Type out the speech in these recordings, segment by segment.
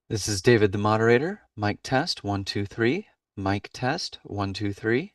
This is David, the moderator. Mic test, 1, 2, 3. Mic test, 1, 2, 3.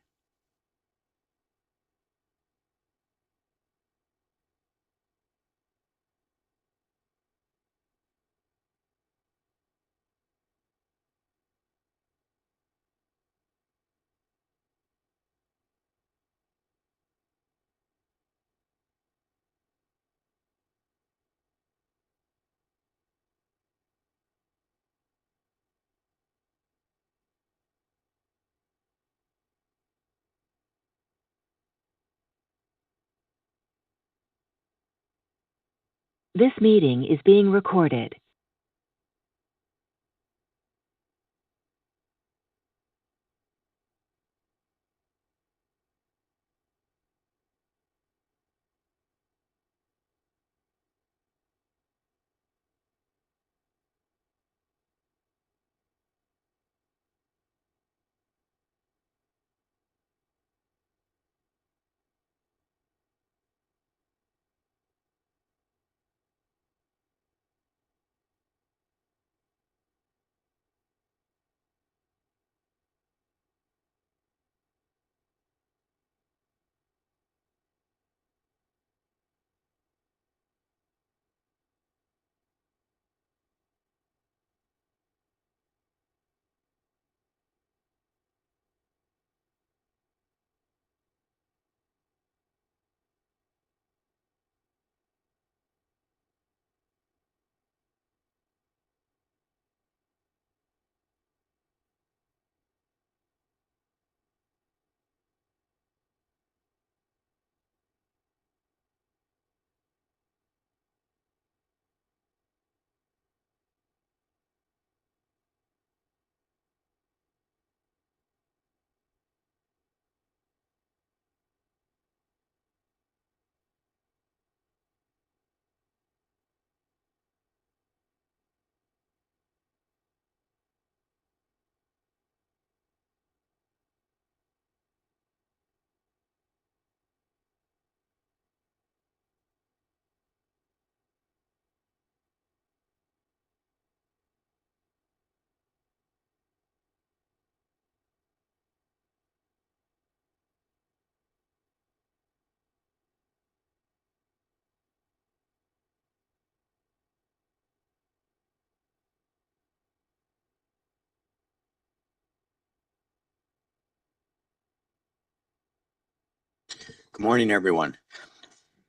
This meeting is being recorded. Good morning, everyone.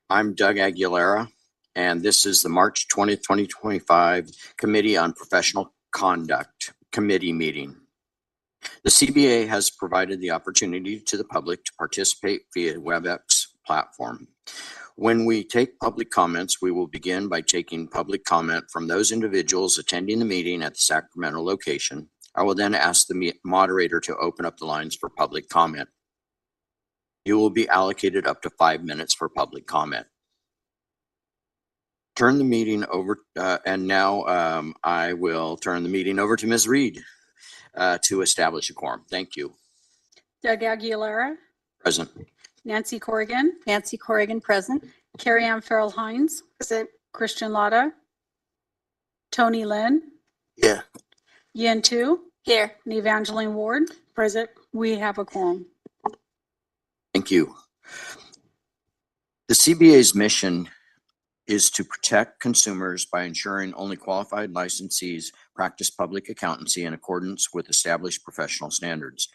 I'm Doug Aguilera, and this is the March 20th, 2025 Committee on Professional Conduct Committee meeting. The CBA has provided the opportunity to the public to participate via WebEx platform. When we take public comments, we will begin by taking public comment from those individuals attending the meeting at the Sacramento location. I will then ask the moderator to open up the lines for public comment. You will be allocated up to 5 minutes for public comment. Turn the meeting over, and now I will turn the meeting over to Ms. Reed to establish a quorum. Thank you. Doug Aguilera. Present. Nancy Corrigan. Nancy Corrigan, present. Carrie Ann Farrell Hines. Present. Christian Lotta. Tony Lynn. Yeah. Yin Tu. Here. And Evangeline Ward. Present. We have a quorum. Thank you. The CBA's mission is to protect consumers by ensuring only qualified licensees practice public accountancy in accordance with established professional standards.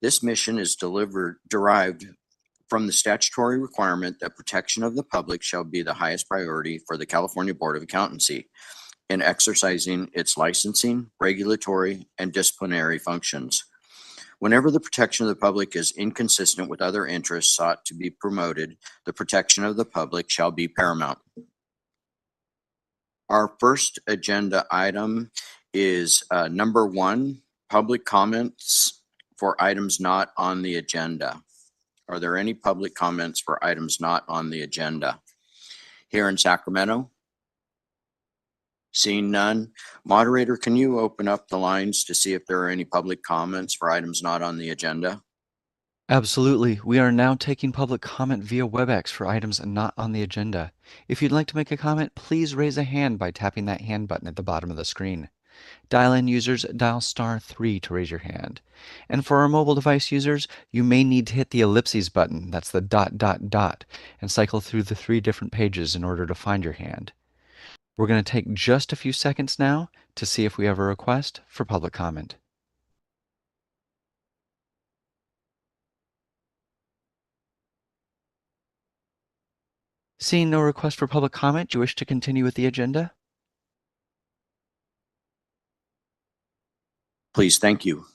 This mission is derived from the statutory requirement that protection of the public shall be the highest priority for the California Board of Accountancy in exercising its licensing, regulatory, and disciplinary functions. Whenever the protection of the public is inconsistent with other interests sought to be promoted, the protection of the public shall be paramount. Our first agenda item is number 1, public comments for items not on the agenda. Are there any public comments for items not on the agenda? Here in Sacramento? Seeing none. Moderator, can you open up the lines to see if there are any public comments for items not on the agenda? Absolutely. We are now taking public comment via WebEx for items not on the agenda. If you'd like to make a comment, please raise a hand by tapping that hand button at the bottom of the screen. Dial-in users, dial *3 to raise your hand. And for our mobile device users, you may need to hit the ellipses button, that's the ... and cycle through the 3 different pages in order to find your hand. We're going to take just a few seconds now to see if we have a request for public comment. Seeing no request for public comment, do you wish to continue with the agenda? Please, thank you.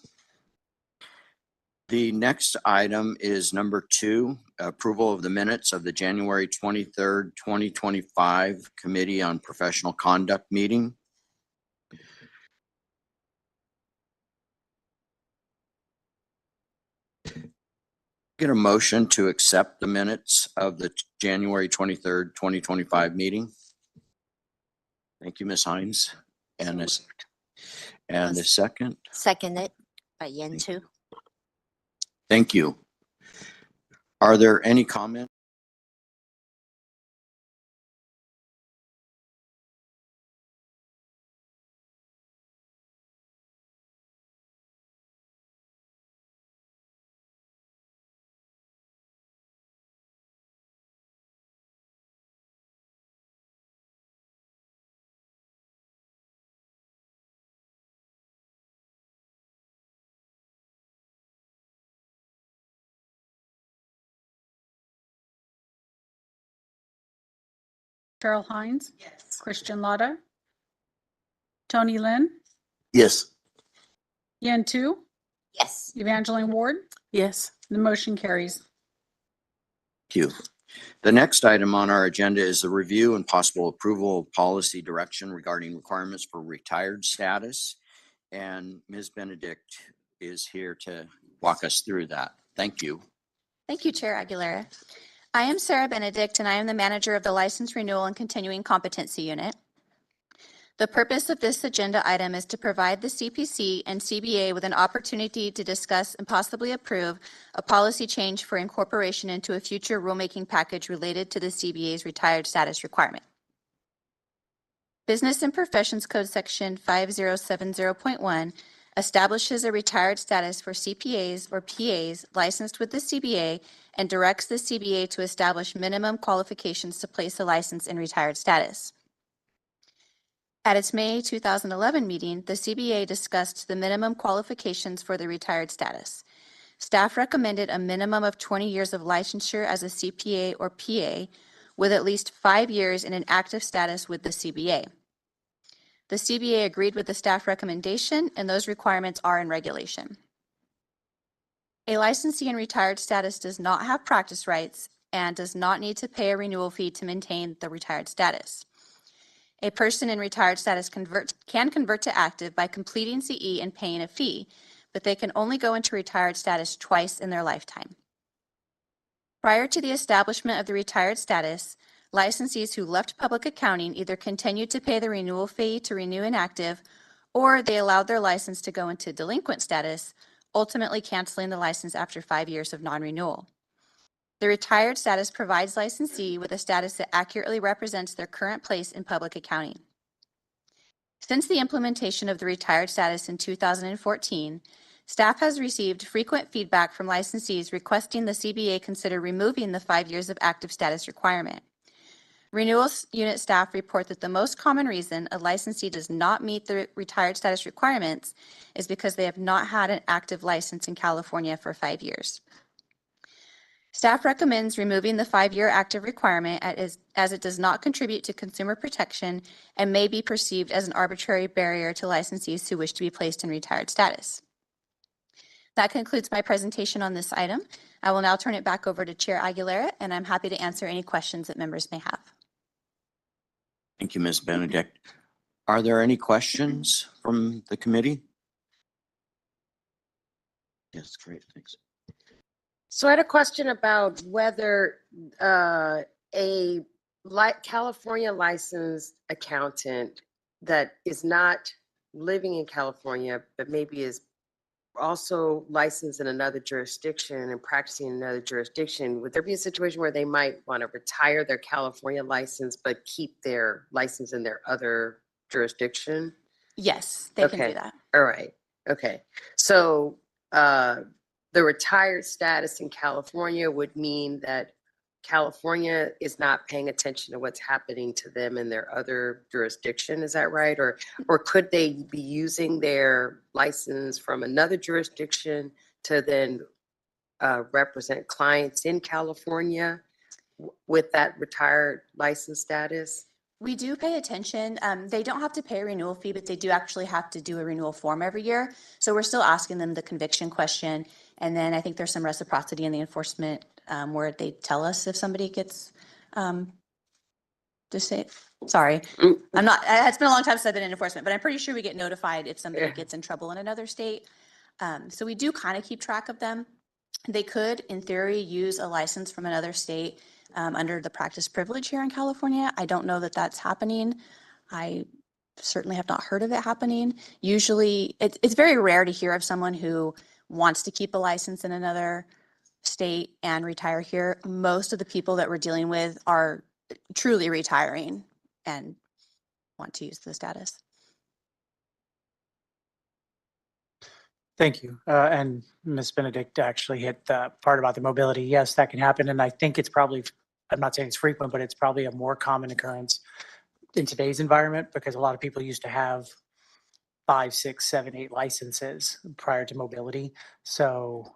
The next item is number 2, approval of the minutes of the January 23rd, 2025 Committee on Professional Conduct meeting. Get a motion to accept the minutes of the January 23rd, 2025 meeting. Thank you, Ms. Hines. And a second. Seconded by Yen Tu. Thank you. Are there any comments? Cheryl Hines, Yes. Christian Lotta, Tony Lynn, Yes. Yen Tu, Yes. Evangeline Ward. Yes. The motion carries. Thank you. The next item on our agenda is the review and possible approval of policy direction regarding requirements for retired status. And Ms. Benedict is here to walk us through that. Thank you. Thank you, Chair Aguilera. I am Sarah Benedict, and I am the manager of the License Renewal and Continuing Competency Unit. The purpose of this agenda item is to provide the CPC and CBA with an opportunity to discuss and possibly approve a policy change for incorporation into a future rulemaking package related to the CBA's retired status requirement. Business and Professions Code Section 5070.1 establishes a retired status for CPAs or PAs licensed with the CBA and directs the CBA to establish minimum qualifications to place a license in retired status. At its May 2011 meeting, the CBA discussed the minimum qualifications for the retired status. Staff recommended a minimum of 20 years of licensure as a CPA or PA with at least 5 years in an active status with the CBA. The CBA agreed with the staff recommendation, and those requirements are in regulation. A licensee in retired status does not have practice rights and does not need to pay a renewal fee to maintain the retired status. A person in retired status can convert to active by completing CE and paying a fee, but they can only go into retired status twice in their lifetime. Prior to the establishment of the retired status, licensees who left public accounting either continued to pay the renewal fee to renew inactive, or they allowed their license to go into delinquent status, ultimately canceling the license after 5 years of non-renewal. The retired status provides licensee with a status that accurately represents their current place in public accounting. Since the implementation of the retired status in 2014, staff has received frequent feedback from licensees requesting the CBA consider removing the 5 years of active status requirement. Renewal unit staff report that the most common reason a licensee does not meet the retired status requirements is because they have not had an active license in California for 5 years. Staff recommends removing the 5-year active requirement as it does not contribute to consumer protection and may be perceived as an arbitrary barrier to licensees who wish to be placed in retired status. That concludes my presentation on this item. I will now turn it back over to Chair Aguilera, and I'm happy to answer any questions that members may have. Thank you, Ms. Benedict. Are there any questions from the committee? Yes, great, thanks. So I had a question about whether a California licensed accountant that is not living in California, but maybe is also licensed in another jurisdiction and practicing in another jurisdiction, would there be a situation where they might want to retire their California license, but keep their license in their other jurisdiction? Yes, they can do Okay. that. All right. Okay. So the retired status in California would mean that California is not paying attention to what's happening to them in their other jurisdiction. Is that right? Or could they be using their license from another jurisdiction to then represent clients in California with that retired license status? We do pay attention. They don't have to pay a renewal fee, but they do actually have to do a renewal form every year. So we're still asking them the conviction question. And then I think there's some reciprocity in the enforcement where they tell us if somebody gets, just say, sorry, I'm not, it's been a long time since I've been in enforcement, but I'm pretty sure we get notified if somebody Yeah. gets in trouble in another state. So we do kind of keep track of them. They could, in theory, use a license from another state under the practice privilege here in California. I don't know that that's happening. I certainly have not heard of it happening. Usually, it's very rare to hear of someone who wants to keep a license in another state and retire here. Most of the people that we're dealing with are truly retiring and want to use the status. Thank you. And Ms. Benedict actually hit the part about the mobility. Yes, that can happen. And I think it's probably, I'm not saying it's frequent, but it's probably a more common occurrence in today's environment because a lot of people used to have 5, 6, 7, 8 licenses prior to mobility. So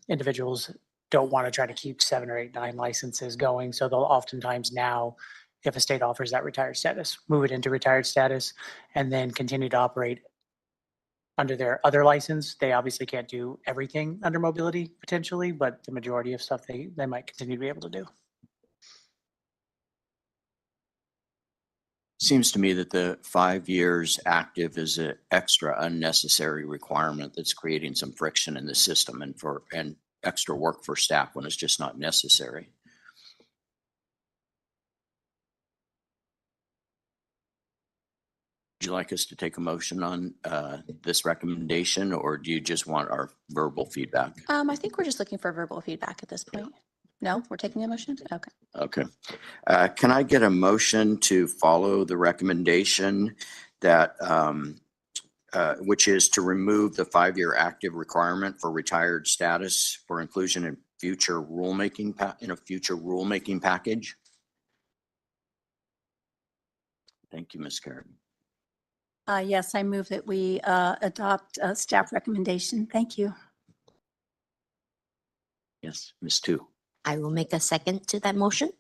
individuals don't want to try to keep 7 or 8, 9 licenses going. So they'll oftentimes now, if a state offers that retired status, move it into retired status and then continue to operate under their other license. They obviously can't do everything under mobility potentially, but the majority of stuff they might continue to be able to do. Seems to me that the 5 years active is an extra unnecessary requirement that's creating some friction in the system and extra work for staff when it's just not necessary. Would you like us to take a motion on this recommendation, or do you just want our verbal feedback? I think we're just looking for verbal feedback at this point. No, we're taking a motion? Okay. Okay. Can I get a motion to follow the recommendation that, which is to remove the 5-year active requirement for retired status for inclusion in future rulemaking, in a future rulemaking package? Thank you, Ms. Karen. Yes, I move that we adopt a staff recommendation. Thank you. Yes, Ms. Tu. I will make a second to that motion.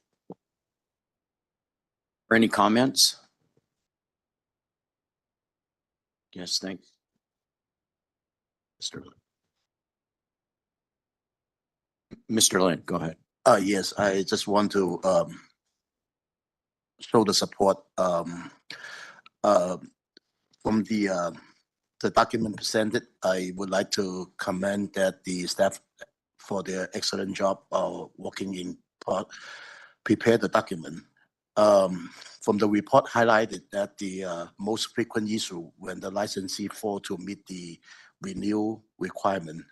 Or any comments? Yes, thanks. Mr. Lin, go ahead. Yes, I just want to show the support from the document presented. I would like to commend that the staff for their excellent job working in prepare the document. From the report highlighted that the most frequent issue when the licensee fail to meet the renewal requirement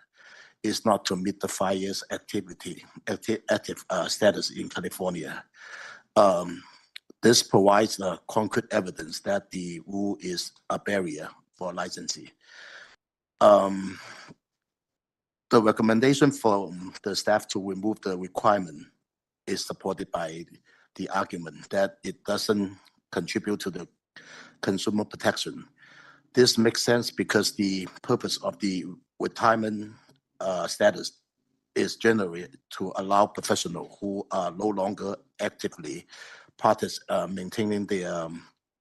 is not to meet the 5 years active status in California. This provides concrete evidence that the rule is a barrier for licensee. The recommendation from the staff to remove the requirement is supported by the argument that it doesn't contribute to the consumer protection. This makes sense because the purpose of the retirement status is generally to allow professionals who are no longer actively maintaining their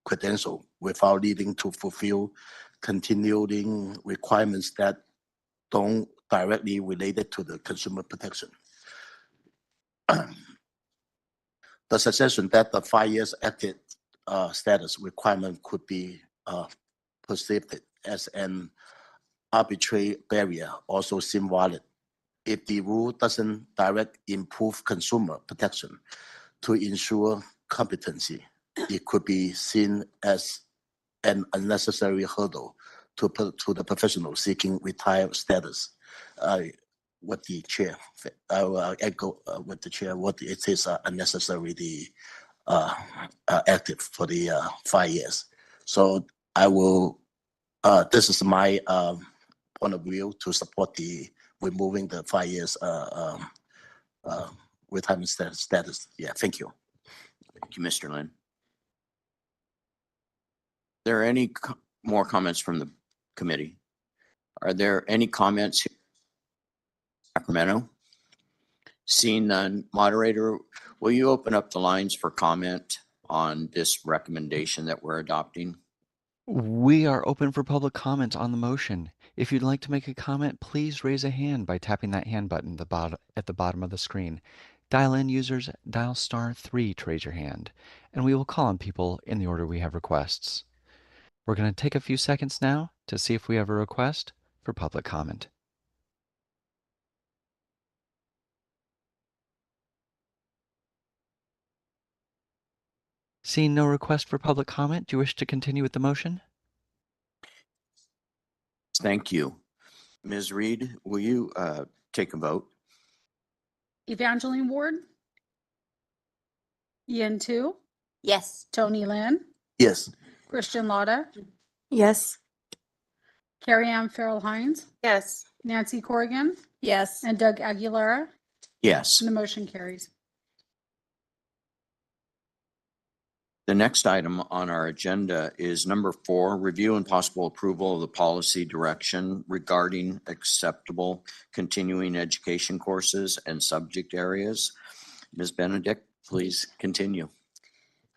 credential without needing to fulfill continuing requirements that don't directly related to the consumer protection. The suggestion that the 5 years active status requirement could be perceived as an arbitrary barrier also seem valid. If the rule doesn't direct improve consumer protection to ensure competency, it could be seen as an unnecessary hurdle to the professional seeking retired status. What the chair, I will echo with the chair, what it is unnecessarily active for the 5 years. So I will This is my point of view to support the removing the 5 years retirement status. Yeah, thank you. Thank you, Mr. Lin. Are there any more comments from the committee? Are there any comments here in Sacramento? Seeing none, moderator, will you open up the lines for comment on this recommendation that we're adopting? We are open for public comment on the motion. If you'd like to make a comment, please raise a hand by tapping that hand button at the bottom of the screen. Dial-in users, dial *3 to raise your hand, and we will call on people in the order we have requests. We're going to take a few seconds now to see if we have a request for public comment. Seeing no request for public comment, do you wish to continue with the motion? Thank you. Ms. Reed, will you take a vote? Evangeline Ward, Yin Tu, Yes. Tony Lin, Yes. Christian Lauda, Yes. Carrie Ann Farrell Hines, Yes. Nancy Corrigan, Yes. and Doug Aguilera, Yes. and the motion carries. The next item on our agenda is number 4, review and possible approval of the policy direction regarding acceptable continuing education courses and subject areas. Ms. Benedict, please continue.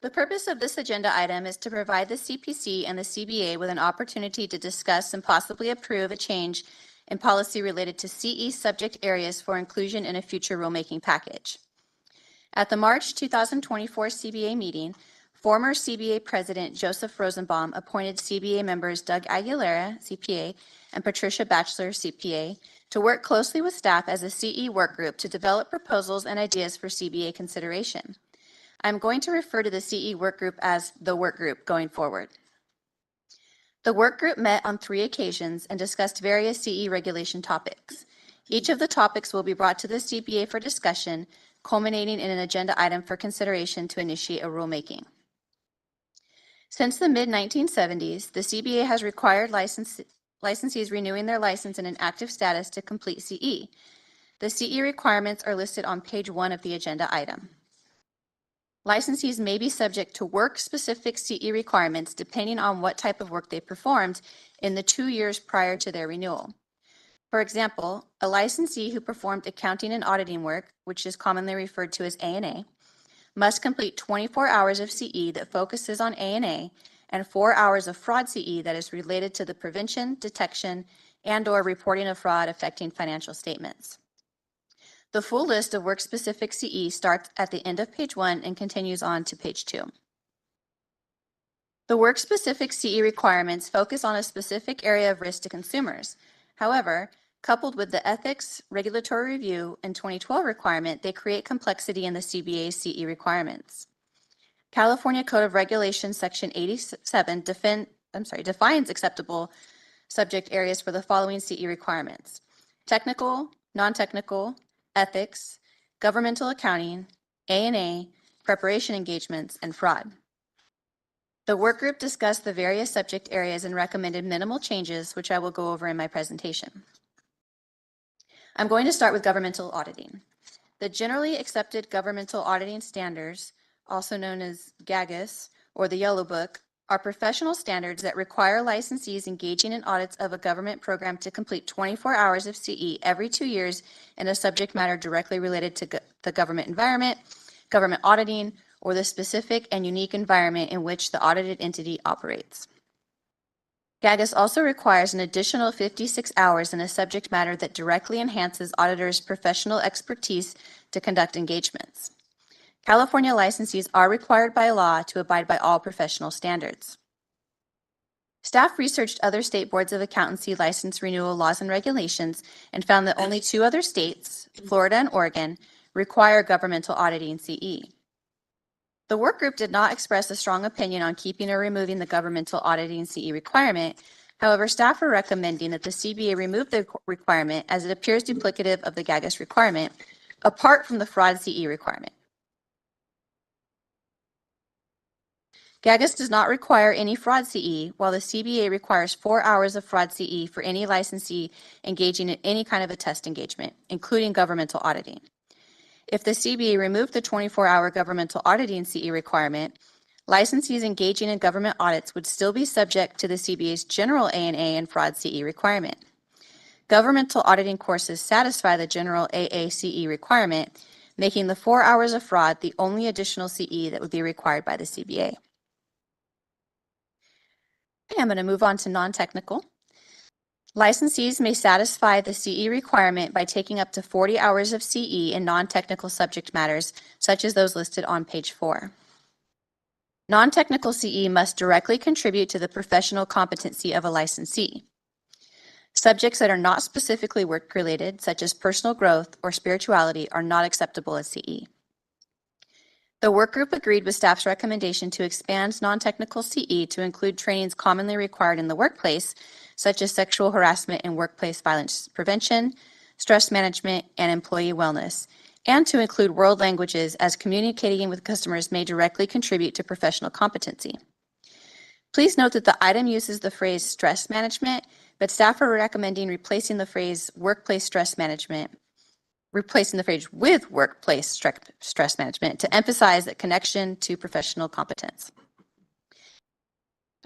The purpose of this agenda item is to provide the CPC and the CBA with an opportunity to discuss and possibly approve a change in policy related to CE subject areas for inclusion in a future rulemaking package. At the March 2024 CBA meeting, former CBA President Joseph Rosenbaum appointed CBA members Doug Aguilera, CPA, and Patricia Batchelor, CPA, to work closely with staff as a CE work group to develop proposals and ideas for CBA consideration. I'm going to refer to the CE work group as the work group going forward. The work group met on 3 occasions and discussed various CE regulation topics. Each of the topics will be brought to the CBA for discussion, culminating in an agenda item for consideration to initiate a rulemaking. Since the mid-1970s, the CBA has required licensees renewing their license in an active status to complete CE. The CE requirements are listed on page 1 of the agenda item. Licensees may be subject to work-specific CE requirements depending on what type of work they performed in the 2 years prior to their renewal. For example, a licensee who performed accounting and auditing work, which is commonly referred to as A&A, must complete 24 hours of CE that focuses on A&A and 4 hours of fraud CE that is related to the prevention, detection, and/or reporting of fraud affecting financial statements. The full list of work-specific CE starts at the end of page 1 and continues on to page 2. The work-specific CE requirements focus on a specific area of risk to consumers. However, coupled with the ethics, regulatory review, and 2012 requirement, they create complexity in the CBA's CE requirements. California Code of Regulations Section 87 defines acceptable subject areas for the following CE requirements: technical, non-technical, ethics, governmental accounting, A&A, preparation engagements, and fraud. The work group discussed the various subject areas and recommended minimal changes, which I will go over in my presentation. I'm going to start with governmental auditing. The generally accepted governmental auditing standards, also known as GAGAS or the Yellow Book, are professional standards that require licensees engaging in audits of a government program to complete 24 hours of CE every 2 years in a subject matter directly related to the government environment, government auditing, or the specific and unique environment in which the audited entity operates. GAGAS also requires an additional 56 hours in a subject matter that directly enhances auditors' professional expertise to conduct engagements. California licensees are required by law to abide by all professional standards. Staff researched other state boards of accountancy license renewal laws and regulations and found that only 2 other states, Florida and Oregon, require governmental auditing CE. The work group did not express a strong opinion on keeping or removing the governmental auditing CE requirement. However, staff are recommending that the CBA remove the requirement as it appears duplicative of the GAGAS requirement, apart from the fraud CE requirement. GAGAS does not require any fraud CE, while the CBA requires 4 hours of fraud CE for any licensee engaging in any kind of a test engagement, including governmental auditing. If the CBA removed the 24-hour governmental auditing CE requirement, licensees engaging in government audits would still be subject to the CBA's general ANA and fraud CE requirement. Governmental auditing courses satisfy the general AACE requirement, making the 4 hours of fraud the only additional CE that would be required by the CBA. Okay, I'm going to move on to non-technical. Licensees may satisfy the CE requirement by taking up to 40 hours of CE in non-technical subject matters, such as those listed on page 4. Non-technical CE must directly contribute to the professional competency of a licensee. Subjects that are not specifically work-related, such as personal growth or spirituality, are not acceptable as CE. The work group agreed with staff's recommendation to expand non-technical CE to include trainings commonly required in the workplace, such as sexual harassment and workplace violence prevention, stress management, and employee wellness, and to include world languages, as communicating with customers may directly contribute to professional competency. Please note that the item uses the phrase stress management, but staff are recommending replacing the phrase workplace stress management, replacing the phrase with workplace stress management to emphasize that connection to professional competence.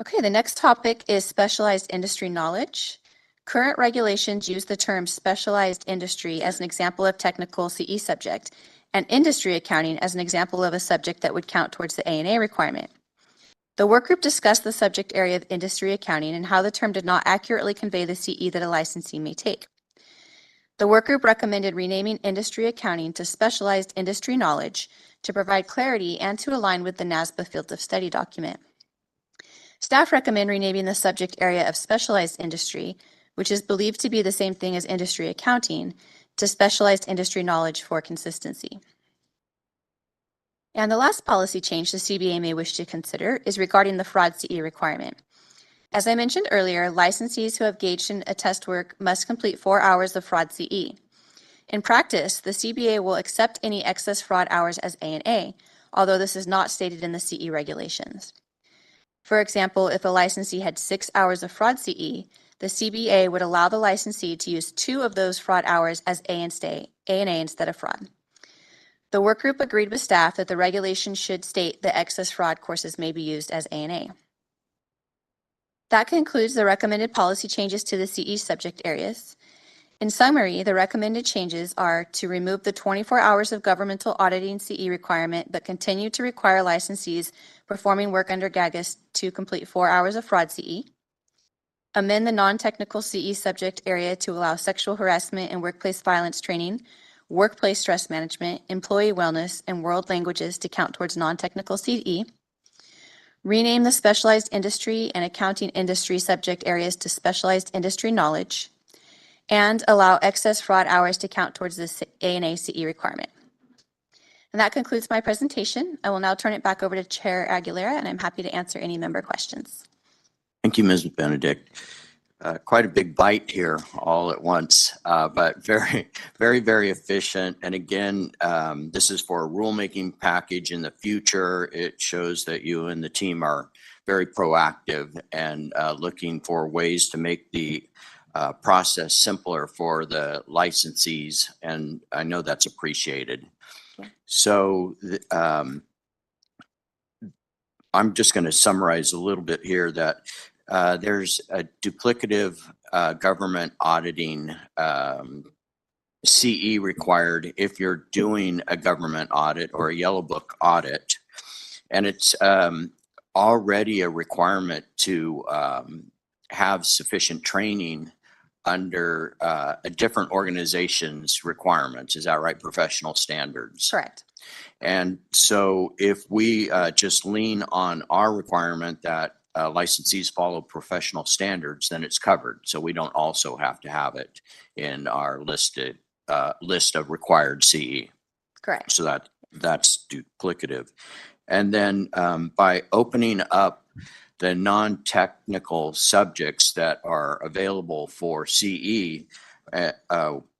Okay, the next topic is specialized industry knowledge. Current regulations use the term specialized industry as an example of technical CE subject, and industry accounting as an example of a subject that would count towards the ANA requirement. The workgroup discussed the subject area of industry accounting and how the term did not accurately convey the CE that a licensee may take. The workgroup recommended renaming industry accounting to specialized industry knowledge to provide clarity and to align with the NASBA field of study document. Staff recommend renaming the subject area of specialized industry, which is believed to be the same thing as industry accounting, to specialized industry knowledge for consistency. And the last policy change the CBA may wish to consider is regarding the fraud CE requirement. As I mentioned earlier, licensees who have engaged in a test work must complete 4 hours of fraud CE. In practice, the CBA will accept any excess fraud hours as ANA, although this is not stated in the CE regulations. For example, if a licensee had 6 hours of fraud CE, the CBA would allow the licensee to use 2 of those fraud hours as ANA instead of fraud. The workgroup agreed with staff that the regulation should state that excess fraud courses may be used as ANA. That concludes the recommended policy changes to the CE subject areas. In summary, the recommended changes are to remove the 24 hours of governmental auditing CE requirement, but continue to require licensees performing work under GAGAS to complete 4 hours of fraud CE. Amend the non-technical CE subject area to allow sexual harassment and workplace violence training, workplace stress management, employee wellness, and world languages to count towards non-technical CE. Rename the specialized industry and accounting industry subject areas to specialized industry knowledge, and allow excess fraud hours to count towards the ANA CE requirement. And that concludes my presentation. I will now turn it back over to Chair Aguilera, and I'm happy to answer any member questions. Thank you, Ms. Benedict. Quite a big bite here all at once, but very, very, very efficient. And again, this is for a rulemaking package in the future. It shows that you and the team are very proactive and looking for ways to make the process simpler for the licensees, and I know that's appreciated. Yeah. So I'm just going to summarize a little bit here that there's a duplicative government auditing CE required if you're doing a government audit or a yellow book audit, and it's already a requirement to have sufficient training under a different organization's requirements. Is that right? Professional standards. Correct. And so if we just lean on our requirement that licensees follow professional standards, then it's covered. So we don't also have to have it in our list of required CE. Correct. So that's duplicative. And then by opening up the non-technical subjects that are available for CE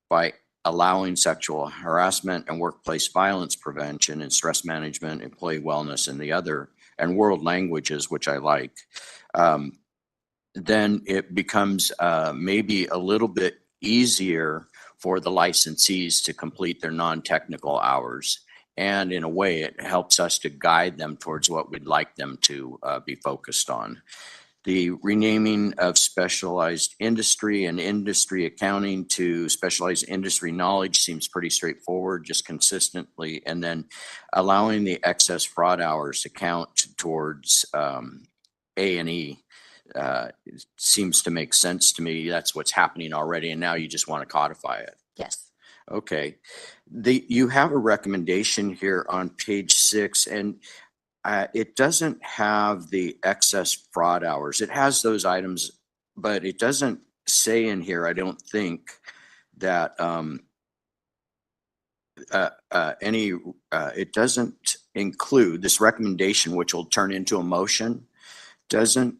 by allowing sexual harassment and workplace violence prevention and stress management, employee wellness, and the other and world languages, which I like, then it becomes maybe a little bit easier for the licensees to complete their non-technical hours. And in a way, it helps us to guide them towards what we'd like them to be focused on. The renaming of specialized industry and industry accounting to specialized industry knowledge seems pretty straightforward, just consistently. And then allowing the excess fraud hours to count towards A&E seems to make sense to me. That's what's happening already. And now you just want to codify it. Yes. Okay. You have a recommendation here on page 6, and it doesn't have the excess fraud hours. It has those items, but it doesn't say in here, I don't think, that it doesn't include this recommendation, which will turn into a motion, doesn't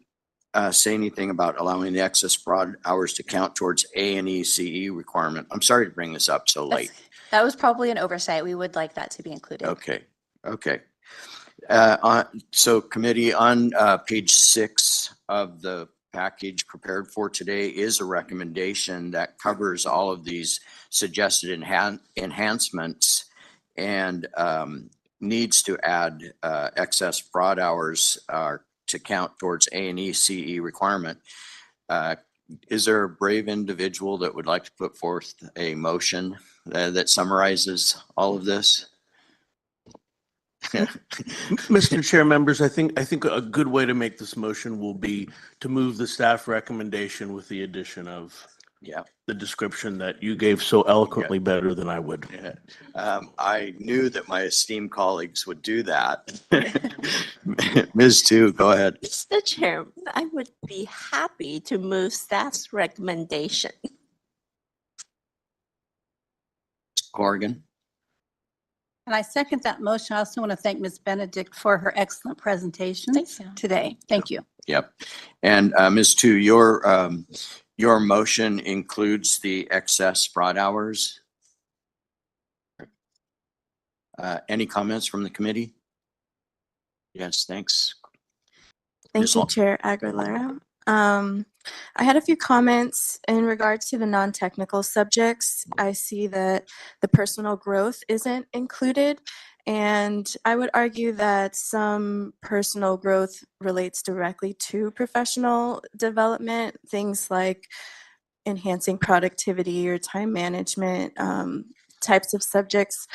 say anything about allowing the excess fraud hours to count towards A&E CE requirement. I'm sorry to bring this up so late. That was probably an oversight. We would like that to be included. Okay. So committee, on page 6 of the package prepared for today is a recommendation that covers all of these suggested enhancements and needs to add excess fraud hours to count towards A&E CE requirement. Is there a brave individual that would like to put forth a motion that summarizes all of this? Mr. Chair, members, I think a good way to make this motion will be to move the staff recommendation with the addition of the description that you gave so eloquently better than I would. I knew that my esteemed colleagues would do that. Ms. Tu, go ahead. Mr. Chair, I would be happy to move staff's recommendation. Corrigan. And I second that motion. I also want to thank Ms. Benedict for her excellent presentation Thank today. Thank you. Yep. And Ms. Tu, your motion includes the excess fraud hours. Any comments from the committee? Yes, thanks. Thank you, Chair Aguilera. I had a few comments in regards to the non-technical subjects. I see that the personal growth isn't included, and I would argue that some personal growth relates directly to professional development, things like enhancing productivity or time management types of subjects.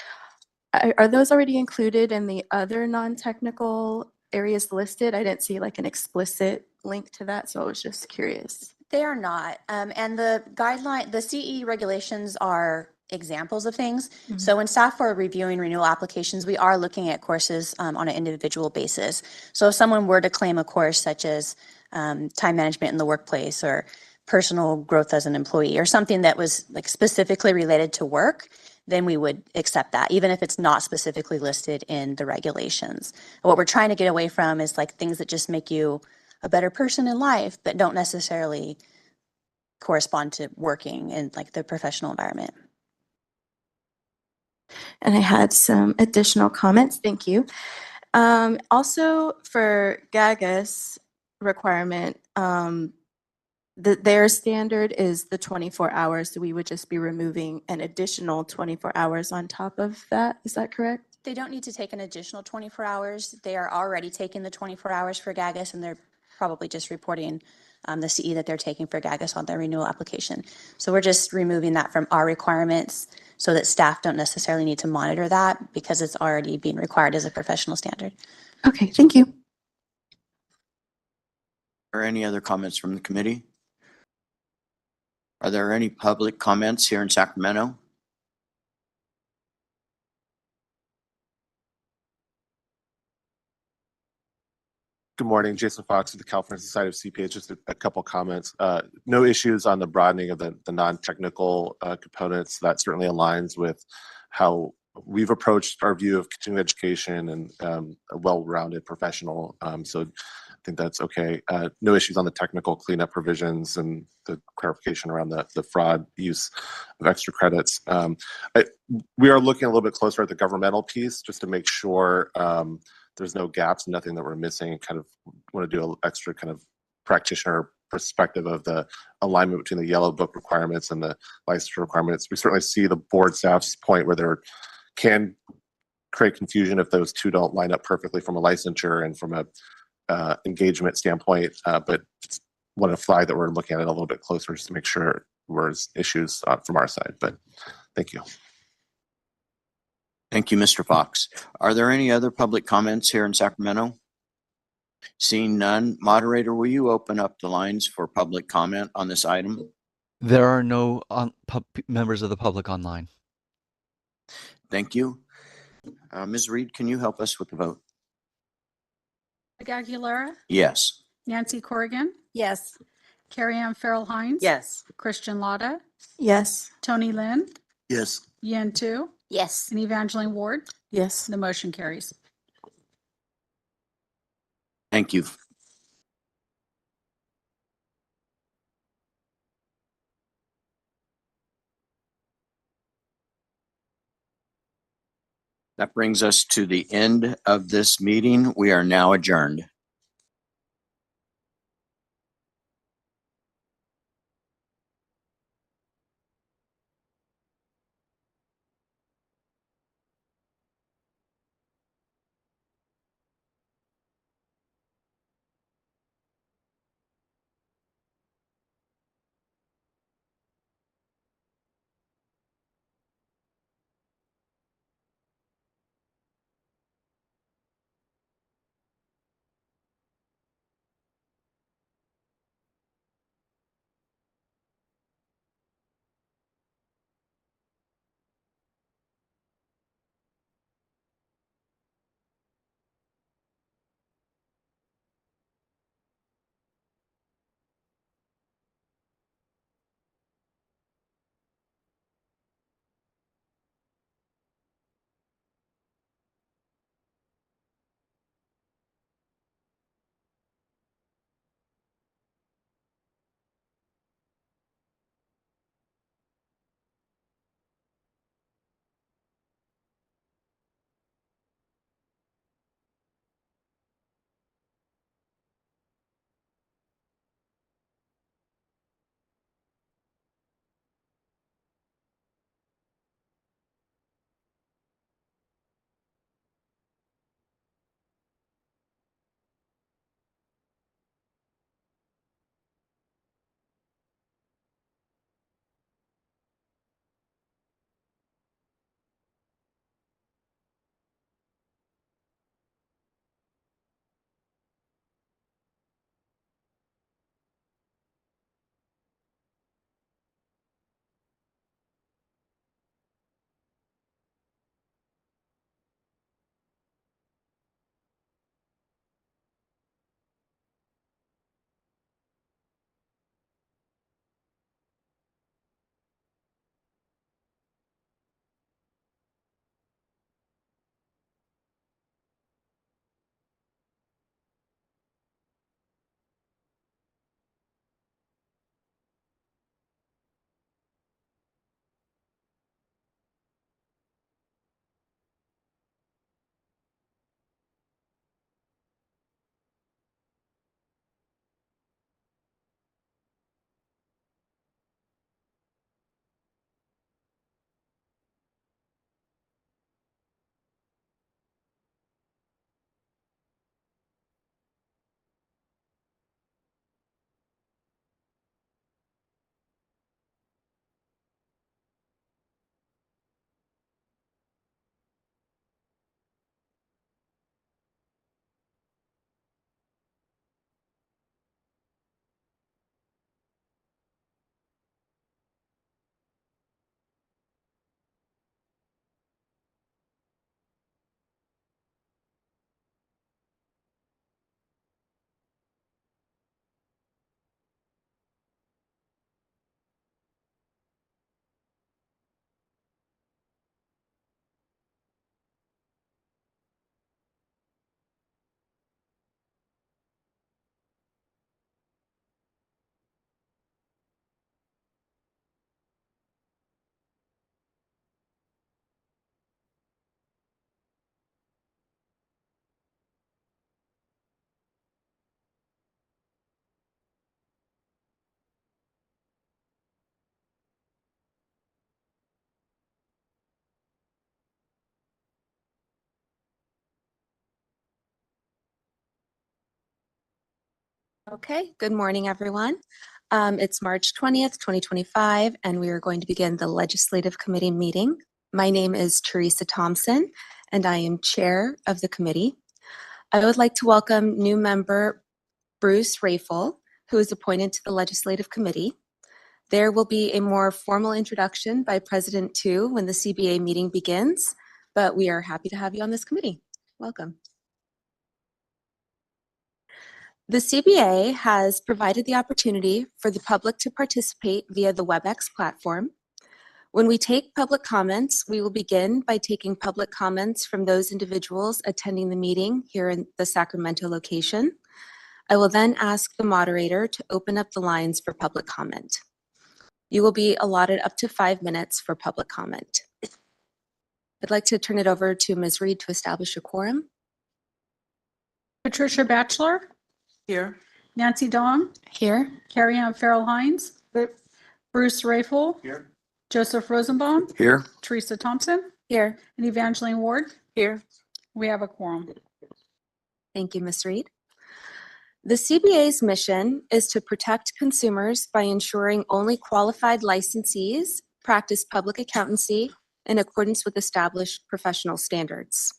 Are those already included in the other non-technical areas listed? I didn't see like an explicit link to that, so I was just curious. They are not. And the guideline, the CE regulations are examples of things. Mm-hmm. So when staff are reviewing renewal applications, we are looking at courses on an individual basis. So if someone were to claim a course such as time management in the workplace or personal growth as an employee or something that was like specifically related to work, then we would accept that, even if it's not specifically listed in the regulations. What we're trying to get away from is like things that just make you a better person in life, but don't necessarily correspond to working in like the professional environment. And I had some additional comments. Thank you. Also for GAGA's requirement, their standard is the 24 hours, so we would just be removing an additional 24 hours on top of that. Is that correct? They don't need to take an additional 24 hours. They are already taking the 24 hours for GAGAS, and they're probably just reporting the CE that they're taking for GAGAS on their renewal application. So we're just removing that from our requirements so that staff don't necessarily need to monitor that because it's already being required as a professional standard. Okay, thank you. Are any other comments from the committee? Are there any public comments here in Sacramento? Good morning, Jason Fox with the California Society of CPAs. Just a couple comments. No issues on the broadening of the non-technical components. That certainly aligns with how we've approached our view of continuing education and a well-rounded professional. So I think that's okay. No issues on the technical cleanup provisions and the clarification around the fraud use of extra credits. We are looking a little bit closer at the governmental piece just to make sure there's no gaps, nothing that we're missing. Kind of want to do an extra kind of practitioner perspective of the alignment between the yellow book requirements and the licensure requirements. We certainly see the board staff's point where there can create confusion if those two don't line up perfectly from a licensure and from a engagement standpoint, but want to flag that we're looking at it a little bit closer just to make sure there's issues from our side. But thank you. Thank you, Mr. Fox. Are there any other public comments here in Sacramento? Seeing none, moderator, will you open up the lines for public comment on this item? There are no members of the public online. Thank you. Ms. Reed, can you help us with the vote? Greg Aguilera, Yes. Nancy Corrigan, Yes. Carrie Ann Farrell Hines. Yes. Christian Lotta, Yes. Tony Lynn, Yes. Yen Tu, Yes. and Evangeline Ward. Yes. The motion carries. Thank you. That brings us to the end of this meeting. We are now adjourned. Okay, good morning, everyone. It's March 20th, 2025, and we are going to begin the Legislative Committee meeting. My name is Teresa Thompson, and I am Chair of the committee. I would like to welcome new member Bruce Rafel, who is appointed to the Legislative Committee. There will be a more formal introduction by President Tu when the CBA meeting begins, but we are happy to have you on this committee. Welcome. The CBA has provided the opportunity for the public to participate via the WebEx platform. When we take public comments, we will begin by taking public comments from those individuals attending the meeting here in the Sacramento location. I will then ask the moderator to open up the lines for public comment. You will be allotted up to 5 minutes for public comment. I'd like to turn it over to Ms. Reed to establish a quorum. Patricia Batchelor. Here. Nancy Dong. Here. Carrie Ann Farrell Hines. Bruce Rafel. Here. Joseph Rosenbaum. Here. Teresa Thompson. Here. And Evangeline Ward. Here. We have a quorum. Thank you, Ms. Reed. The CBA's mission is to protect consumers by ensuring only qualified licensees practice public accountancy in accordance with established professional standards.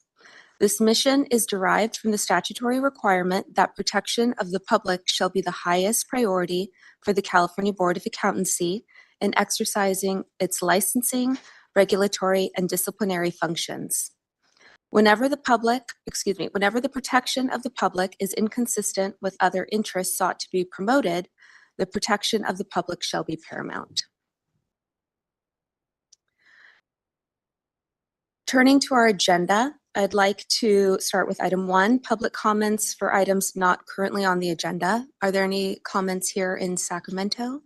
This mission is derived from the statutory requirement that protection of the public shall be the highest priority for the California Board of Accountancy in exercising its licensing, regulatory, and disciplinary functions. Whenever the protection of the public is inconsistent with other interests sought to be promoted, the protection of the public shall be paramount. Turning to our agenda, I'd like to start with item 1, public comments for items not currently on the agenda. Are there any comments here in Sacramento?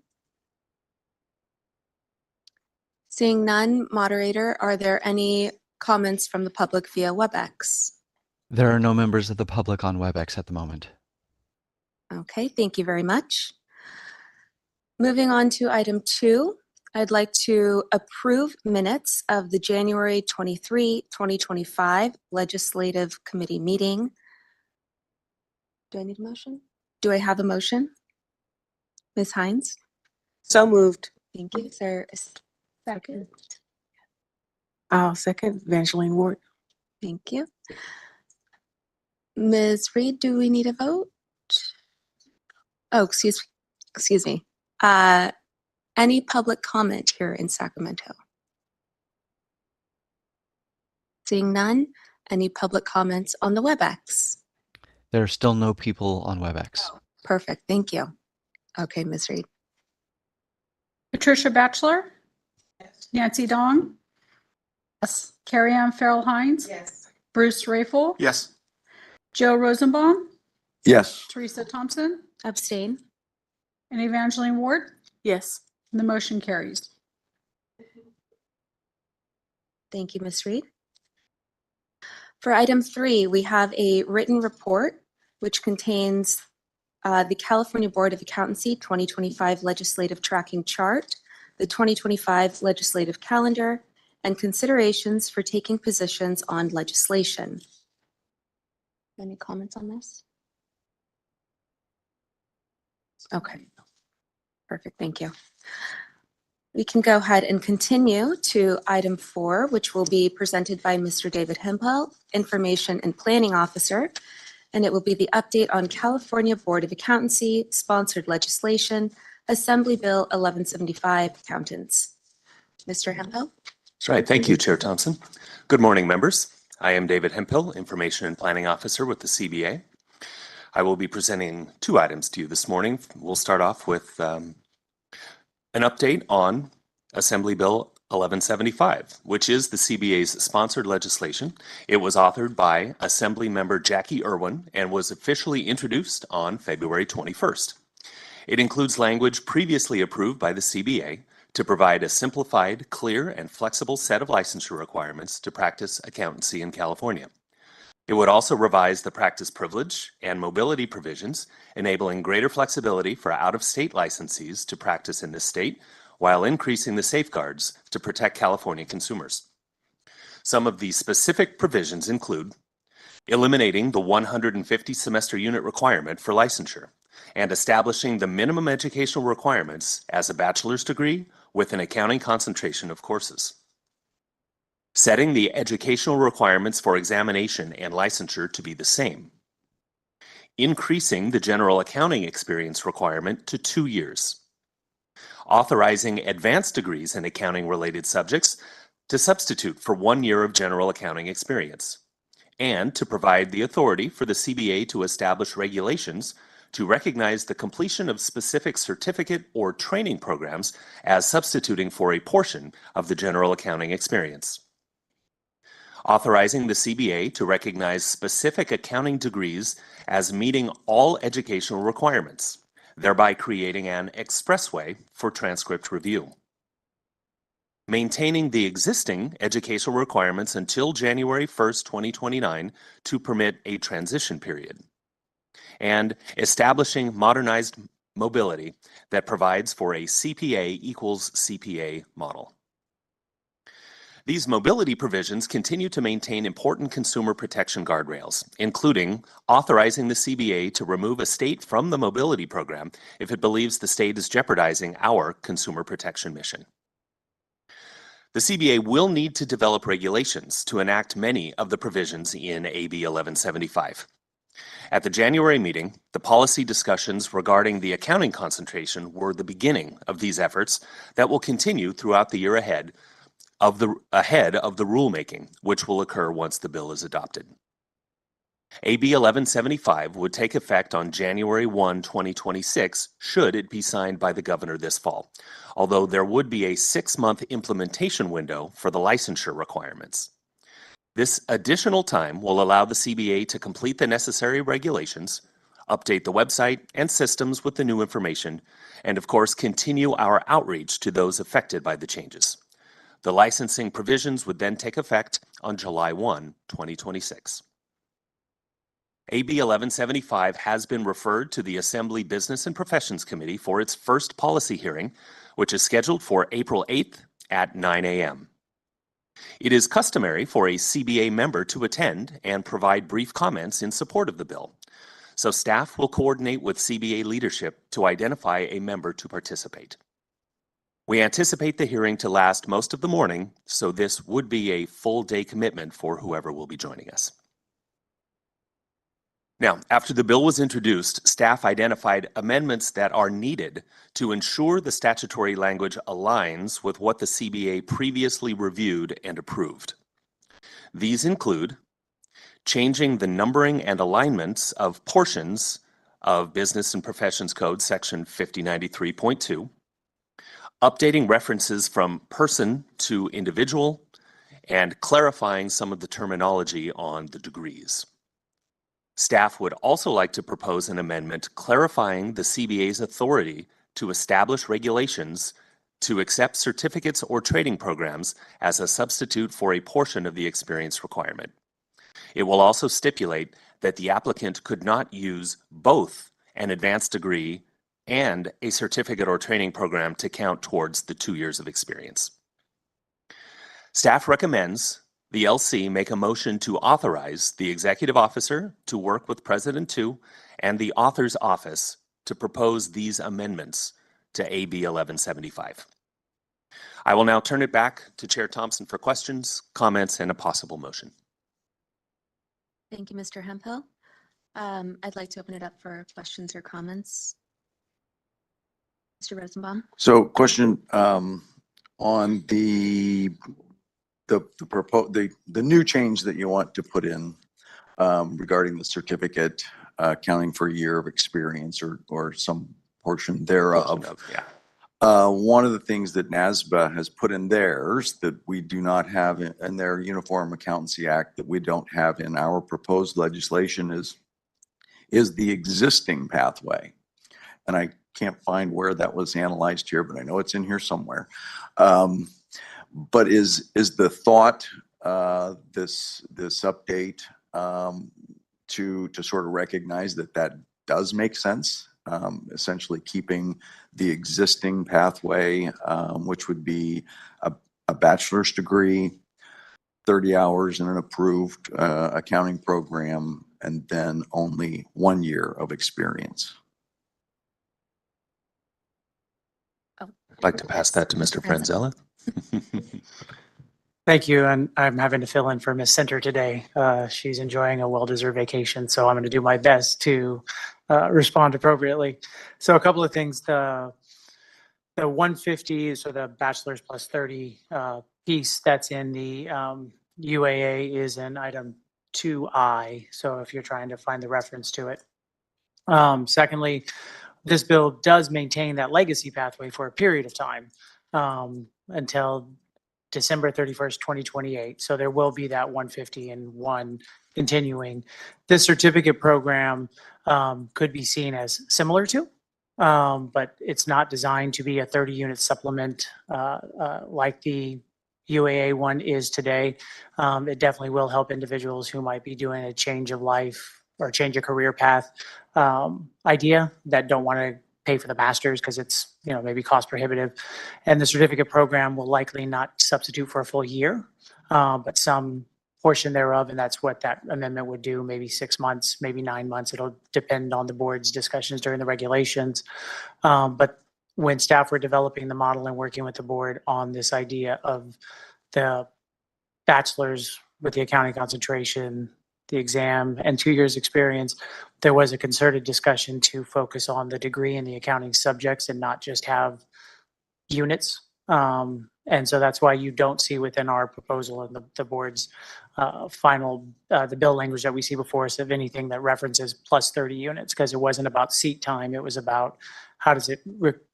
Seeing none, moderator, are there any comments from the public via WebEx? There are no members of the public on WebEx at the moment. Okay, thank you very much. Moving on to item 2, I'd like to approve minutes of the January 23, 2025 Legislative Committee meeting. Do I need a motion? Do I have a motion? Ms. Hines? So moved. Thank you. Is there a second? I'll second. Evangeline Ward. Thank you. Ms. Reed, do we need a vote? Oh, excuse me. Any public comment here in Sacramento? Seeing none, any public comments on the WebEx? There are still no people on WebEx. Oh, perfect, thank you. Okay, Ms. Reed. Patricia Batchelor. Yes. Nancy Dong. Yes. Carrie Ann Farrell Hines. Yes. Bruce Rafel. Yes. Joe Rosenbaum. Yes. Teresa Thompson. Abstain? And Evangeline Ward. Yes. And the motion carries. Thank you, Ms. Reed. For item 3, we have a written report which contains the California Board of Accountancy 2025 Legislative Tracking Chart, the 2025 Legislative Calendar, and considerations for taking positions on legislation. Any comments on this? Okay, perfect, thank you. We can go ahead and continue to item 4, which will be presented by Mr. David Hempel, Information and Planning Officer, and it will be the update on California Board of Accountancy sponsored legislation, Assembly Bill 1175, accountants. Mr. Hempel? That's right. Thank you, Chair Thompson. Good morning, members. I am David Hempel, Information and Planning Officer with the CBA. I will be presenting 2 items to you this morning. We'll start off with an update on Assembly Bill 1175, which is the CBA's sponsored legislation. It was authored by Assembly Member Jackie Irwin and was officially introduced on February 21st. It includes language previously approved by the CBA to provide a simplified, clear, and flexible set of licensure requirements to practice accountancy in California. It would also revise the practice privilege and mobility provisions, enabling greater flexibility for out-of-state licensees to practice in this state, while increasing the safeguards to protect California consumers. Some of the specific provisions include eliminating the 150 semester unit requirement for licensure. and establishing the minimum educational requirements as a bachelor's degree with an accounting concentration of courses. Setting the educational requirements for examination and licensure to be the same. Increasing the general accounting experience requirement to 2 years. Authorizing advanced degrees in accounting-related subjects to substitute for 1 year of general accounting experience, and to provide the authority for the CBA to establish regulations to recognize the completion of specific certificate or training programs as substituting for a portion of the general accounting experience. Authorizing the CBA to recognize specific accounting degrees as meeting all educational requirements, thereby creating an expressway for transcript review. Maintaining the existing educational requirements until January 1st, 2029 to permit a transition period. And establishing modernized mobility that provides for a CPA equals CPA model. These mobility provisions continue to maintain important consumer protection guardrails, including authorizing the CBA to remove a state from the mobility program if it believes the state is jeopardizing our consumer protection mission. The CBA will need to develop regulations to enact many of the provisions in AB 1175. At the January meeting, the policy discussions regarding the accounting concentration were the beginning of these efforts that will continue throughout the year ahead of the rulemaking, which will occur once the bill is adopted. AB 1175 would take effect on January 1, 2026, should it be signed by the governor this fall, although there would be a 6-month implementation window for the licensure requirements. This additional time will allow the CBA to complete the necessary regulations, update the website and systems with the new information, and of course continue our outreach to those affected by the changes. The licensing provisions would then take effect on July 1, 2026. AB 1175 has been referred to the Assembly Business and Professions Committee for its first policy hearing, which is scheduled for April 8th at 9 a.m. It is customary for a CBA member to attend and provide brief comments in support of the bill, so staff will coordinate with CBA leadership to identify a member to participate. We anticipate the hearing to last most of the morning, so this would be a full-day commitment for whoever will be joining us. Now, after the bill was introduced, staff identified amendments that are needed to ensure the statutory language aligns with what the CBA previously reviewed and approved. These include changing the numbering and alignments of portions of Business and Professions Code Section 5093.2, updating references from person to individual, and clarifying some of the terminology on the degrees. Staff would also like to propose an amendment clarifying the CBA's authority to establish regulations to accept certificates or training programs as a substitute for a portion of the experience requirement. It will also stipulate that the applicant could not use both an advanced degree and a certificate or training program to count towards the 2 years of experience. Staff recommends the LC make a motion to authorize the executive officer to work with President 2 and the author's office to propose these amendments to AB 1175. I will now turn it back to Chair Thompson for questions, comments, and a possible motion. Thank you, Mr. Hemphill. I'd like to open it up for questions or comments. Mr. Rosenbaum? So question on the new change that you want to put in regarding the certificate counting for a year of experience or some portion thereof. One of the things that NASBA has put in theirs that we do not have in their Uniform Accountancy Act that we don't have in our proposed legislation is the existing pathway. And I can't find where that was analyzed here, but I know it's in here somewhere. But is the thought this update to sort of recognize that does make sense? Essentially keeping the existing pathway, which would be a bachelor's degree, 30 hours in an approved accounting program, and then only 1 year of experience. I'd like to pass that to Mr. Franzella. Thank you, and I'm having to fill in for Miss Center today. She's enjoying a well-deserved vacation, so I'm going to do my best to respond appropriately. So a couple of things. The 150, so the bachelor's plus 30 piece that's in the UAA is in item 2I. So if you're trying to find the reference to it. Secondly, this bill does maintain that legacy pathway for a period of time until December 31st, 2028. So there will be that 150 and one continuing. This certificate program could be seen as similar to, but it's not designed to be a 30-unit supplement like the UAA one is today. It definitely will help individuals who might be doing a change of life or change of career path idea that don't want to pay for the master's because it's, maybe cost prohibitive. And the certificate program will likely not substitute for a full year, but some portion thereof, and that's what that amendment would do, maybe 6 months, maybe 9 months. It'll depend on the board's discussions during the regulations. But when staff were developing the model and working with the board on this idea of the bachelor's with the accounting concentration, the exam, and 2 years experience, there was a concerted discussion to focus on the degree in the accounting subjects and not just have units. And so that's why you don't see within our proposal and the board's final, the bill language that we see before us of anything that references plus 30 units, because it wasn't about seat time. It was about how does it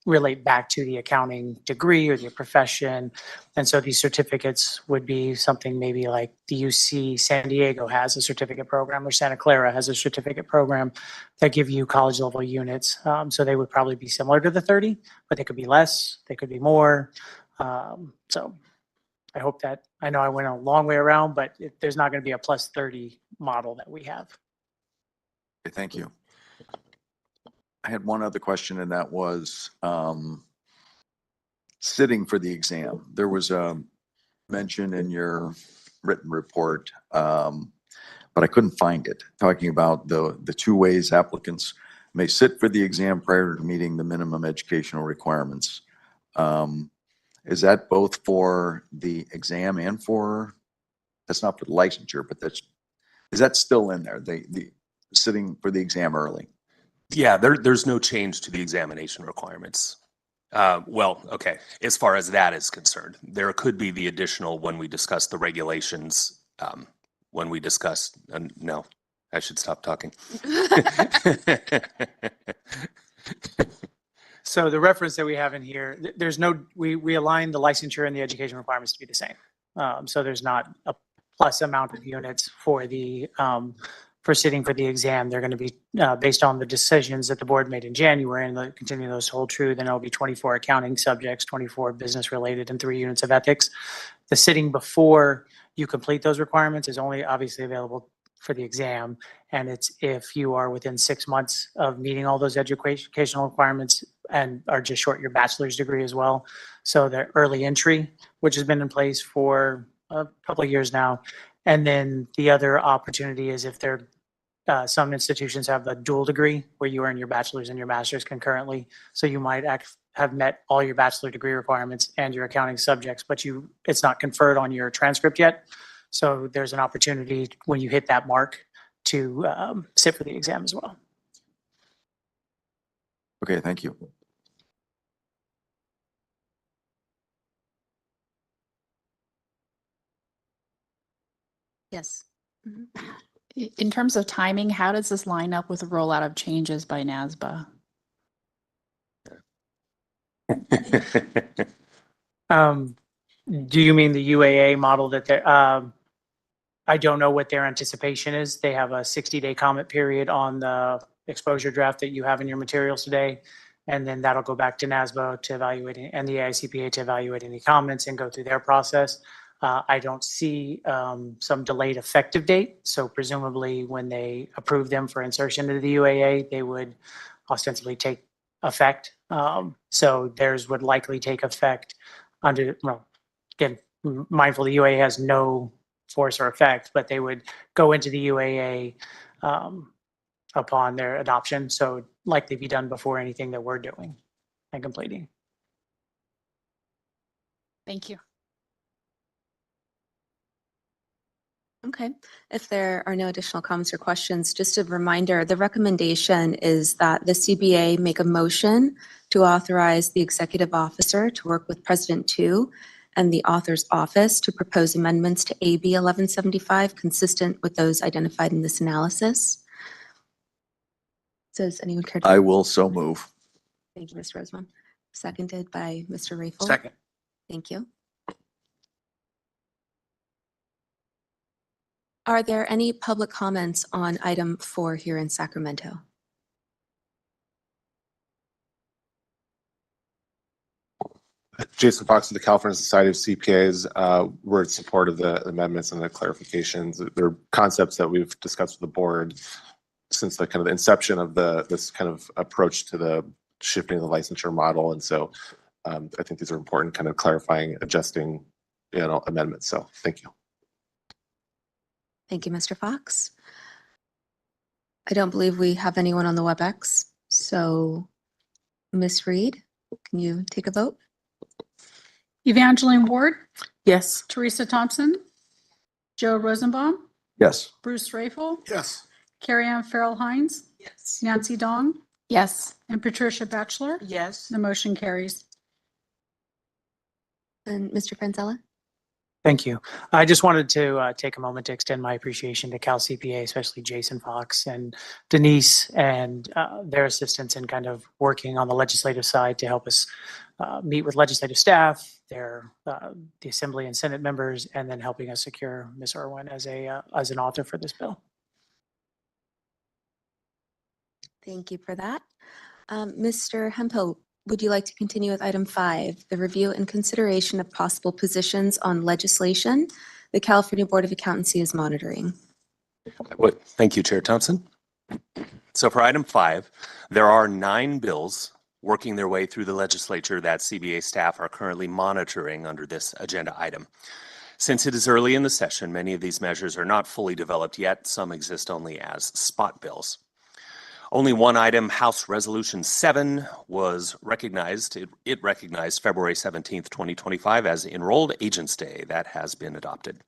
relate back to the accounting degree or your profession. And so these certificates would be something maybe like the UC San Diego has a certificate program, or Santa Clara has a certificate program that give you college level units. So they would probably be similar to the 30, but they could be less, they could be more. So I hope that, I know I went a long way around, but there's not going to be a plus 30 model that we have. Okay, thank you. I had one other question, and that was sitting for the exam. There was a mention in your written report, but I couldn't find it, talking about the two ways applicants may sit for the exam prior to meeting the minimum educational requirements. Is that both for the exam and that's not for the licensure, but is that still in there, the sitting for the exam early? Yeah, there's no change to the examination requirements. Well, okay, as far as that is concerned, there could be the additional when we discuss the regulations, when we discuss, no, I should stop talking. So the reference that we have in here, there's no, we align the licensure and the education requirements to be the same. So there's not a plus amount of units for the, for sitting for the exam. They're going to be based on the decisions that the board made in January, and they'll continue those to hold true. Then it'll be 24 accounting subjects, 24 business related, and 3 units of ethics. The sitting before you complete those requirements is only obviously available for the exam, and it's if you are within 6 months of meeting all those educational requirements and are just short your bachelor's degree as well. So the early entry, which has been in place for a couple of years now. And then the other opportunity is if they're some institutions have a dual degree where you earn your bachelor's and your master's concurrently. So you might have met all your bachelor degree requirements and your accounting subjects, but it's not conferred on your transcript yet. So there's an opportunity when you hit that mark to sit for the exam as well. Okay, thank you. Yes. In terms of timing, how does this line up with the rollout of changes by NASBA? Do you mean the UAA model that they're, I don't know what their anticipation is. They have a 60-day comment period on the exposure draft that you have in your materials today. And then that'll go back to NASBA to evaluate, and the AICPA to evaluate any comments and go through their process. I don't see some delayed effective date. So presumably when they approve them for insertion into the UAA, they would ostensibly take effect. So theirs would likely take effect under, well, again, mindful the UAA has no force or effect, but they would go into the UAA upon their adoption. So likely be done before anything that we're doing and completing. Thank you. Okay, if there are no additional comments or questions, just a reminder, the recommendation is that the CBA make a motion to authorize the executive officer to work with President 2 and the author's office to propose amendments to AB 1175 consistent with those identified in this analysis. Does anyone care to? I will so move. Thank you, Mr. Rosemont. Seconded by Mr. Rafel. Second. Thank you. Are there any public comments on item 4 here in Sacramento? Jason Fox with the California Society of CPAs. We're in support of the amendments and the clarifications. They're concepts that we've discussed with the board since the kind of inception of this kind of approach to the shifting of the licensure model. And so I think these are important, kind of clarifying, adjusting, amendments. So thank you. Thank you, Mr. Fox. I don't believe we have anyone on the WebEx. So Ms. Reed, can you take a vote? Evangeline Ward, Yes. Teresa Thompson, Joe Rosenbaum, Yes. Bruce Rafel, Yes. Carrie Ann Farrell Hines, Yes. Nancy Dong, Yes. and Patricia Batchelor. Yes. The motion carries. And Mr. Franzella? Thank you. I just wanted to take a moment to extend my appreciation to Cal CPA, especially Jason Fox and Denise and their assistance in kind of working on the legislative side to help us meet with legislative staff, the Assembly and Senate members, and then helping us secure Ms. Irwin as an author for this bill. Thank you for that. Mr. Hemphill, would you like to continue with item 5, the review and consideration of possible positions on legislation the California Board of Accountancy is monitoring? Thank you, Chair Thompson. So for item 5, there are 9 bills working their way through the legislature that CBA staff are currently monitoring under this agenda item. Since it is early in the session, many of these measures are not fully developed yet. Some exist only as spot bills. Only one item, House Resolution 7, was recognized. It recognized February 17th, 2025 as Enrolled Agents Day. That has been adopted.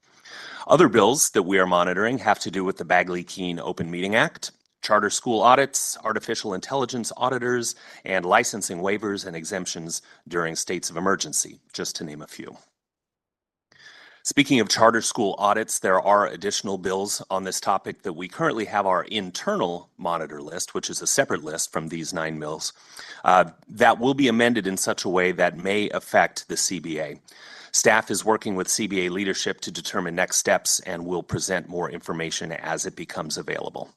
Other bills that we are monitoring have to do with the Bagley-Keene Open Meeting Act, charter school audits, artificial intelligence auditors, and licensing waivers and exemptions during states of emergency, just to name a few. Speaking of charter school audits, there are additional bills on this topic that we currently have our internal monitor list, which is a separate list from these 9 bills, that will be amended in such a way that may affect the CBA. Staff is working with CBA leadership to determine next steps and will present more information as it becomes available.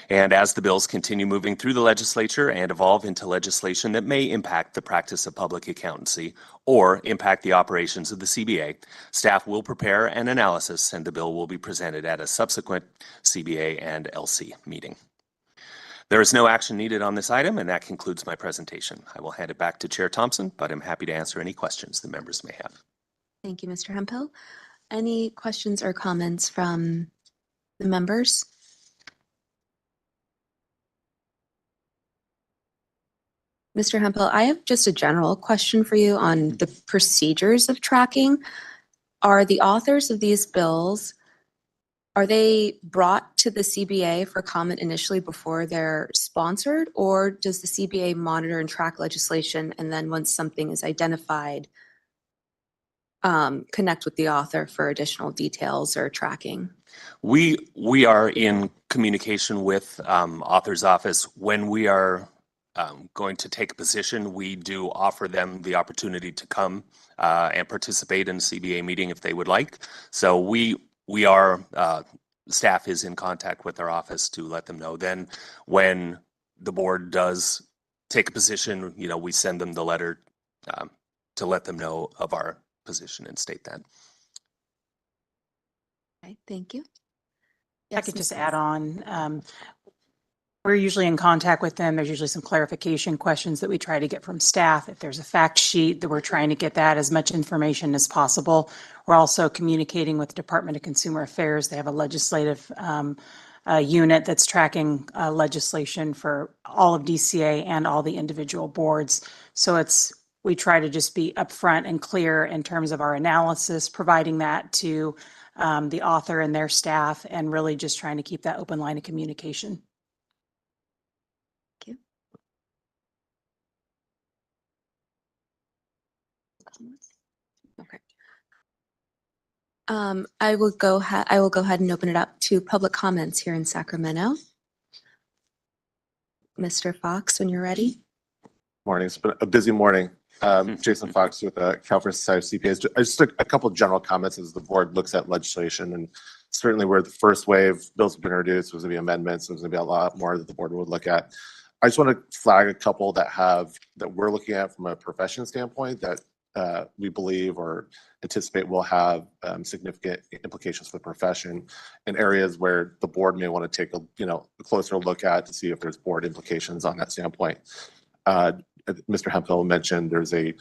And as the bills continue moving through the legislature and evolve into legislation that may impact the practice of public accountancy or impact the operations of the CBA, staff will prepare an analysis and the bill will be presented at a subsequent CBA and LC meeting. There is no action needed on this item, and that concludes my presentation. I will hand it back to Chair Thompson, but I'm happy to answer any questions the members may have. Thank you, Mr. Hemphill. Any questions or comments from the members? Mr. Hemphill, I have just a general question for you on the procedures of tracking. Are the authors of these bills, are they brought to the CBA for comment initially before they're sponsored, or does the CBA monitor and track legislation and then once something is identified, connect with the author for additional details or tracking? We are in communication with author's office when we are going to take a position. We do offer them the opportunity to come and participate in a CBA meeting if they would like. So we are, staff is in contact with our office to let them know. Then when the board does take a position, we send them the letter to let them know of our position and state that. Okay, thank you. I could just add on. We're usually in contact with them. There's usually some clarification questions that we try to get from staff. If there's a fact sheet, that we're trying to get that as much information as possible. We're also communicating with the Department of Consumer Affairs. They have a legislative unit that's tracking legislation for all of DCA and all the individual boards. So we try to just be upfront and clear in terms of our analysis, providing that to the author and their staff, and really just trying to keep that open line of communication. Thank you. Okay. I will go ahead and open it up to public comments here in Sacramento. Mr. Fox, when you're ready. Morning. It's been a busy morning. Jason Fox with the California Society of CPAs. Just a couple of general comments as the board looks at legislation, and certainly where the first wave bills have been introduced, there's going to be amendments, there's going to be a lot more that the board would look at. I just want to flag a couple that we're looking at from a profession standpoint that we believe or anticipate will have significant implications for the profession in areas where the board may want to take a closer look at to see if there's board implications on that standpoint. Mr. Hemphill mentioned there's a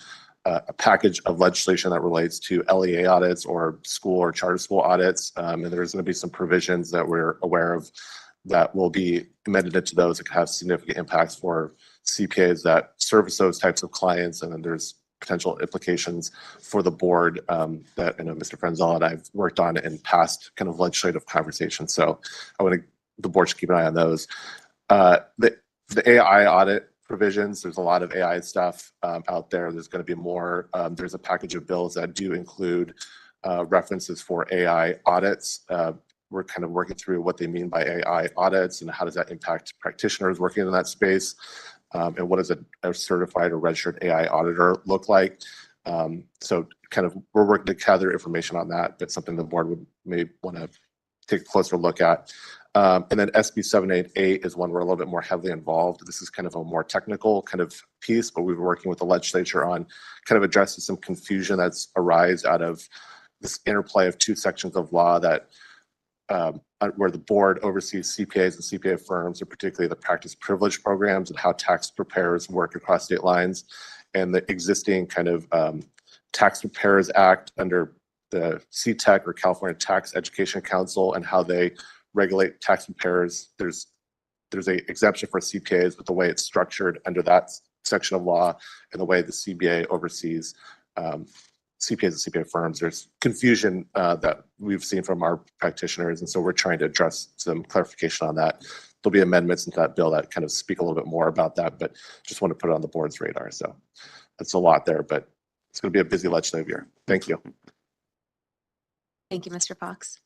package of legislation that relates to LEA audits or school or charter school audits, and there's going to be some provisions that we're aware of that will be amended into those that could have significant impacts for CPAs that service those types of clients, and then there's potential implications for the board that I know Mr. Frenzel and I've worked on in past kind of legislative conversations. So the board should keep an eye on those. The AI audit provisions, there's a lot of AI stuff out there. There's going to be more. There's a package of bills that do include references for AI audits. We're kind of working through what they mean by AI audits and how does that impact practitioners working in that space, and what does a certified or registered AI auditor look like. So kind of we're working to gather information on that, but something the board may want to take a closer look at. And then SB 788 is one we're a little bit more heavily involved. This is kind of a more technical kind of piece, but we've been working with the legislature on kind of addressing some confusion that's arise out of this interplay of two sections of law that where the board oversees CPAs and CPA firms, and particularly the practice privilege programs and how tax preparers work across state lines, and the existing kind of Tax Preparers Act under the CTEC or California Tax Education Council and how they regulate tax preparers. There's a exemption for CPAs, but the way it's structured under that section of law and the way the CBA oversees CPAs and CPA firms, there's confusion that we've seen from our practitioners, and so we're trying to address some clarification on that. There'll be amendments into that bill that kind of speak a little bit more about that, but just want to put it on the board's radar. So that's a lot there, but it's going to be a busy legislative year. Thank you. Thank you, Mr. Fox.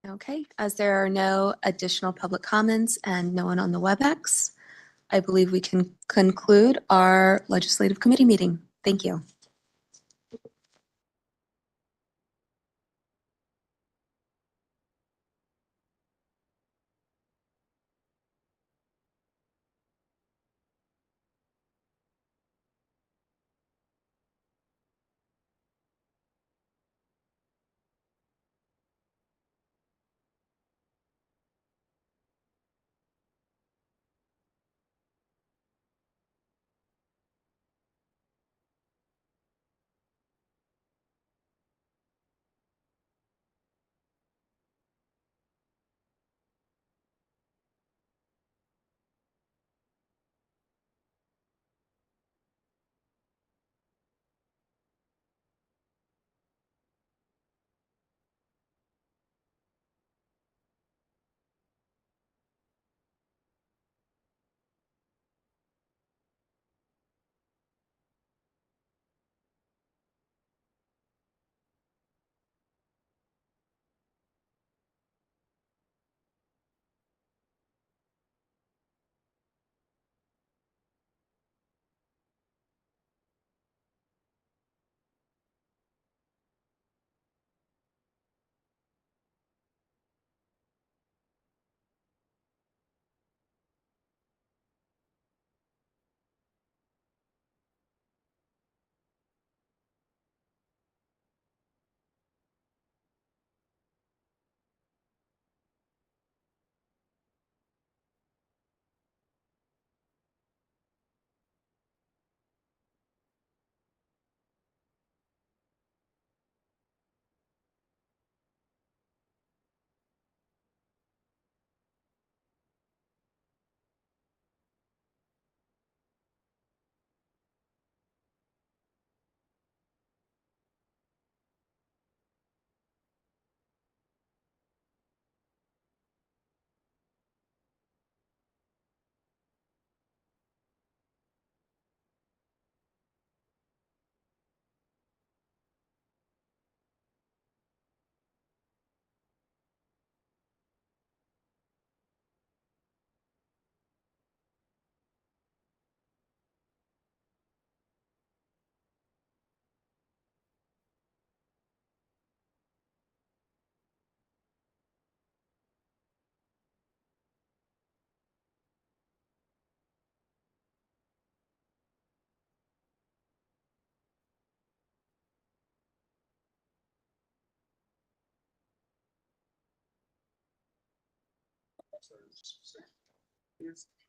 Okay, as there are no additional public comments and no one on the WebEx, I believe we can conclude our legislative committee meeting. Thank you.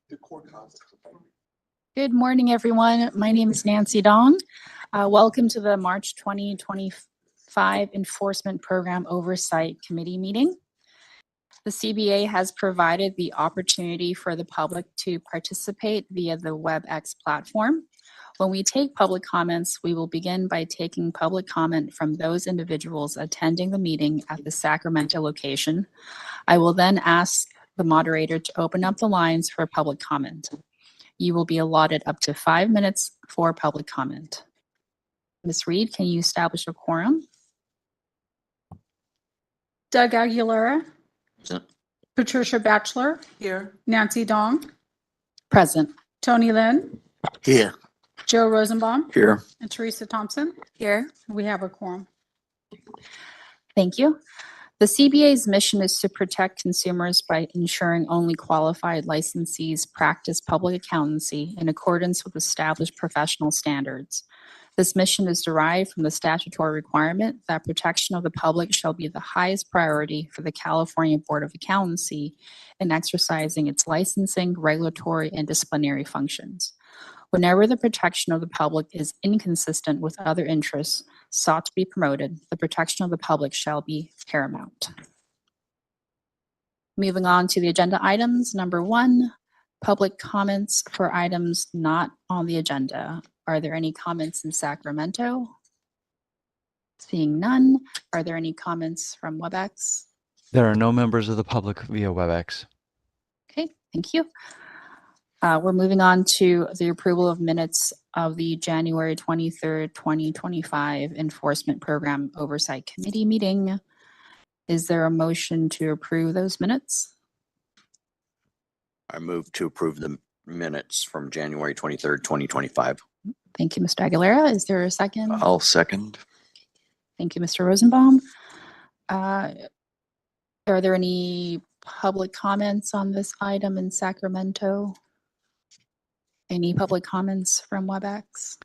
The core concepts. Good morning, everyone. My name is Nancy Dong. Welcome to the March 2025 Enforcement Program Oversight Committee meeting. The CBA has provided the opportunity for the public to participate via the WebEx platform. When we take public comments, we will begin by taking public comment from those individuals attending the meeting at the Sacramento location. I will then ask the moderator to open up the lines for public comment. You will be allotted up to 5 minutes for public comment. Ms. Reed, can you establish a quorum? Doug Aguilera. Present. Patricia Batchelor. Here. Nancy Dong. Present. Tony Lynn. Here. Joe Rosenbaum. Here. And Teresa Thompson. Here. We have a quorum. Thank you. The CBA's mission is to protect consumers by ensuring only qualified licensees practice public accountancy in accordance with established professional standards. This mission is derived from the statutory requirement that protection of the public shall be the highest priority for the California Board of Accountancy in exercising its licensing, regulatory, and disciplinary functions. Whenever the protection of the public is inconsistent with other interests sought to be promoted, the protection of the public shall be paramount. Moving on to the agenda items. Number 1, public comments for items not on the agenda. Are there any comments in Sacramento? Seeing none. Are there any comments from WebEx? There are no members of the public via WebEx. Okay, thank you. We're moving on to the approval of minutes of the January 23rd, 2025 Enforcement Program Oversight Committee meeting. Is there a motion to approve those minutes? I move to approve the minutes from January 23rd, 2025. Thank you, Mr. Aguilera. Is there a second? I'll second. Thank you, Mr. Rosenbaum. Are there any public comments on this item in Sacramento? Any public comments from WebEx?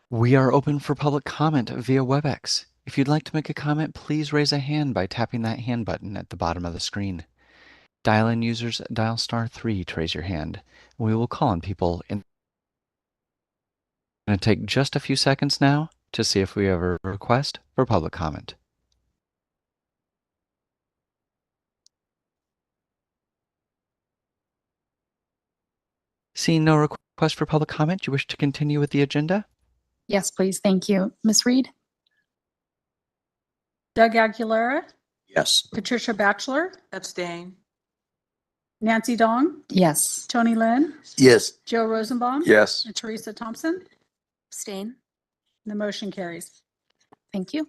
We are open for public comment via WebEx. If you'd like to make a comment, please raise a hand by tapping that hand button at the bottom of the screen. Dial-in users dial *3 to raise your hand. We will call on people in. I'm going to take just a few seconds now to see if we have a request for public comment. Seeing no request for public comment, you wish to continue with the agenda? Yes, please. Thank you. Ms. Reed? Doug Aguilera. Yes. Patricia Batchelor. Abstain. Nancy Dong. Yes. Tony Lynn. Yes. Joe Rosenbaum. Yes. And Teresa Thompson. Abstain. The motion carries. Thank you.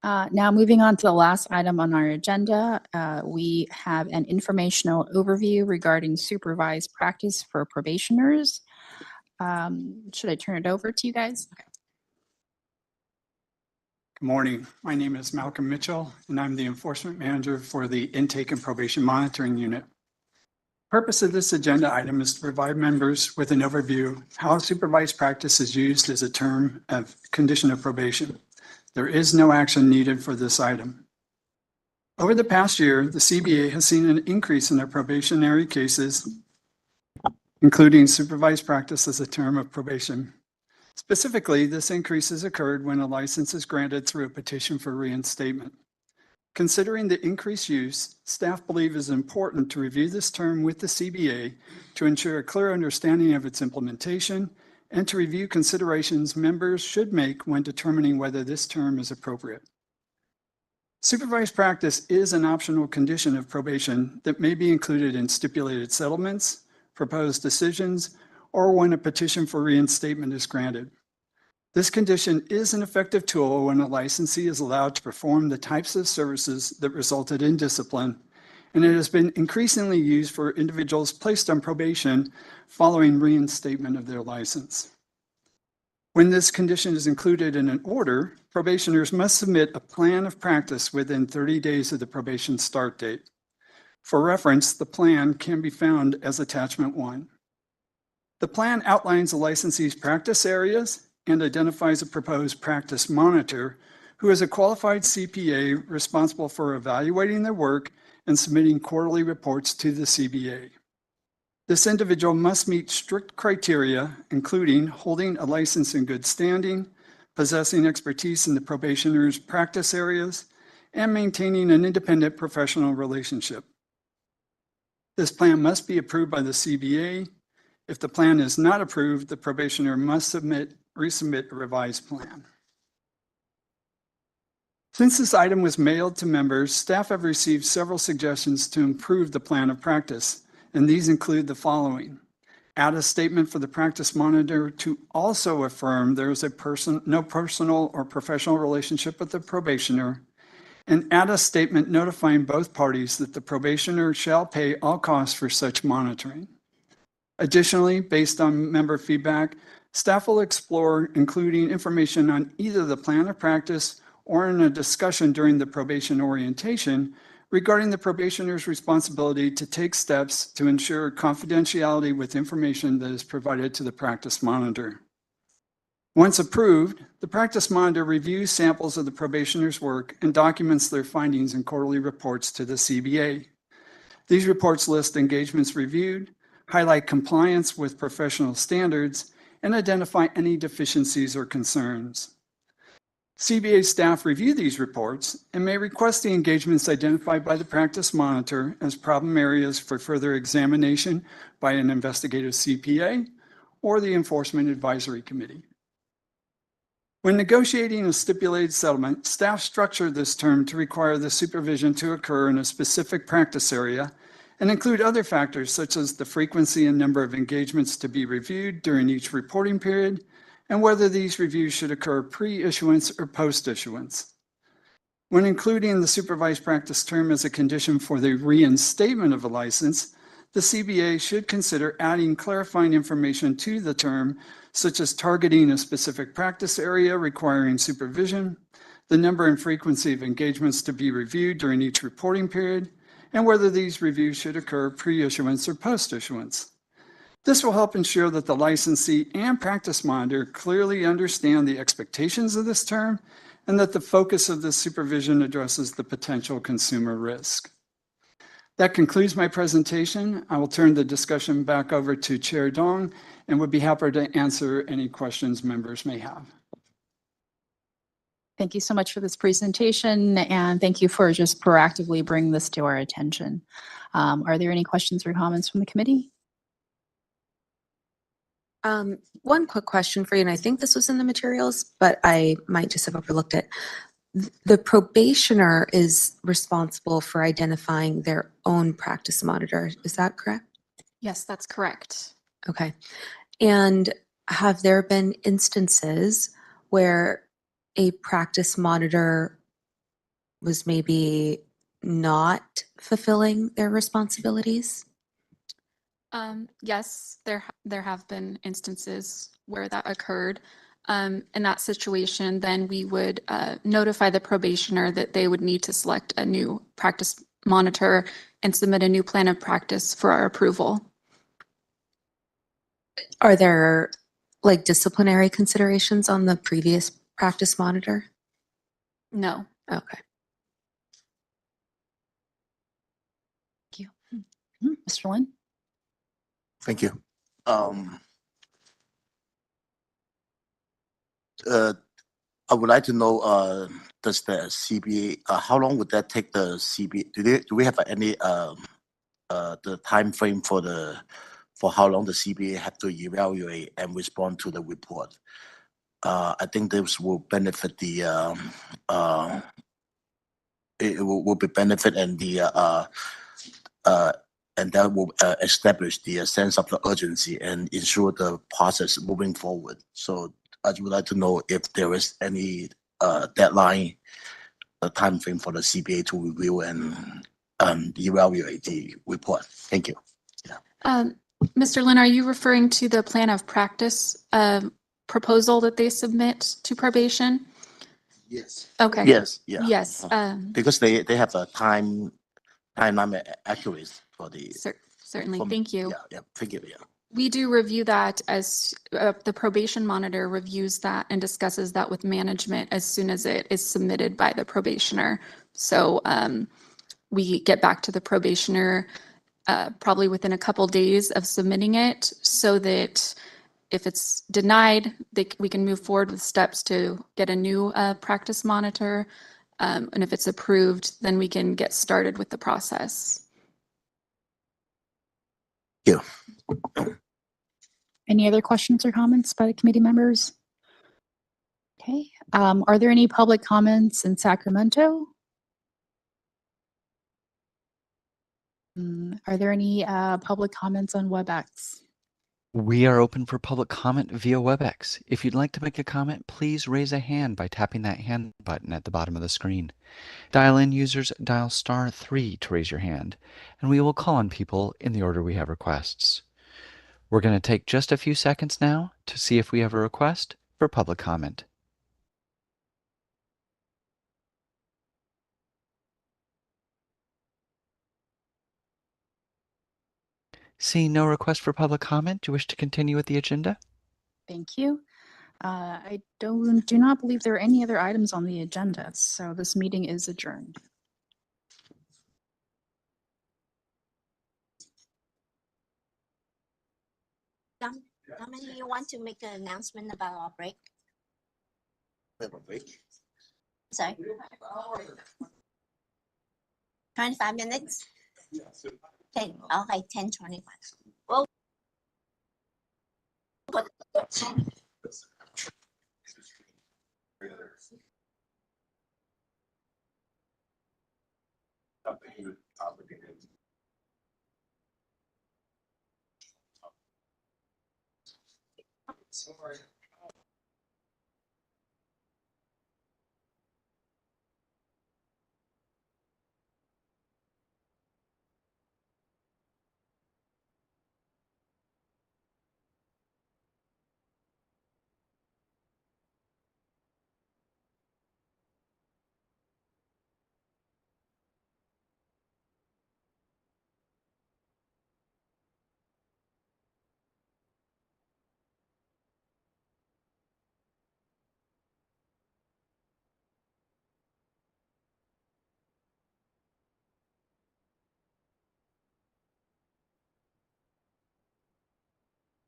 Now moving on to the last item on our agenda, we have an informational overview regarding supervised practice for probationers. Should I turn it over to you guys? Okay. Good morning. My name is Malcolm Mitchell, and I'm the Enforcement Manager for the Intake and Probation Monitoring Unit. The purpose of this agenda item is to provide members with an overview how supervised practice is used as a term of condition of probation. There is no action needed for this item. Over the past year, the CBA has seen an increase in their probationary cases, including supervised practice as a term of probation. Specifically, this increase has occurred when a license is granted through a petition for reinstatement. Considering the increased use, staff believe it is important to review this term with the CBA to ensure a clear understanding of its implementation and to review considerations members should make when determining whether this term is appropriate. Supervised practice is an optional condition of probation that may be included in stipulated settlements, proposed decisions, or when a petition for reinstatement is granted. This condition is an effective tool when a licensee is allowed to perform the types of services that resulted in discipline, and it has been increasingly used for individuals placed on probation following reinstatement of their license. When this condition is included in an order, probationers must submit a plan of practice within 30 days of the probation start date. For reference, the plan can be found as Attachment 1. The plan outlines the licensee's practice areas and identifies a proposed practice monitor who is a qualified CPA responsible for evaluating their work and submitting quarterly reports to the CBA. This individual must meet strict criteria, including holding a license in good standing, possessing expertise in the probationer's practice areas, and maintaining an independent professional relationship. This plan must be approved by the CBA. If the plan is not approved, the probationer must resubmit a revised plan. Since this item was mailed to members, staff have received several suggestions to improve the plan of practice, and these include the following. Add a statement for the practice monitor to also affirm there is no personal or professional relationship with the probationer, and add a statement notifying both parties that the probationer shall pay all costs for such monitoring. Additionally, based on member feedback, staff will explore including information on either the plan of practice or in a discussion during the probation orientation regarding the probationer's responsibility to take steps to ensure confidentiality with information that is provided to the practice monitor. Once approved, the practice monitor reviews samples of the probationer's work and documents their findings in quarterly reports to the CBA. These reports list engagements reviewed, highlight compliance with professional standards, and identify any deficiencies or concerns. CBA staff review these reports and may request the engagements identified by the practice monitor as problem areas for further examination by an investigative CPA or the Enforcement Advisory Committee. When negotiating a stipulated settlement, staff structure this term to require the supervision to occur in a specific practice area and include other factors such as the frequency and number of engagements to be reviewed during each reporting period, and whether these reviews should occur pre-issuance or post-issuance. When including the supervised practice term as a condition for the reinstatement of a license, the CBA should consider adding clarifying information to the term, such as targeting a specific practice area requiring supervision, the number and frequency of engagements to be reviewed during each reporting period, and whether these reviews should occur pre-issuance or post-issuance. This will help ensure that the licensee and practice monitor clearly understand the expectations of this term and that the focus of this supervision addresses the potential consumer risk. That concludes my presentation. I will turn the discussion back over to Chair Dong and would be happy to answer any questions members may have. Thank you so much for this presentation, and thank you for just proactively bringing this to our attention. Are there any questions or comments from the committee? One quick question for you, and I think this was in the materials, but I might just have overlooked it. The probationer is responsible for identifying their own practice monitor. Is that correct? Yes, that's correct. Okay. And have there been instances where a practice monitor was maybe not fulfilling their responsibilities? Yes, there have been instances where that occurred. In that situation, then we would notify the probationer that they would need to select a new practice monitor and submit a new plan of practice for our approval. Are there like disciplinary considerations on the previous practice monitor? No. Okay. Thank you. Mr. Lynn? Thank you. I would like to know, does the CBA, how long would that take the CBA? Do we have any the time frame for how long the CBA have to evaluate and respond to the report? I think this will benefit the it will be benefit and the and that will establish the sense of the urgency and ensure the process moving forward. So I would like to know if there is any deadline, a time frame for the CBA to review and evaluate the report. Thank you. Yeah. Mr. Lynn, are you referring to the plan of practice proposal that they submit to probation? Yes. Okay. Yes. Yeah. Yes. Because they have a timeline accurate for the. Certainly. Thank you. Yeah. Yeah. Thank you. Yeah. We do review that as the probation monitor reviews that and discusses that with management as soon as it is submitted by the probationer. So we get back to the probationer probably within a couple days of submitting it, so that if it's denied, we can move forward with steps to get a new practice monitor. And if it's approved, then we can get started with the process. Thank you. Any other questions or comments by the committee members? Okay, are there any public comments in Sacramento? Are there any public comments on WebEx? We are open for public comment via WebEx. If you'd like to make a comment, please raise a hand by tapping that hand button at the bottom of the screen. Dial-in users dial *3 to raise your hand, and we will call on people in the order we have requests. We're going to take just a few seconds now to see if we have a request for public comment. Seeing no request for public comment, do you wish to continue with the agenda? Thank you. I do not believe there are any other items on the agenda, so this meeting is adjourned. Dominic, you want to make an announcement about our break? Sorry. 25 minutes? 10, okay, 10:25. Well,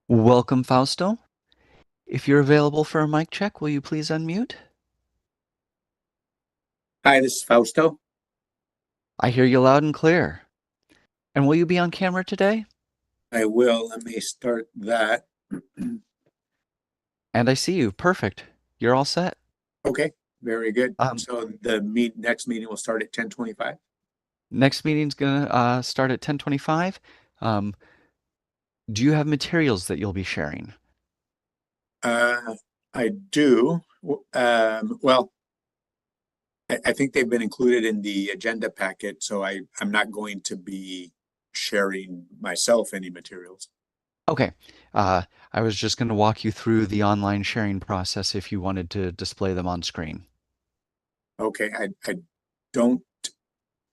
Welcome, Fausto. If you're available for a mic check, will you please unmute? Hi, this is Fausto. I hear you loud and clear. And will you be on camera today? I will. Let me start that. And I see you. Perfect. You're all set. Okay, very good. So the next meeting will start at 10:25. Next meeting's gonna start at 10:25. Do you have materials that you'll be sharing? I do. Well, I think they've been included in the agenda packet, so I'm not going to be sharing myself any materials. Okay. I was just going to walk you through the online sharing process if you wanted to display them on screen. Okay, I don't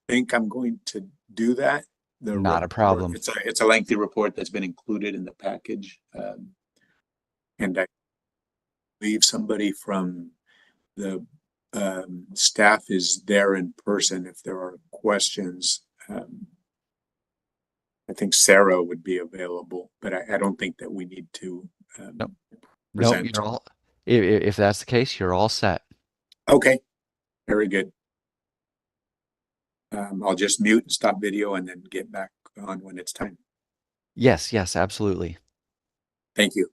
think I'm going to do that. Not a problem. It's a lengthy report that's been included in the package. And I believe somebody from the staff is there in person if there are questions. I think Sarah would be available, but I don't think that we need to present. No, you're all, if that's the case, you're all set. Okay, very good. I'll just mute and stop video and then get back on when it's time. Yes, absolutely. Thank you.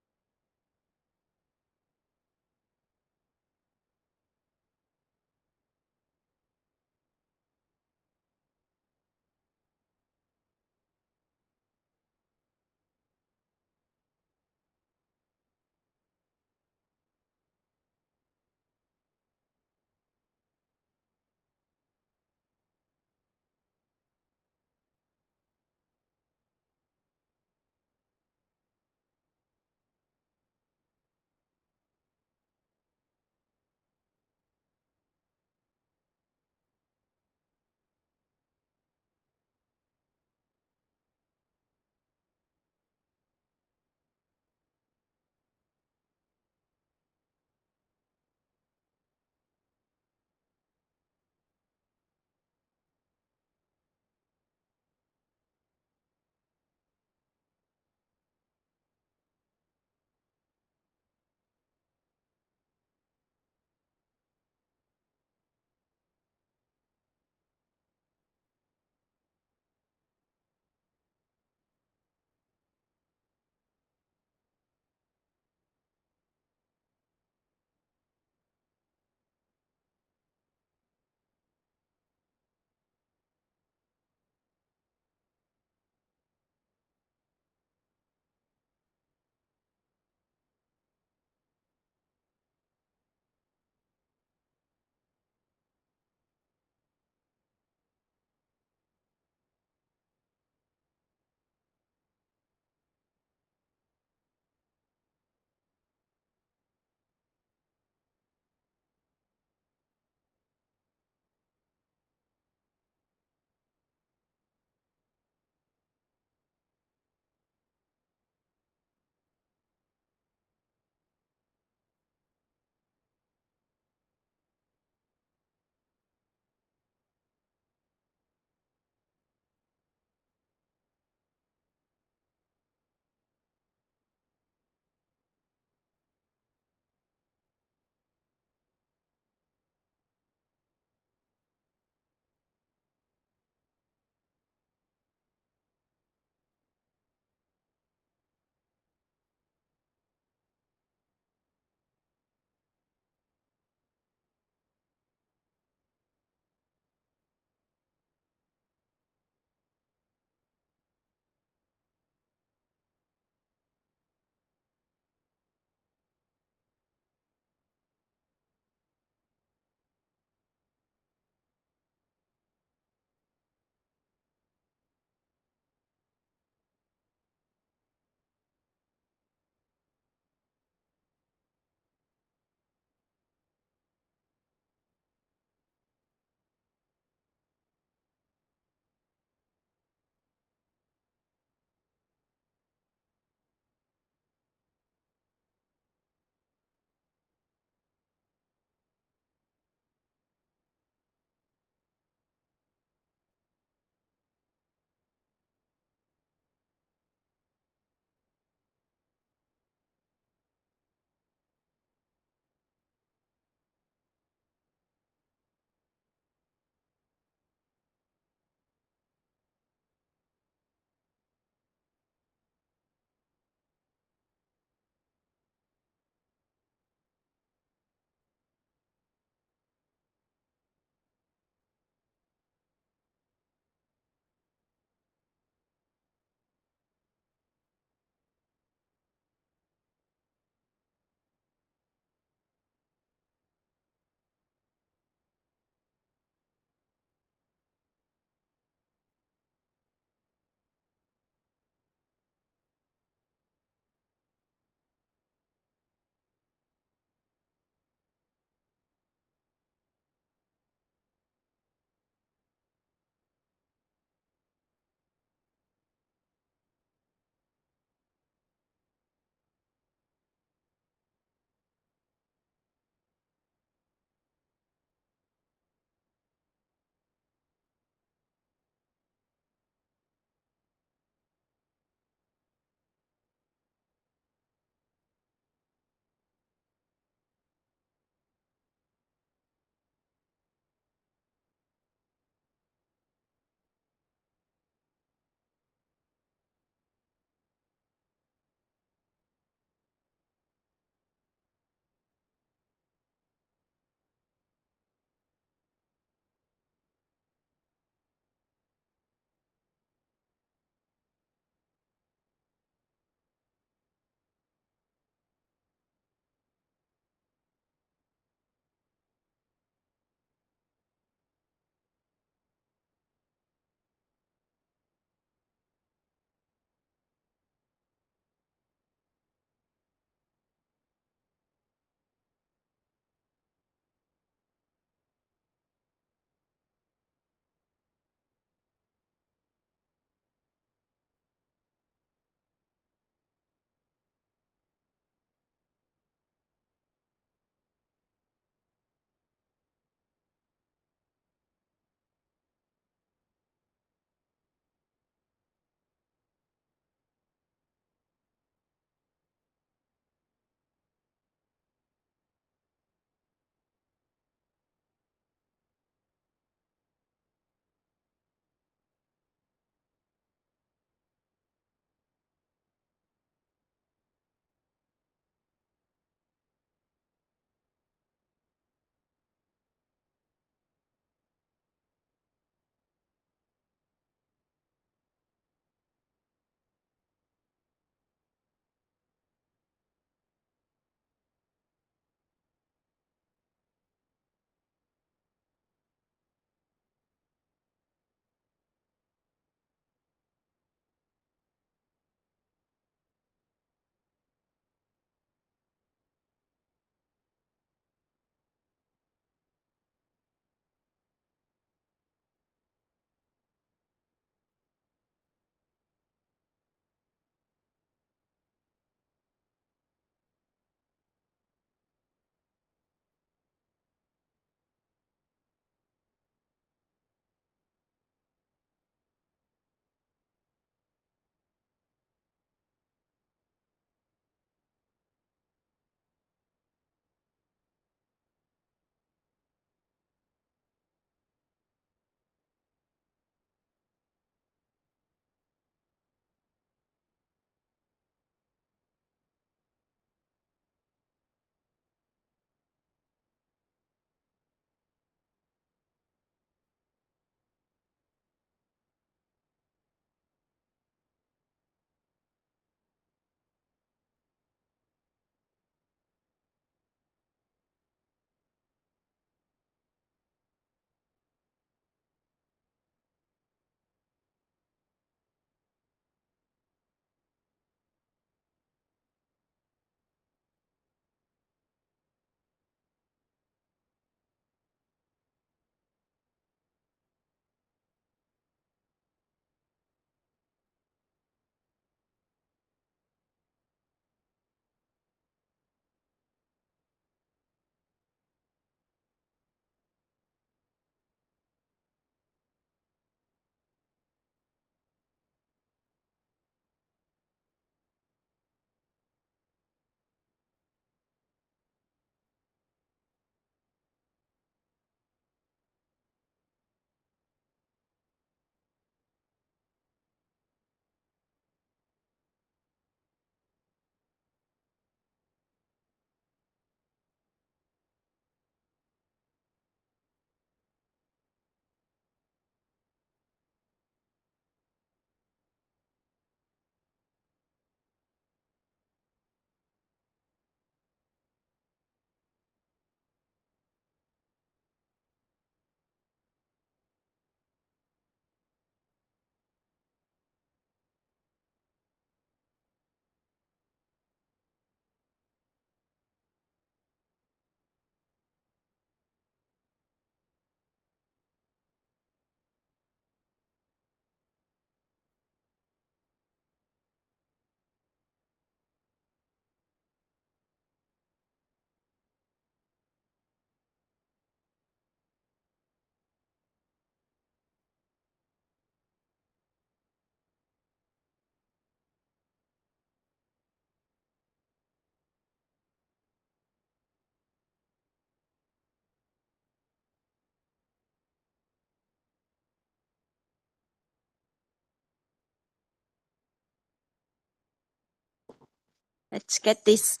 Let's get this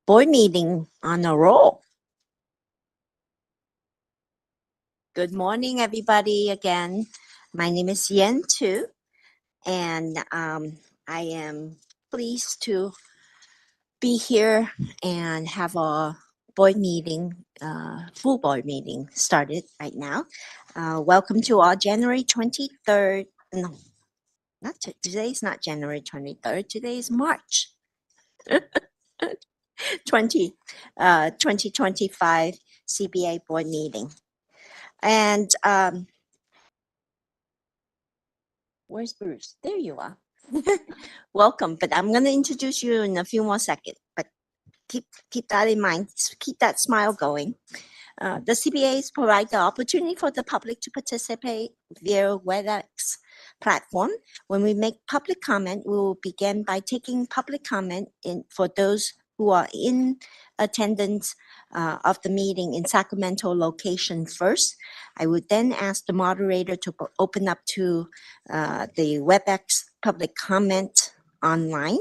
board meeting on a roll. Good morning, everybody. Again, my name is Yen Tu, and I am pleased to be here and have a board meeting, full board meeting started right now. Welcome to our January 23rd. No, today's not January 23rd. Today is March 2025 CBA board meeting. And where's Bruce? There you are. Welcome, but I'm going to introduce you in a few more seconds, but keep that in mind. Keep that smile going. The CBAs provide the opportunity for the public to participate via WebEx platform. When we make public comment, we will begin by taking public comment for those who are in attendance of the meeting in Sacramento location first. I would then ask the moderator to open up to the WebEx public comment online.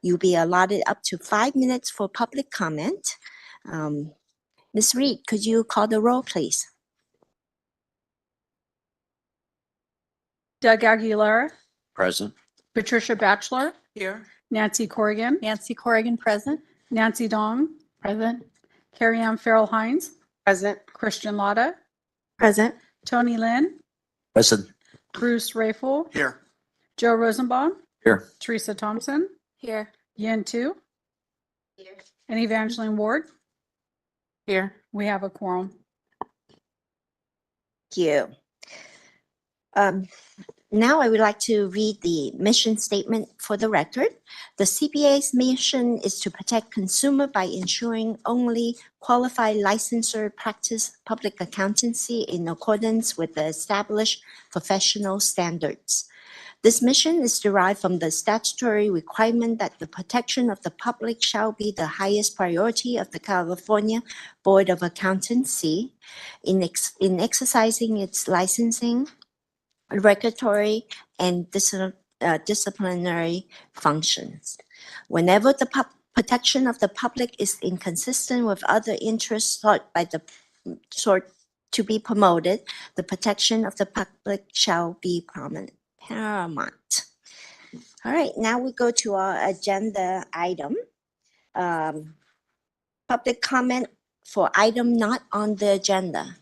You'll be allotted up to 5 minutes for public comment. Ms. Reed, could you call the roll, please? Doug Aguilera, Present. Patricia Batchelor, Here. Nancy Corrigan, Nancy Corrigan, present. Nancy Dong, Present. Carrie Ann Farrell Hines, Present. Christian Lotta, Present. Tony Lynn, Present. Bruce Rayful, Here. Joe Rosenbaum, Here. Teresa Thompson, Here. Yen Tu, and Evangeline Ward. Here. We have a quorum. Thank you. Now I would like to read the mission statement for the record. The CBA's mission is to protect consumer by ensuring only qualified licensor practice public accountancy in accordance with the established professional standards. This mission is derived from the statutory requirement that the protection of the public shall be the highest priority of the California Board of Accountancy in exercising its licensing, regulatory, and disciplinary functions. Whenever the protection of the public is inconsistent with other interests sought to be promoted, the protection of the public shall be paramount. All right, now we go to our agenda item. Public comment for item not on the agenda.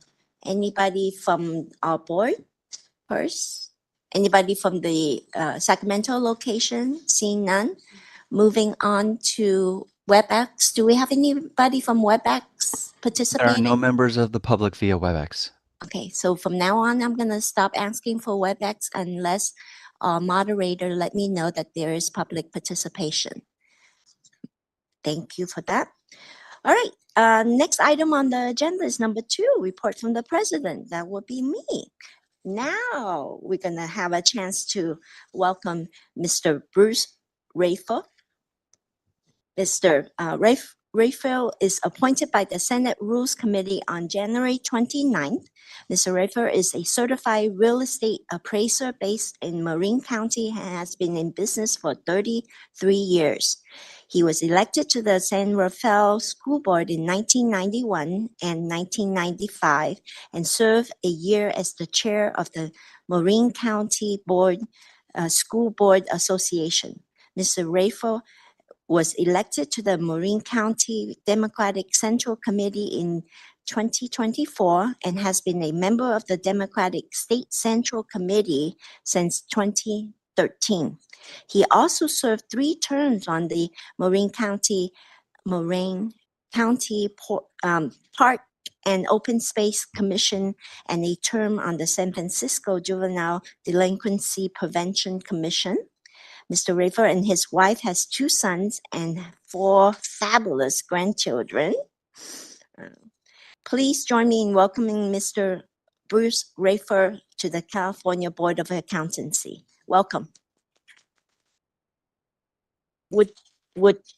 Anybody from our board first? Anybody from the Sacramento location? Seeing none. Moving on to WebEx. Do we have anybody from WebEx There are participating? no members of the public via WebEx. Okay, so from now on, I'm going to stop asking for WebEx unless our moderator let me know that there is public participation. Thank you for that. All right, next item on the agenda is number 2, report from the president. That will be me. Now we're going to have a chance to welcome Mr. Bruce Rayful. Mr. Rayful is appointed by the Senate Rules Committee on January 29th. Mr. Rayful is a certified real estate appraiser based in Marin County and has been in business for 33 years. He was elected to the San Rafael School Board in 1991 and 1995 and served a year as the chair of the Marin County School Board Association. Mr. Rayful was elected to the Marin County Democratic Central Committee in 2024 and has been a member of the Democratic State Central Committee since 2013. He also served 3 terms on the Marin County Park and Open Space Commission and a term on the San Francisco Juvenile Delinquency Prevention Commission. Mr. Rayful and his wife has 2 sons and 4 fabulous grandchildren. Please join me in welcoming Mr. Bruce Rayful to the California Board of Accountancy. Welcome. Would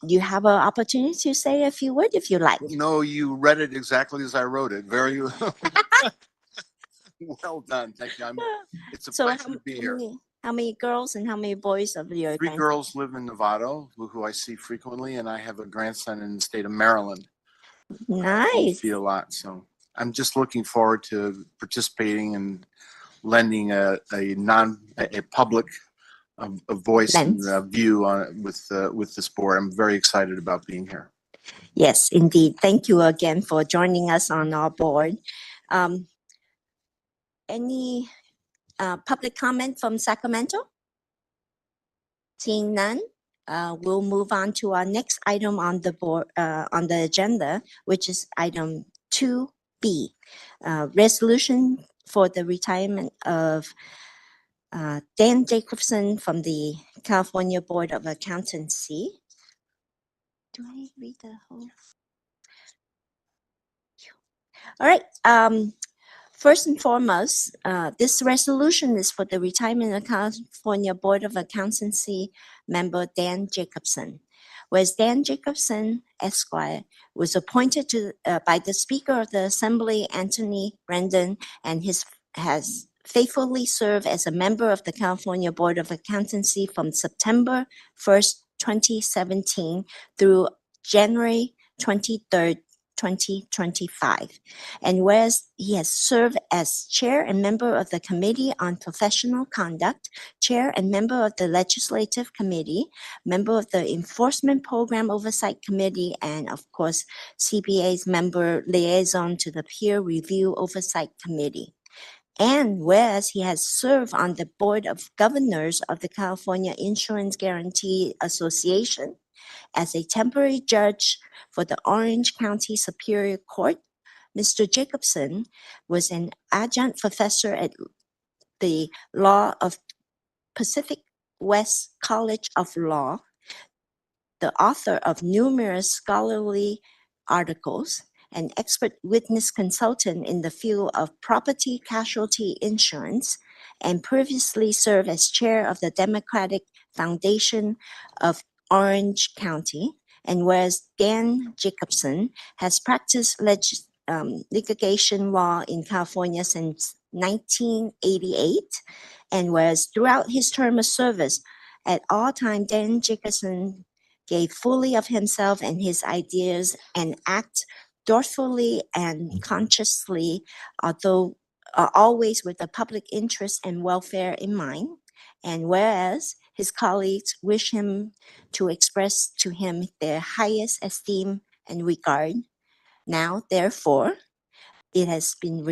you have an opportunity to say a few words if you like? No, you read it exactly as I wrote it. Very well done. Thank you. It's a pleasure to be here. How many girls and how many boys of your Three grandchildren? girls live in Nevada, who I see frequently, and I have a grandson in the state of Maryland. who Nice. see a lot, so I'm just looking forward to participating and lending a public a voice and view on with this board. I'm very excited about being here. Yes, indeed. Thank you again for joining us on our board. Any public comment from Sacramento? Seeing none, we'll move on to our next item on the board, on the agenda, which is item 2B, resolution for the retirement of Dan Jacobson from the California Board of Accountancy. Do I read the whole? All right. First and foremost, this resolution is for the retirement of California Board of Accountancy member Dan Jacobson. Whereas Dan Jacobson, Esquire, was appointed to by the Speaker of the Assembly, Anthony Brandon, and has faithfully served as a member of the California Board of Accountancy from September 1st, 2017 through January 23rd, 2025. And whereas he has served as chair and member of the Committee on Professional Conduct, chair and member of the Legislative Committee, member of the Enforcement Program Oversight Committee, and of course, CBA's member liaison to the Peer Review Oversight Committee. And whereas he has served on the Board of Governors of the California Insurance Guarantee Association, as a temporary judge for the Orange County Superior Court, Mr. Jacobson was an adjunct professor at the Law of Pacific West College of Law, the author of numerous scholarly articles, an expert witness consultant in the field of property casualty insurance, and previously served as chair of the Democratic Foundation of Orange County. And whereas Dan Jacobson has practiced litigation law in California since 1988, and whereas throughout his term of service, at all time, Dan Jacobson gave fully of himself and his ideas and act thoughtfully and consciously, although always with the public interest and welfare in mind. And whereas his colleagues wish him to express to him their highest esteem and regard, now therefore it has been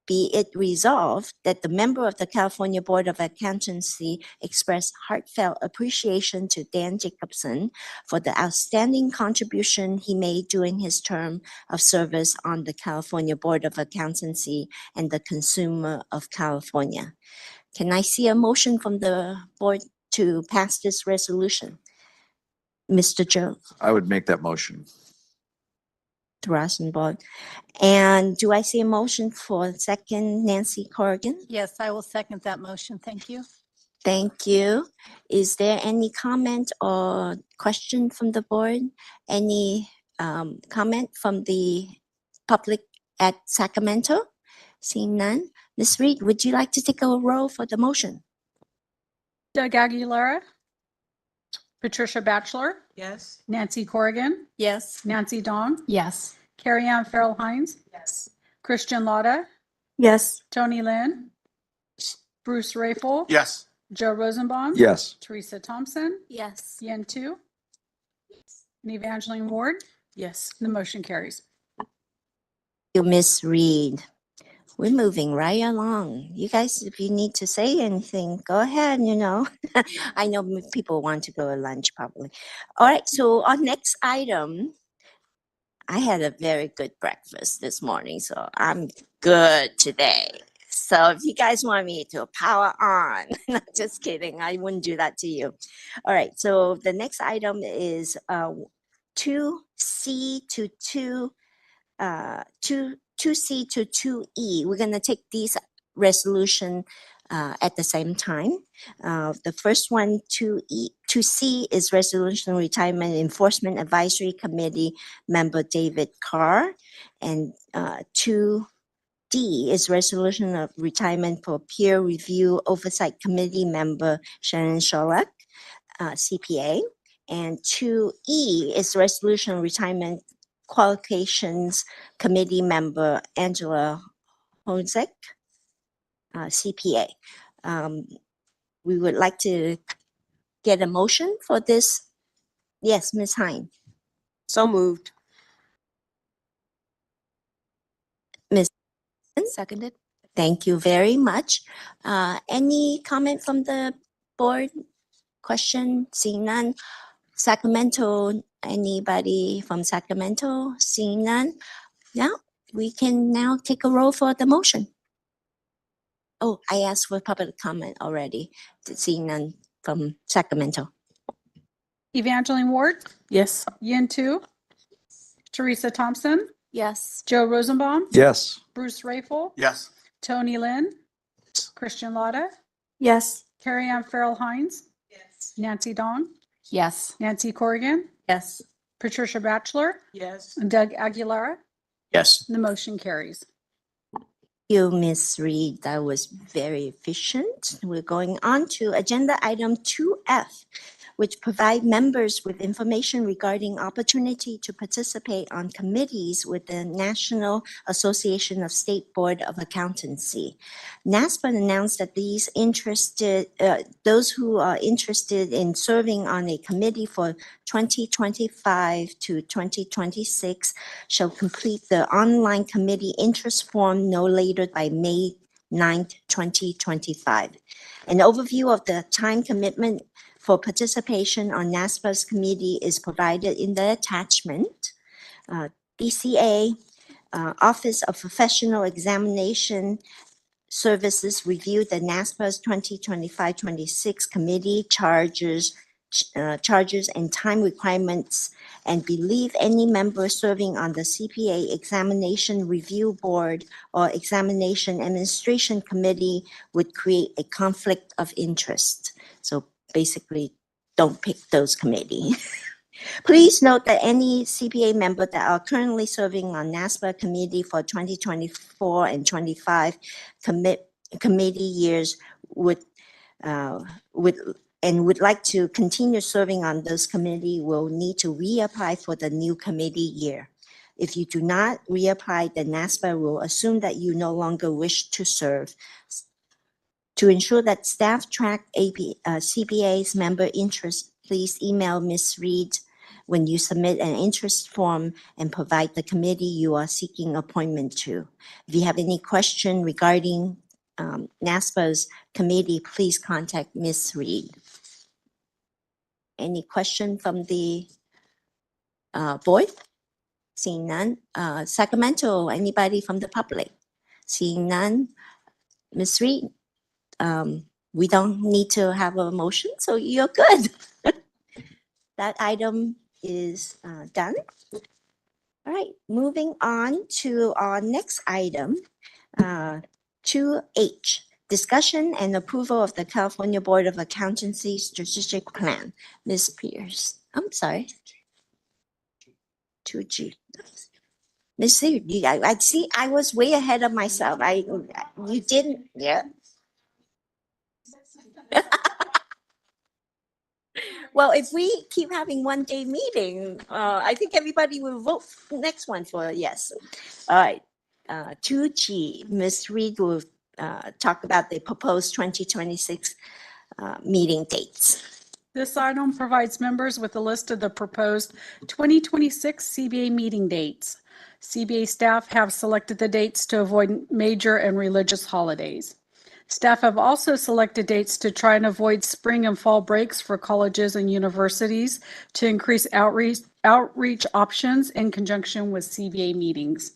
be it resolved that the member of the California Board of Accountancy express heartfelt appreciation to Dan Jacobson for the outstanding contribution he made during his term of service on the California Board of Accountancy and the Consumer of California. Can I see a motion from the board to pass this resolution? Mr. Jones. I would make that motion. Rosenbaum. And do I see a motion for second, Nancy Corrigan? Yes, I will second that motion. Thank you. Thank you. Is there any comment or question from the board? Any comment from the public at Sacramento? Seeing none. Ms. Reed, would you like to take a roll for the motion? Doug Aguilera. Patricia Batchelor. Yes. Nancy Corrigan. Yes. Nancy Dong. Yes. Carrie Ann Farrell Hines. Yes. Christian Lauda. Yes. Tony Lynn. Bruce Rayful. Yes. Joe Rosenbaum. Yes. Teresa Thompson. Yes. Yen Tu. And Evangeline Ward. Yes. The motion carries. You, Ms. Reed. We're moving right along. You guys, if you need to say anything, go ahead, I know people want to go to lunch probably. All right, so our next item, I had a very good breakfast this morning, so I'm good today. So if you guys want me to power on, not just kidding, I wouldn't do that to you. All right, so the next item is 2C to 2C to 2E. We're going to take these resolution at the same time. The first one, 2C, is Resolution Retirement Enforcement Advisory Committee member David Carr, and 2 D is resolution of retirement for peer review oversight committee member Sharon Sholak, CPA. And 2E is resolution retirement qualifications committee member Angela Hozek, CPA. We would like to get a motion for this. Yes, Ms. Hine. So moved. Ms. Seconded. Thank you very much. Any comment from the board? Question? Seeing none. Sacramento, anybody from Sacramento? Seeing none. Yeah, we can now take a roll for the motion. Oh, I asked for public comment already. Seeing none from Sacramento. Evangeline Ward, Yes. Yin Tu, Teresa Thompson, Yes. Joe Rosenbaum, Yes. Bruce Rayful, Yes. Tony Lynn, Christian Lotta, Yes. Carrie Ann Farrell Hines, Nancy Dong, Yes. Nancy Corrigan, Yes. Patricia Batchelor, Yes. and Doug Aguilera. Yes. The motion carries. You, Ms. Reed, that was very efficient. We're going on to agenda item 2F, which provide members with information regarding opportunity to participate on committees with the National Association of State Board of Accountancy. NASPA announced that those who are interested in serving on a committee for 2025 to 2026 shall complete the online committee interest form no later by May 9th, 2025. An overview of the time commitment for participation on NASPA's committee is provided in the attachment. BCA, Office of Professional Examination Services reviewed the NASPA's 2025-26 committee charges and time requirements and believe any member serving on the CPA Examination Review Board or Examination Administration Committee would create a conflict of interest. So basically, don't pick those committees. Please note that any CPA member that are currently serving on NASPA committee for 2024 and 25 committee years would like to continue serving on this committee will need to reapply for the new committee year. If you do not reapply, the NASPA will assume that you no longer wish to serve. To ensure that staff track CPA's member interest, please email Ms. Reed when you submit an interest form and provide the committee you are seeking appointment to. If you have any question regarding NASPA's committee, please contact Ms. Reed. Any question from the board? Seeing none. Sacramento, anybody from the public? Seeing none. Ms. Reed, we don't need to have a motion, so you're good. That item is done. All right, moving on to our next item, 2H, discussion and approval of the California Board of Accountancy Strategic Plan. Ms. Pierce, I'm sorry. 2G. Ms. Reed, I see I was way ahead of myself. You didn't, yeah. Well, if we keep having one-day meeting, I think everybody will vote next one for yes. All right. 2G, Ms. Reed will talk about the proposed 2026 meeting dates. This item provides members with a list of the proposed 2026 CBA meeting dates. CBA staff have selected the dates to avoid major and religious holidays. Staff have also selected dates to try and avoid spring and fall breaks for colleges and universities to increase outreach options in conjunction with CBA meetings.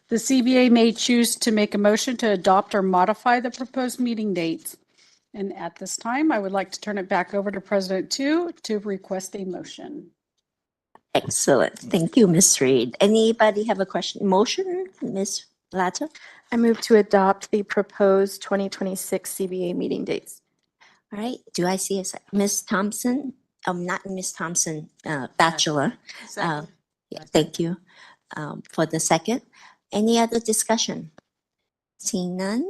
The CBA may choose to make a motion to adopt or modify the proposed meeting dates. And at this time, I would like to turn it back over to President Tu to request a motion. Excellent. Thank you, Ms. Reed. Anybody have a question? Motion, Ms. Latta? I move to adopt the proposed 2026 CBA meeting dates. All right. Do I see a Ms. Thompson? Not Ms. Thompson, Bachelor. Yeah, thank you for the second. Any other discussion? Seeing none.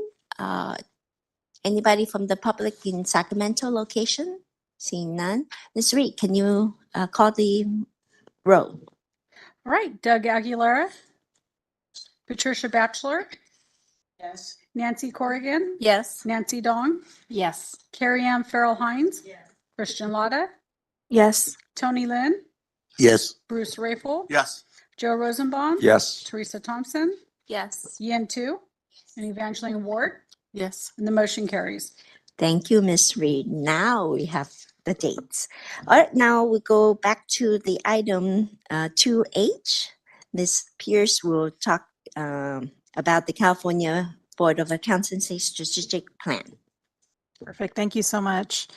Anybody from the public in Sacramento location? Seeing none. Ms. Reed, can you call the roll? All right, Doug Aguilera. Patricia Batchelor. Yes. Nancy Corrigan. Yes. Nancy Dong. Yes. Carrie Ann Farrell Hines. Christian Lotta. Yes. Tony Lynn. Yes. Bruce Rayful. Yes. Joe Rosenbaum. Yes. Teresa Thompson. Yes. Yin Tu. And Evangeline Ward. Yes. And the motion carries. Thank you, Ms. Reed. Now we have the dates. All right, now we go back to the item 2H. Ms. Pierce will talk about the California Board of Accountancy Strategic Plan. Perfect. Thank you so much.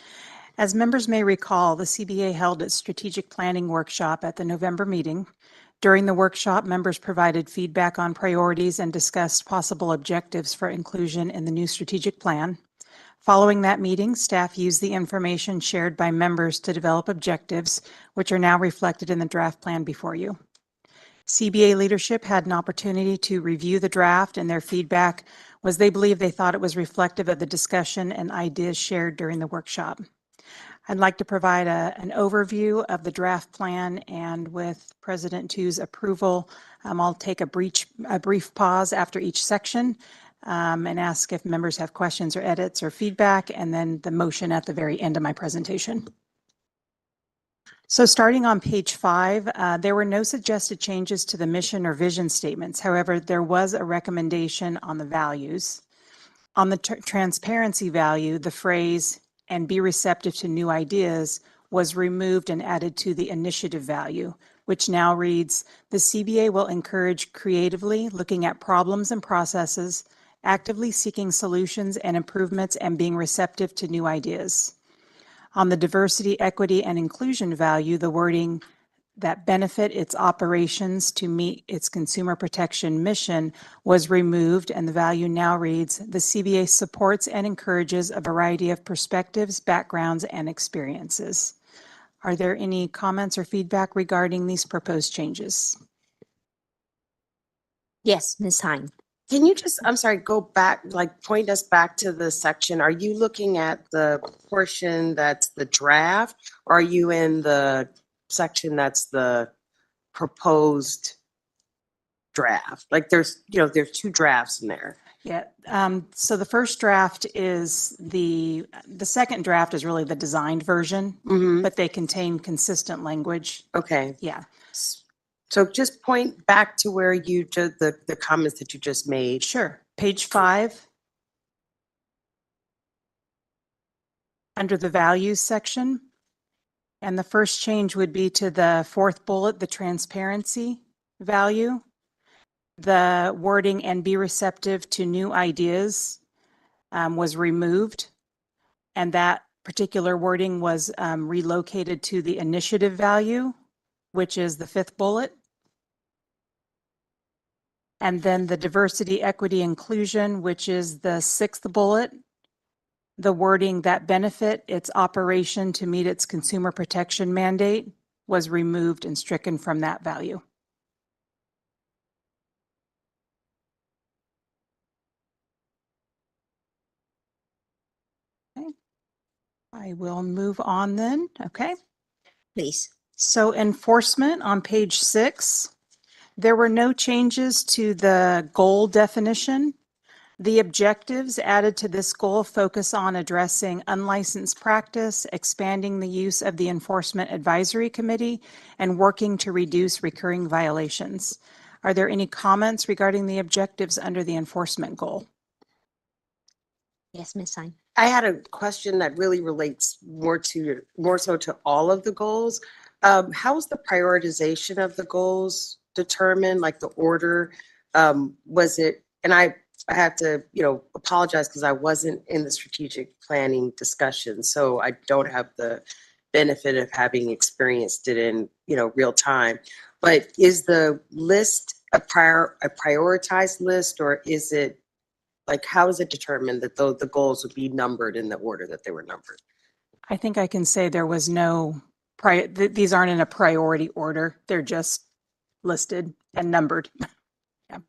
As members may recall, the CBA held its strategic planning workshop at the November meeting. During the workshop, members provided feedback on priorities and discussed possible objectives for inclusion in the new strategic plan. Following that meeting, staff used the information shared by members to develop objectives, which are now reflected in the draft plan before you. CBA leadership had an opportunity to review the draft, and their feedback was they believe they thought it was reflective of the discussion and ideas shared during the workshop. I'd like to provide an overview of the draft plan, and with President Tu's approval, I'll take a brief pause after each section and ask if members have questions or edits or feedback, and then the motion at the very end of my presentation. So starting on page 5, there were no suggested changes to the mission or vision statements. However, there was a recommendation on the values. On the transparency value, the phrase, "and be receptive to new ideas," was removed and added to the initiative value, which now reads, "The CBA will encourage creatively looking at problems and processes, actively seeking solutions and improvements, and being receptive to new ideas." On the diversity, equity, and inclusion value, the wording "that benefit its operations to meet its consumer protection mission" was removed, and the value now reads, "The CBA supports and encourages a variety of perspectives, backgrounds, and experiences." Are there any comments or feedback regarding these proposed changes? Yes, Ms. Hine. Can you just, I'm sorry, go back, like point us back to the section? Are you looking at the portion that's the draft? Or are you in the section that's the proposed draft? Like there's 2 drafts in there. Yeah, so the first draft is the second draft is really the designed version, but they contain consistent language. Okay. Yeah. So just point back to where you did the comments that you just made. Sure. Page 5. Under the values section. And the first change would be to the 4th bullet, the transparency value. The wording "and be receptive to new ideas" was removed. And that particular wording was relocated to the initiative value, which is the 5th bullet. And then the diversity, equity, inclusion, which is the 6th bullet. The wording "that benefit its operation to meet its consumer protection mandate" was removed and stricken from that value. Okay. I will move on then. Okay. Please. So enforcement on page 6. There were no changes to the goal definition. The objectives added to this goal focus on addressing unlicensed practice, expanding the use of the Enforcement Advisory Committee, and working to reduce recurring violations. Are there any comments regarding the objectives under the enforcement goal? Yes, Ms. Hine. I had a question that really relates more so to all of the goals. How is the prioritization of the goals determined, like the order? Was it, and I have to, apologize because I wasn't in the strategic planning discussion, so I don't have the benefit of having experienced it in, real time. But is the list a prioritized list, or is it, like, how is it determined that the goals would be numbered in the order that they were numbered? I think I can say there was no, these aren't in a priority order. They're just listed and numbered. Yeah.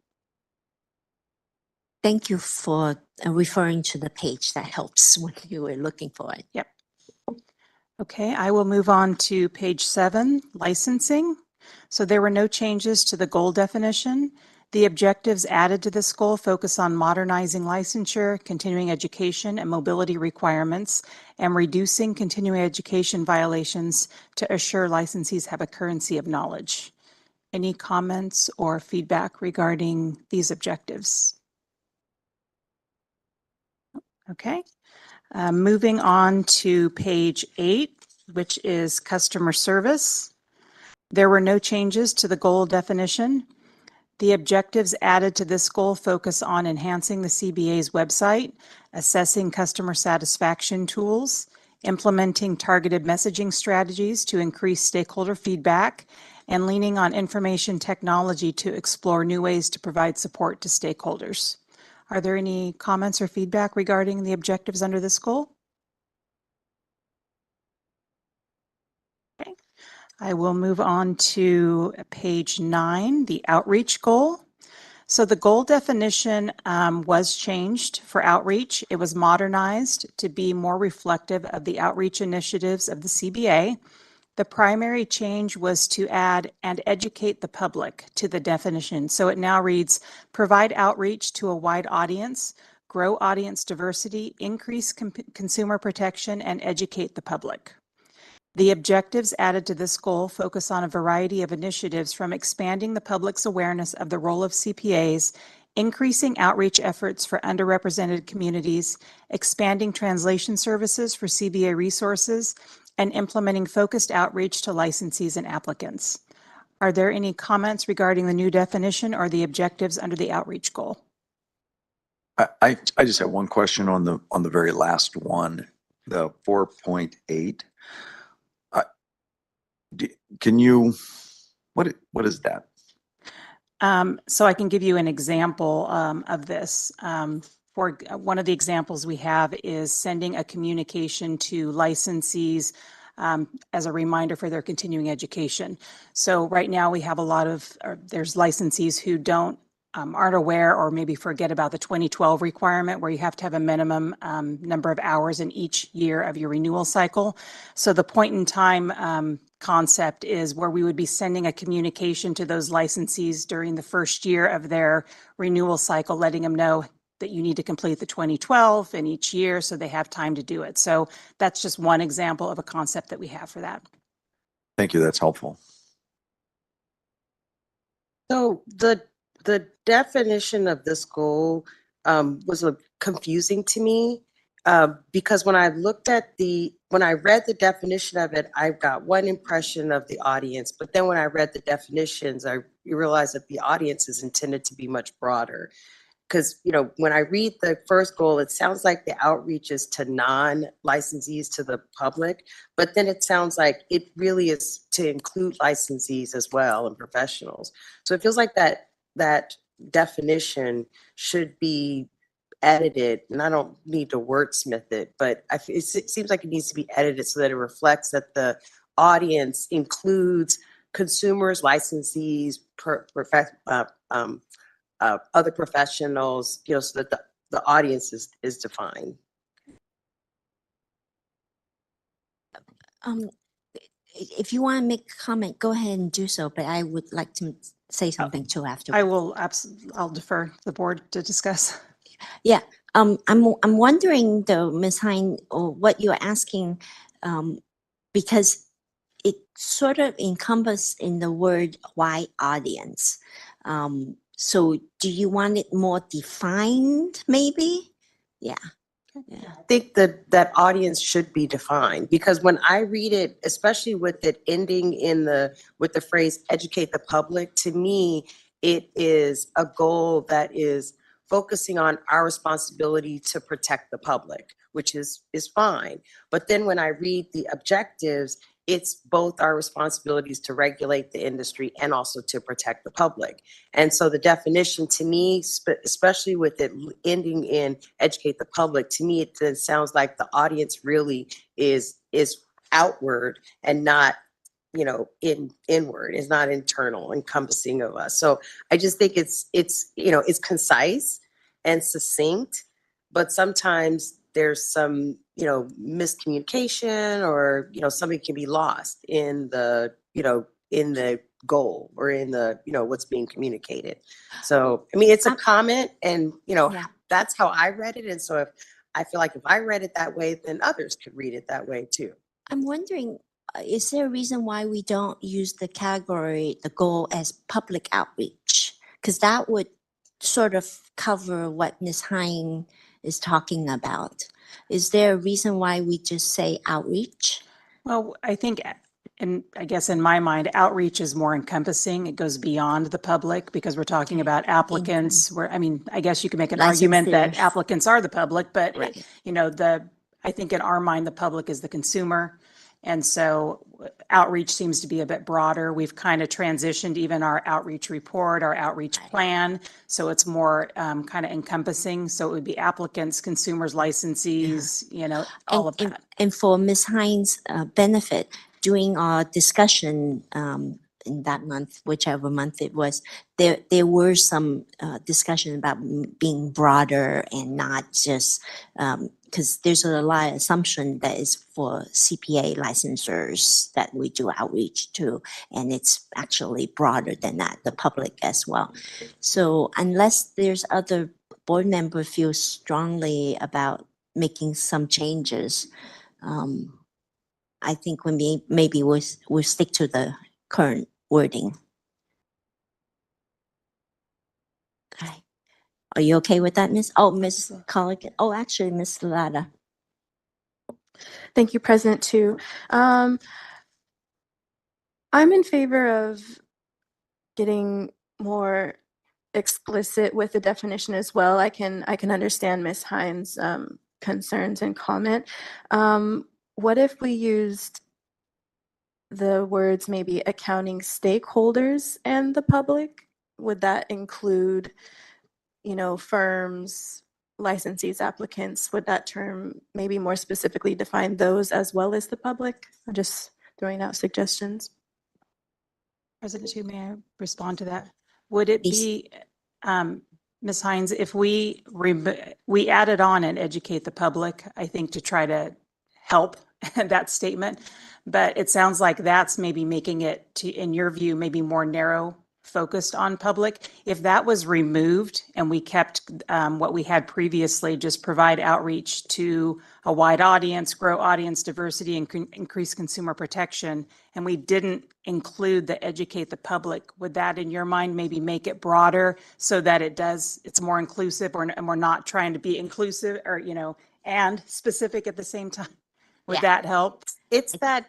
Thank you for referring to the page. That helps when you were looking for it. Yep. Okay, I will move on to page 7, licensing. So there were no changes to the goal definition. The objectives added to this goal focus on modernizing licensure, continuing education, and mobility requirements, and reducing continuing education violations to assure licensees have a currency of knowledge. Any comments or feedback regarding these objectives? Okay. Moving on to page 8, which is customer service. There were no changes to the goal definition. The objectives added to this goal focus on enhancing the CBA's website, assessing customer satisfaction tools, implementing targeted messaging strategies to increase stakeholder feedback, and leaning on information technology to explore new ways to provide support to stakeholders. Are there any comments or feedback regarding the objectives under this goal? Okay. I will move on to page 9, the outreach goal. So the goal definition was changed for outreach. It was modernized to be more reflective of the outreach initiatives of the CBA. The primary change was to add "and educate the public" to the definition. So it now reads, provide outreach to a wide audience, grow audience diversity, increase consumer protection, and educate the public. The objectives added to this goal focus on a variety of initiatives, from expanding the public's awareness of the role of CPAs, increasing outreach efforts for underrepresented communities, expanding translation services for CBA resources, and implementing focused outreach to licensees and applicants. Are there any comments regarding the new definition or the objectives under the outreach goal? I just have one question on the very last one, the 4.8. Can you, what is that? So I can give you an example of this. For one of the examples we have is sending a communication to licensees as a reminder for their continuing education. So right now we have a lot of, there's licensees who aren't aware or maybe forget about the 2012 requirement, where you have to have a minimum number of hours in each year of your renewal cycle. So the point in time concept is where we would be sending a communication to those licensees during the first year of their renewal cycle, letting them know that you need to complete the 2012 in each year so they have time to do it. So that's just one example of a concept that we have for that. Thank you. That's helpful. So the definition of this goal was confusing to me because when I read the definition of it, I got one impression of the audience, but then when I read the definitions, I realized that the audience is intended to be much broader. Because, when I read the first goal, it sounds like the outreach is to non-licensees, to the public, but then it sounds like it really is to include licensees as well and professionals. So it feels like that definition should be edited, and I don't need to wordsmith it, but it seems like it needs to be edited so that it reflects that the audience includes consumers, licensees, other professionals, so that the audience is defined. If you want to make a comment, go ahead and do so, but I would like to say something too afterwards. I'll defer to the board to discuss. Yeah, I'm wondering though, Ms. Hine, or what you're asking, because it sort of encompasses in the word wide audience. So do you want it more defined, maybe? Yeah. I think that audience should be defined, because when I read it, especially with it ending with the phrase educate the public, to me, it is a goal that is focusing on our responsibility to protect the public, which is fine. But then when I read the objectives, it's both our responsibilities to regulate the industry and also to protect the public. And so the definition to me, especially with it ending in educate the public, to me, it sounds like the audience really is outward and not, inward. It's not internal, encompassing of us. So I just think it's concise. and succinct, but sometimes there's some, miscommunication or, something can be lost in the goal or in the, what's being communicated. So, I mean, it's a comment and, Yeah. that's how I read it. And so I feel like if I read it that way, then others could read it that way too. I'm wondering, is there a reason why we don't use the category, the goal as public outreach? Because that would sort of cover what Ms. Hine is talking about. Is there a reason why we just say outreach? Well, I think, and I guess in my mind, outreach is more encompassing. It goes beyond the public because we're talking about applicants where, I mean, I guess you could make an argument that Licensors. applicants are the public, but Right. I think in our mind, the public is the consumer. And so outreach seems to be a bit broader. We've kind of transitioned even our outreach report, our outreach plan. So it's more kind of encompassing. So it would be applicants, consumers, licensees, all of that. And for Ms. Hines' benefit, during our discussion in that month, whichever month it was, there were some discussion about being broader and not just, because there's a lot of assumption that is for CPA licensors that we do outreach to, and it's actually broader than that, the public as well. So unless there's other board member feels strongly about making some changes, I think maybe we'll stick to the current wording. Okay. Are you okay with that, Miss? Oh, Miss Colligan. Oh, actually, Miss Lada. Thank you, President Tu. I'm in favor of getting more explicit with the definition as well. I can understand Ms. Hines' concerns and comment. What if we used the words maybe accounting stakeholders and the public? Would that include, firms, licensees, applicants? Would that term maybe more specifically define those as well as the public? I'm just throwing out suggestions. President Tu, may I respond to that? Would it be, Ms. Hines, if we added on and educate the public, I think to try to help that statement, but it sounds like that's maybe making it to, in your view, maybe more narrow focused on public. If that was removed and we kept what we had previously, just provide outreach to a wide audience, grow audience diversity, and increase consumer protection, and we didn't include the educate the public, would that in your mind maybe make it broader so that it's more inclusive, and we're not trying to be inclusive or, and specific at the same time? Would that help? It's the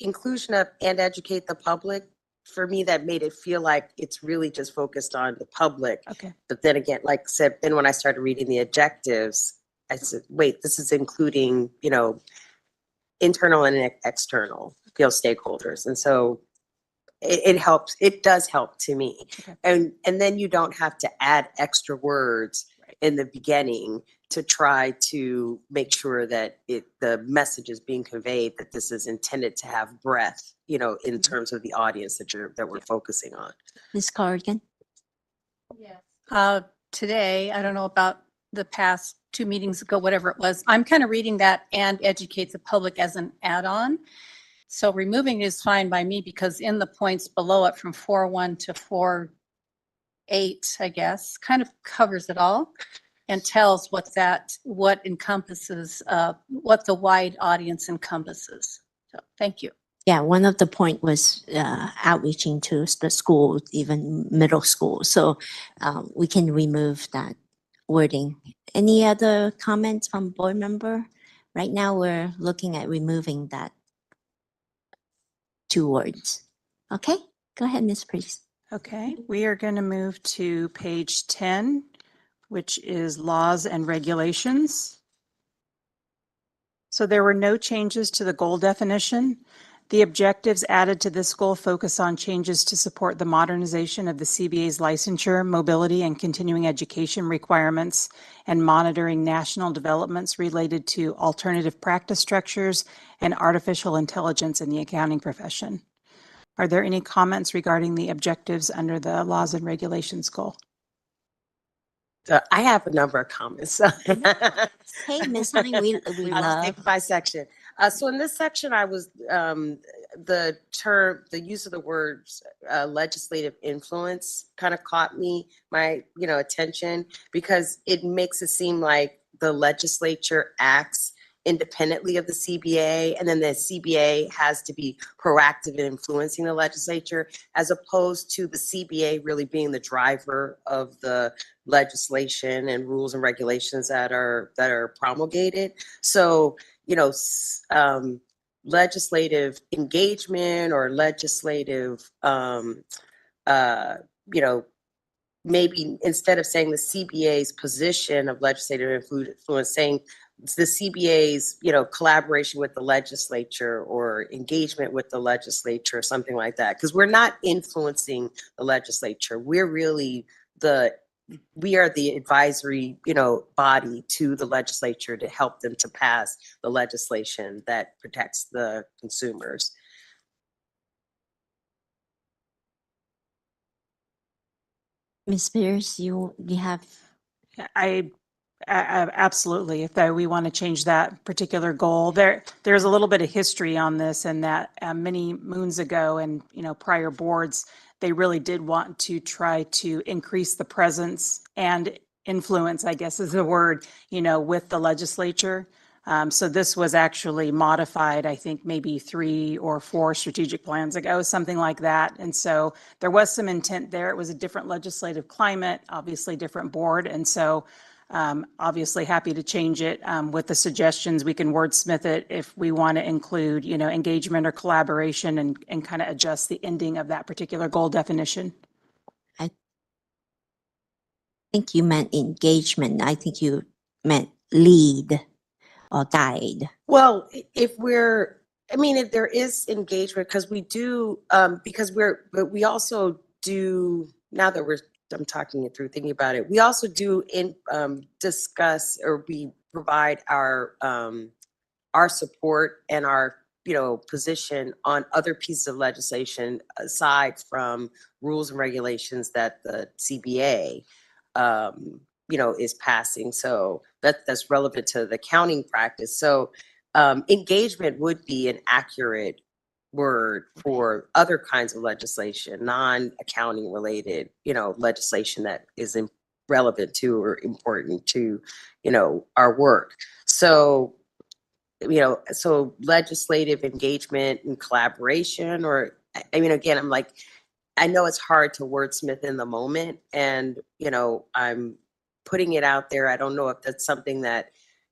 inclusion of and educate the public for me that made it feel like it's really just focused on the public. Okay. But then again, like I said, then when I started reading the objectives, I said, wait, this is including, internal and external stakeholders. And so it helps. It does help to me. Okay. And then you don't have to add extra words in the beginning to try to make sure that the message is being conveyed, that this is intended to have breadth, in terms of the audience that we're focusing on. Ms. Corrigan? Today, I don't know about the past 2 meetings ago, whatever it was, I'm kind of reading that and educate the public as an add-on. So removing is fine by me because in the points below it from 4.1 to 4.8, I guess, kind of covers it all and tells what encompasses, what the wide audience encompasses. So thank you. Yeah, one of the point was outreaching to the school, even middle school. So we can remove that wording. Any other comments from board member? Right now, we're looking at removing that 2 words. Okay, go ahead, Ms. Priest. Okay, we are going to move to page 10, which is laws and regulations. So there were no changes to the goal definition. The objectives added to this goal focus on changes to support the modernization of the CBA's licensure, mobility, and continuing education requirements, and monitoring national developments related to alternative practice structures and artificial intelligence in the accounting profession. Are there any comments regarding the objectives under the laws and regulations goal? I have a number of comments. Hey, Ms. Honey, we I'll just love. take by section. So in this section, I was, the use of the words legislative influence kind of caught my attention, because it makes it seem like the legislature acts independently of the CBA, and then the CBA has to be proactive in influencing the legislature, as opposed to the CBA really being the driver of the legislation and rules and regulations that are promulgated. So, legislative engagement or legislative, maybe instead of saying the CBA's position of legislative influence, saying the CBA's, collaboration with the legislature or engagement with the legislature or something like that. Because we're not influencing the legislature. We are the advisory, body to the legislature to help them to pass the legislation that protects the consumers. Ms. Spears, you have. Absolutely. If we want to change that particular goal, there's a little bit of history on this, and that many moons ago, and prior boards, they really did want to try to increase the presence and influence, I guess is the word, with the legislature. So this was actually modified, I think maybe 3 or 4 strategic plans ago, something like that. And so there was some intent there. It was a different legislative climate, obviously different board, and so. Obviously happy to change it with the suggestions. We can wordsmith it if we want to include, engagement or collaboration, and kind of adjust the ending of that particular goal definition. I think you meant engagement. I think you meant lead or guide. Well, if there is engagement, because we do, but we also do, now that I'm talking it through, thinking about it, we also do discuss, or we provide our support and our position on other pieces of legislation aside from rules and regulations that the CBA is passing. So that's relevant to the accounting practice. So engagement would be an accurate word for other kinds of legislation, non-accounting related, legislation that is relevant to or important to, our work. So, so legislative engagement and collaboration, or, again, I'm like, I know it's hard to wordsmith in the moment, and, I'm putting it out there. I don't know if that's something that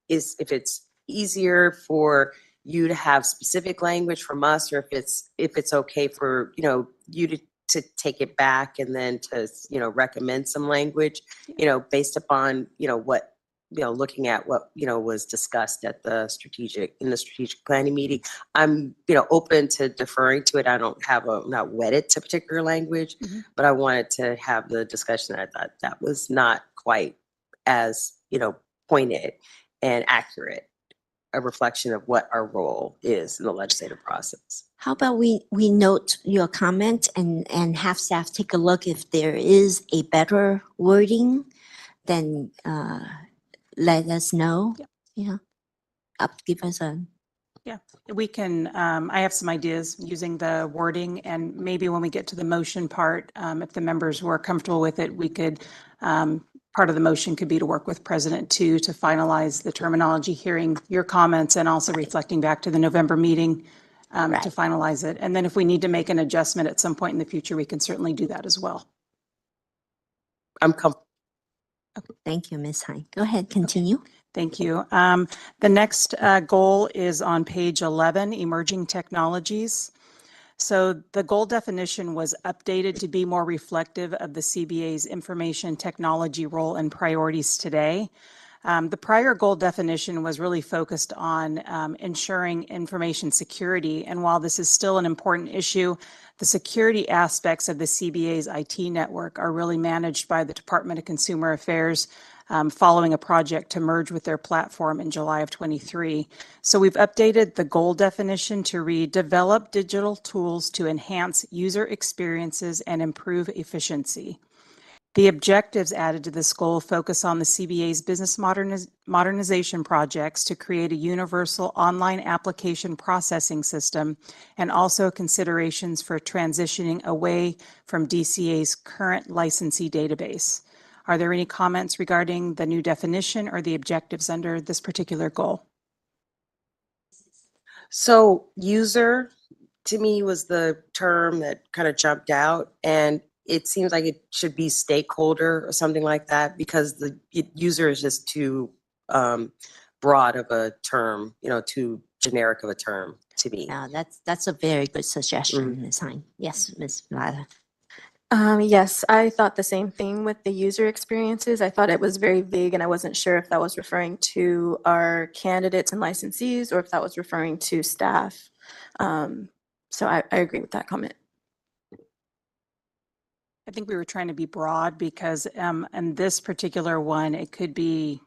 if it's easier for you to have specific language from us, or if it's okay for, you to take it back and then to, recommend some language, based upon, what, looking at what, was discussed at the strategic planning meeting. I'm, open to deferring to it. I don't have not wedded to particular language, but I wanted to have the discussion. I thought that was not quite as, pointed and accurate a reflection of what our role is in the legislative process. How about we note your comment and have staff take a look. If there is a better wording, then let us know. Yep. Give us a. Yeah, we can, I have some ideas using the wording, and maybe when we get to the motion part, if the members were comfortable with it, we could, part of the motion could be to work with President to finalize the terminology, hearing your comments and also reflecting back to the November meeting to finalize it. And then if we need to make an adjustment at some point in the future, we can certainly do that as well. I'm comfortable. Thank you, Ms. Hine. Go ahead, continue. Thank you. The next goal is on page 11, emerging technologies. So the goal definition was updated to be more reflective of the CBA's information technology role and priorities today. The prior goal definition was really focused on ensuring information security. And while this is still an important issue, the security aspects of the CBA's IT network are really managed by the Department of Consumer Affairs, following a project to merge with their platform in July of 23. So we've updated the goal definition to read, develop digital tools to enhance user experiences and improve efficiency. The objectives added to this goal focus on the CBA's business modernization projects to create a universal online application processing system and also considerations for transitioning away from DCA's current licensee database. Are there any comments regarding the new definition or the objectives under this particular goal? So user to me was the term that kind of jumped out, and it seems like it should be stakeholder or something like that, because the user is just too broad of a term, too generic of a term to me. Yeah, that's a very good suggestion, Ms. Hine. Yes, Ms. Lada. Yes, I thought the same thing with the user experiences. I thought it was very vague and I wasn't sure if that was referring to our candidates and licensees or if that was referring to staff. So I agree with that comment. I think we were trying to be broad because in this particular one, it could be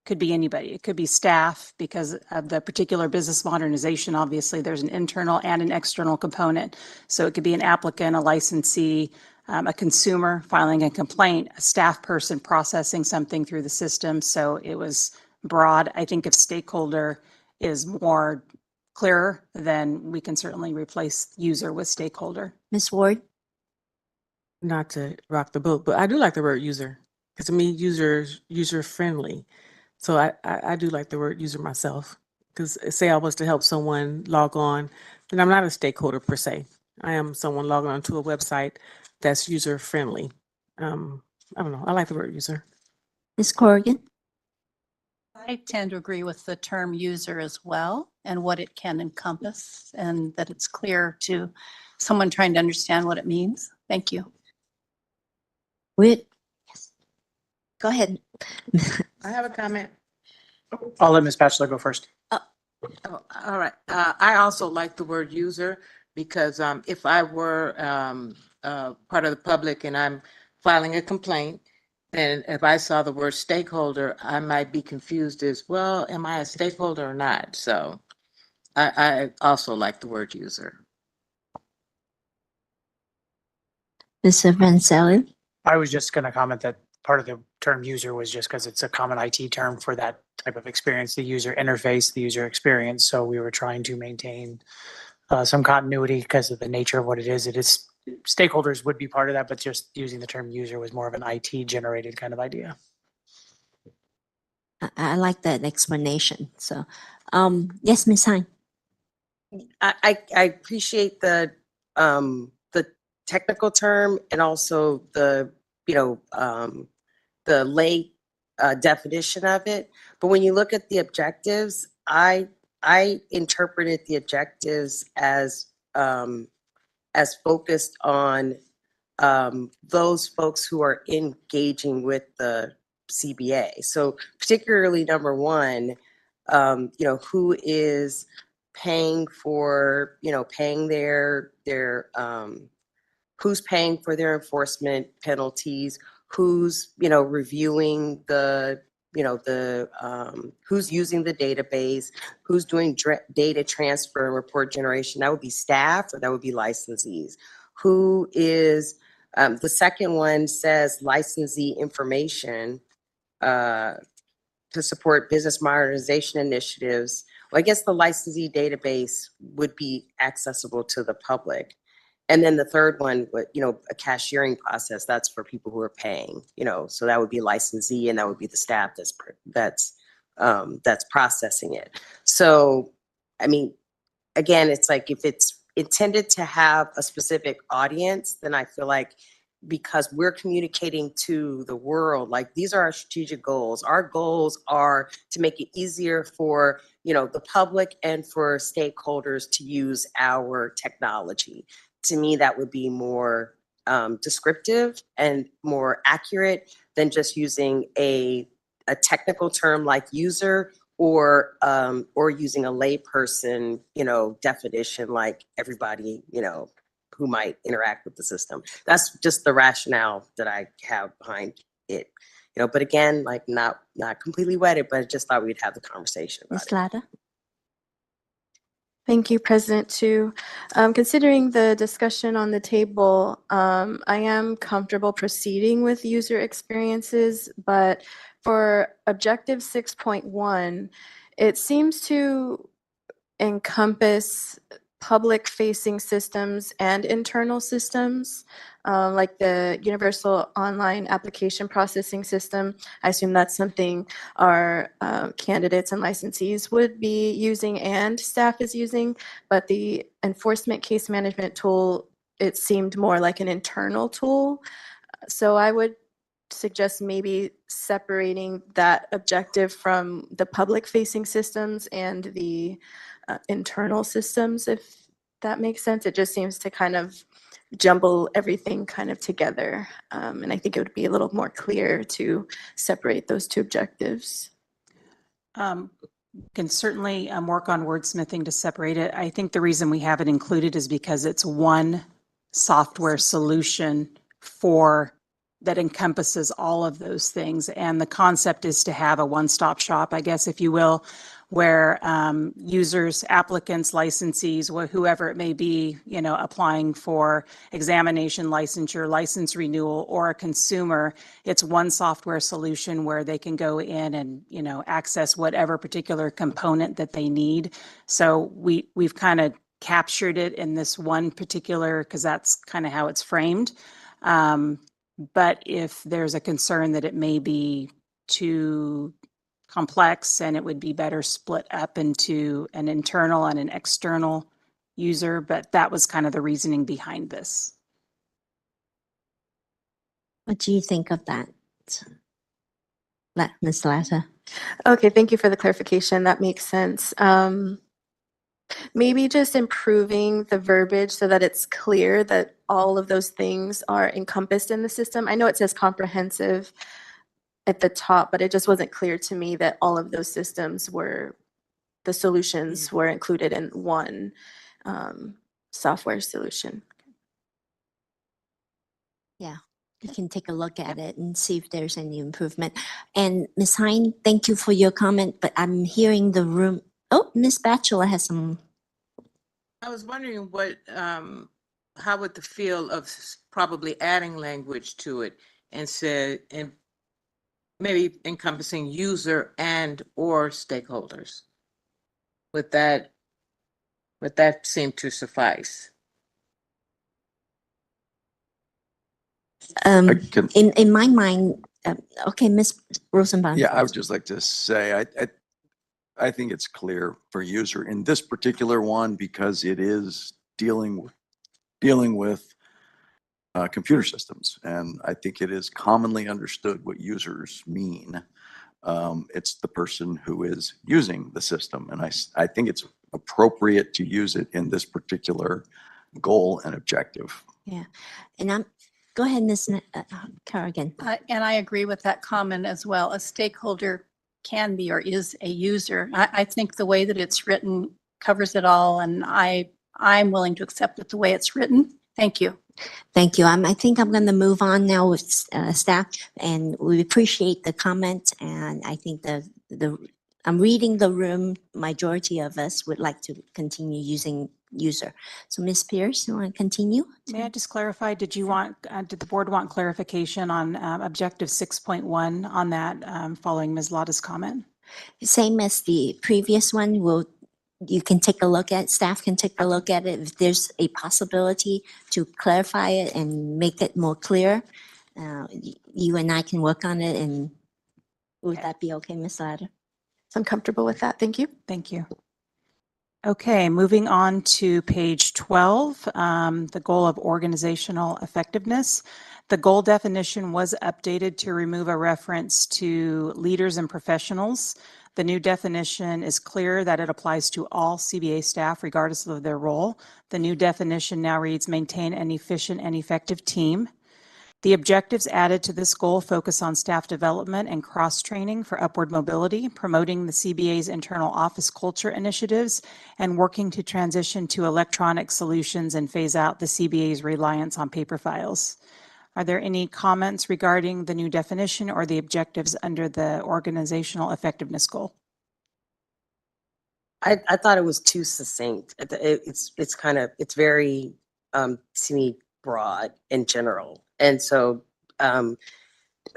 anybody. It could be staff because of the particular business modernization. Obviously, there's an internal and an external component. So it could be an applicant, a licensee, a consumer filing a complaint, a staff person processing something through the system. So it was broad. I think if stakeholder is more clearer, then we can certainly replace user with stakeholder. Ms. Ward? Not to rock the boat, but I do like the word user because to me, user friendly. So I do like the word user myself because say I was to help someone log on, then I'm not a stakeholder per se. I am someone logging onto a website that's user friendly. I don't know. I like the word user. Ms. Corrigan? I tend to agree with the term user as well and what it can encompass, and that it's clear to someone trying to understand what it means. Thank you. Yes. Go ahead. I have a comment. I'll let Ms. Batchelor go first. Oh, all right. I also like the word user because if I were part of the public and I'm filing a complaint, then if I saw the word stakeholder, I might be confused as, well, am I a stakeholder or not? So I also like the word user. Mr. Vanzelli? I was just going to comment that part of the term user was just because it's a common IT term for that type of experience, the user interface, the user experience. So we were trying to maintain some continuity because of the nature of what it is. It is stakeholders would be part of that, but just using the term user was more of an IT generated kind of idea. I like that explanation. So, yes, Ms. Hine. I appreciate the technical term and also the lay definition of it. But when you look at the objectives, I interpreted the objectives as focused on those folks who are engaging with the CBA. So particularly number one, who is paying for, paying their who's paying for their enforcement penalties, who's, reviewing the, who's using the database, who's doing data transfer and report generation. That would be staff or that would be licensees. Who is, the second one says licensee information to support business modernization initiatives. Well, I guess the licensee database would be accessible to the public. And then the third one, a cashiering process, that's for people who are paying, so that would be licensee and that would be the staff that's processing it. So, I mean, again, it's like if it's intended to have a specific audience, then I feel like because we're communicating to the world, like these are our strategic goals. Our goals are to make it easier for, the public and for stakeholders to use our technology. To me, that would be more descriptive and more accurate than just using a technical term like user or using a layperson, definition like everybody, who might interact with the system. That's just the rationale that I have behind it. But again, like not completely wedded, but I just thought we'd have the conversation about Ms. Lada? Thank you, President Chu. Considering the discussion on the table, I am comfortable proceeding with user experiences, but for objective 6.1, it seems to encompass public-facing systems and internal systems, like the Universal Online Application Processing System. I assume that's something our candidates and licensees would be using and staff is using, but the enforcement case management tool, it seemed more like an internal tool. So I would suggest maybe separating that objective from the public-facing systems and the internal systems, if that makes sense. It just seems to kind of jumble everything kind of together. And I think it would be a little more clear to separate those two objectives. Can certainly work on wordsmithing to separate it. I think the reason we have it included is because it's one software solution that encompasses all of those things. And the concept is to have a one-stop shop, I guess, if you will, where users, applicants, licensees, whoever it may be, applying for examination, licensure, license renewal, or a consumer, it's one software solution where they can go in and, access whatever particular component that they need. So we've kind of captured it in this one particular, because that's kind of how it's framed. But if there's a concern that it may be too complex and it would be better split up into an internal and an external user, but that was kind of the reasoning behind this. What do you think of that, Ms. Latta? Okay, thank you for the clarification. That makes sense. Maybe just improving the verbiage so that it's clear that all of those things are encompassed in the system. I know it says comprehensive at the top, but it just wasn't clear to me that all of those systems the solutions were included in one software solution. Yeah, you can take a look at it and see if there's any improvement. And Ms. Hine, thank you for your comment, but I'm hearing the room. Oh, Ms. Batchelor has some. I was wondering how would the feel of probably adding language to it and maybe encompassing user and or stakeholders? Would that seem to suffice? In my mind, okay, Ms. Rosenbaum. Yeah, I would just like to say, I think it's clear for user in this particular one because it is dealing with computer systems, and I think it is commonly understood what users mean. It's the person who is using the system, and I think it's appropriate to use it in this particular goal and objective. Yeah, and go ahead, Ms. Carrigan. And I agree with that comment as well. A stakeholder can be or is a user. I think the way that it's written covers it all, and I'm willing to accept it the way it's written. Thank you. Thank you. I think I'm going to move on now with staff, and we appreciate the comment. And I think I'm reading the room. Majority of us would like to continue using user. So Ms. Pierce, you want to continue? May I just clarify, did the board want clarification on objective 6.1 on that following Ms. Latta's comment? Same as the previous one, you can take a look at, staff can take a look at it. If there's a possibility to clarify it and make it more clear, you and I can work on it. And would that be okay, Ms. Latta? So I'm comfortable with that. Thank you. Thank you. Okay, moving on to page 12, the goal of organizational effectiveness. The goal definition was updated to remove a reference to leaders and professionals. The new definition is clear that it applies to all CBA staff regardless of their role. The new definition now reads, maintain an efficient and effective team. The objectives added to this goal focus on staff development and cross-training for upward mobility, promoting the CBA's internal office culture initiatives, and working to transition to electronic solutions and phase out the CBA's reliance on paper files. Are there any comments regarding the new definition or the objectives under the organizational effectiveness goal? I thought it was too succinct. It's kind of, it's very, to me, broad in general. And so, and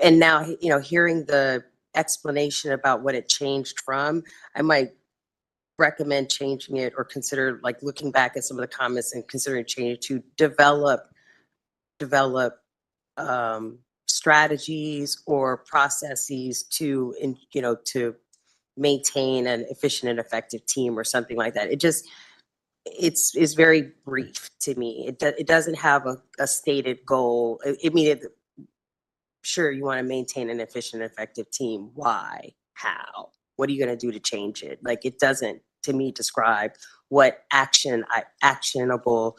now, hearing the explanation about what it changed from, I might recommend changing it or consider like looking back at some of the comments and considering changing it to develop strategies or processes to, to maintain an efficient and effective team or something like that. It's very brief to me. It doesn't have a stated goal. I mean, sure, you want to maintain an efficient, effective team. Why? How? What are you going to do to change it? Like, it doesn't, to me, describe what actionable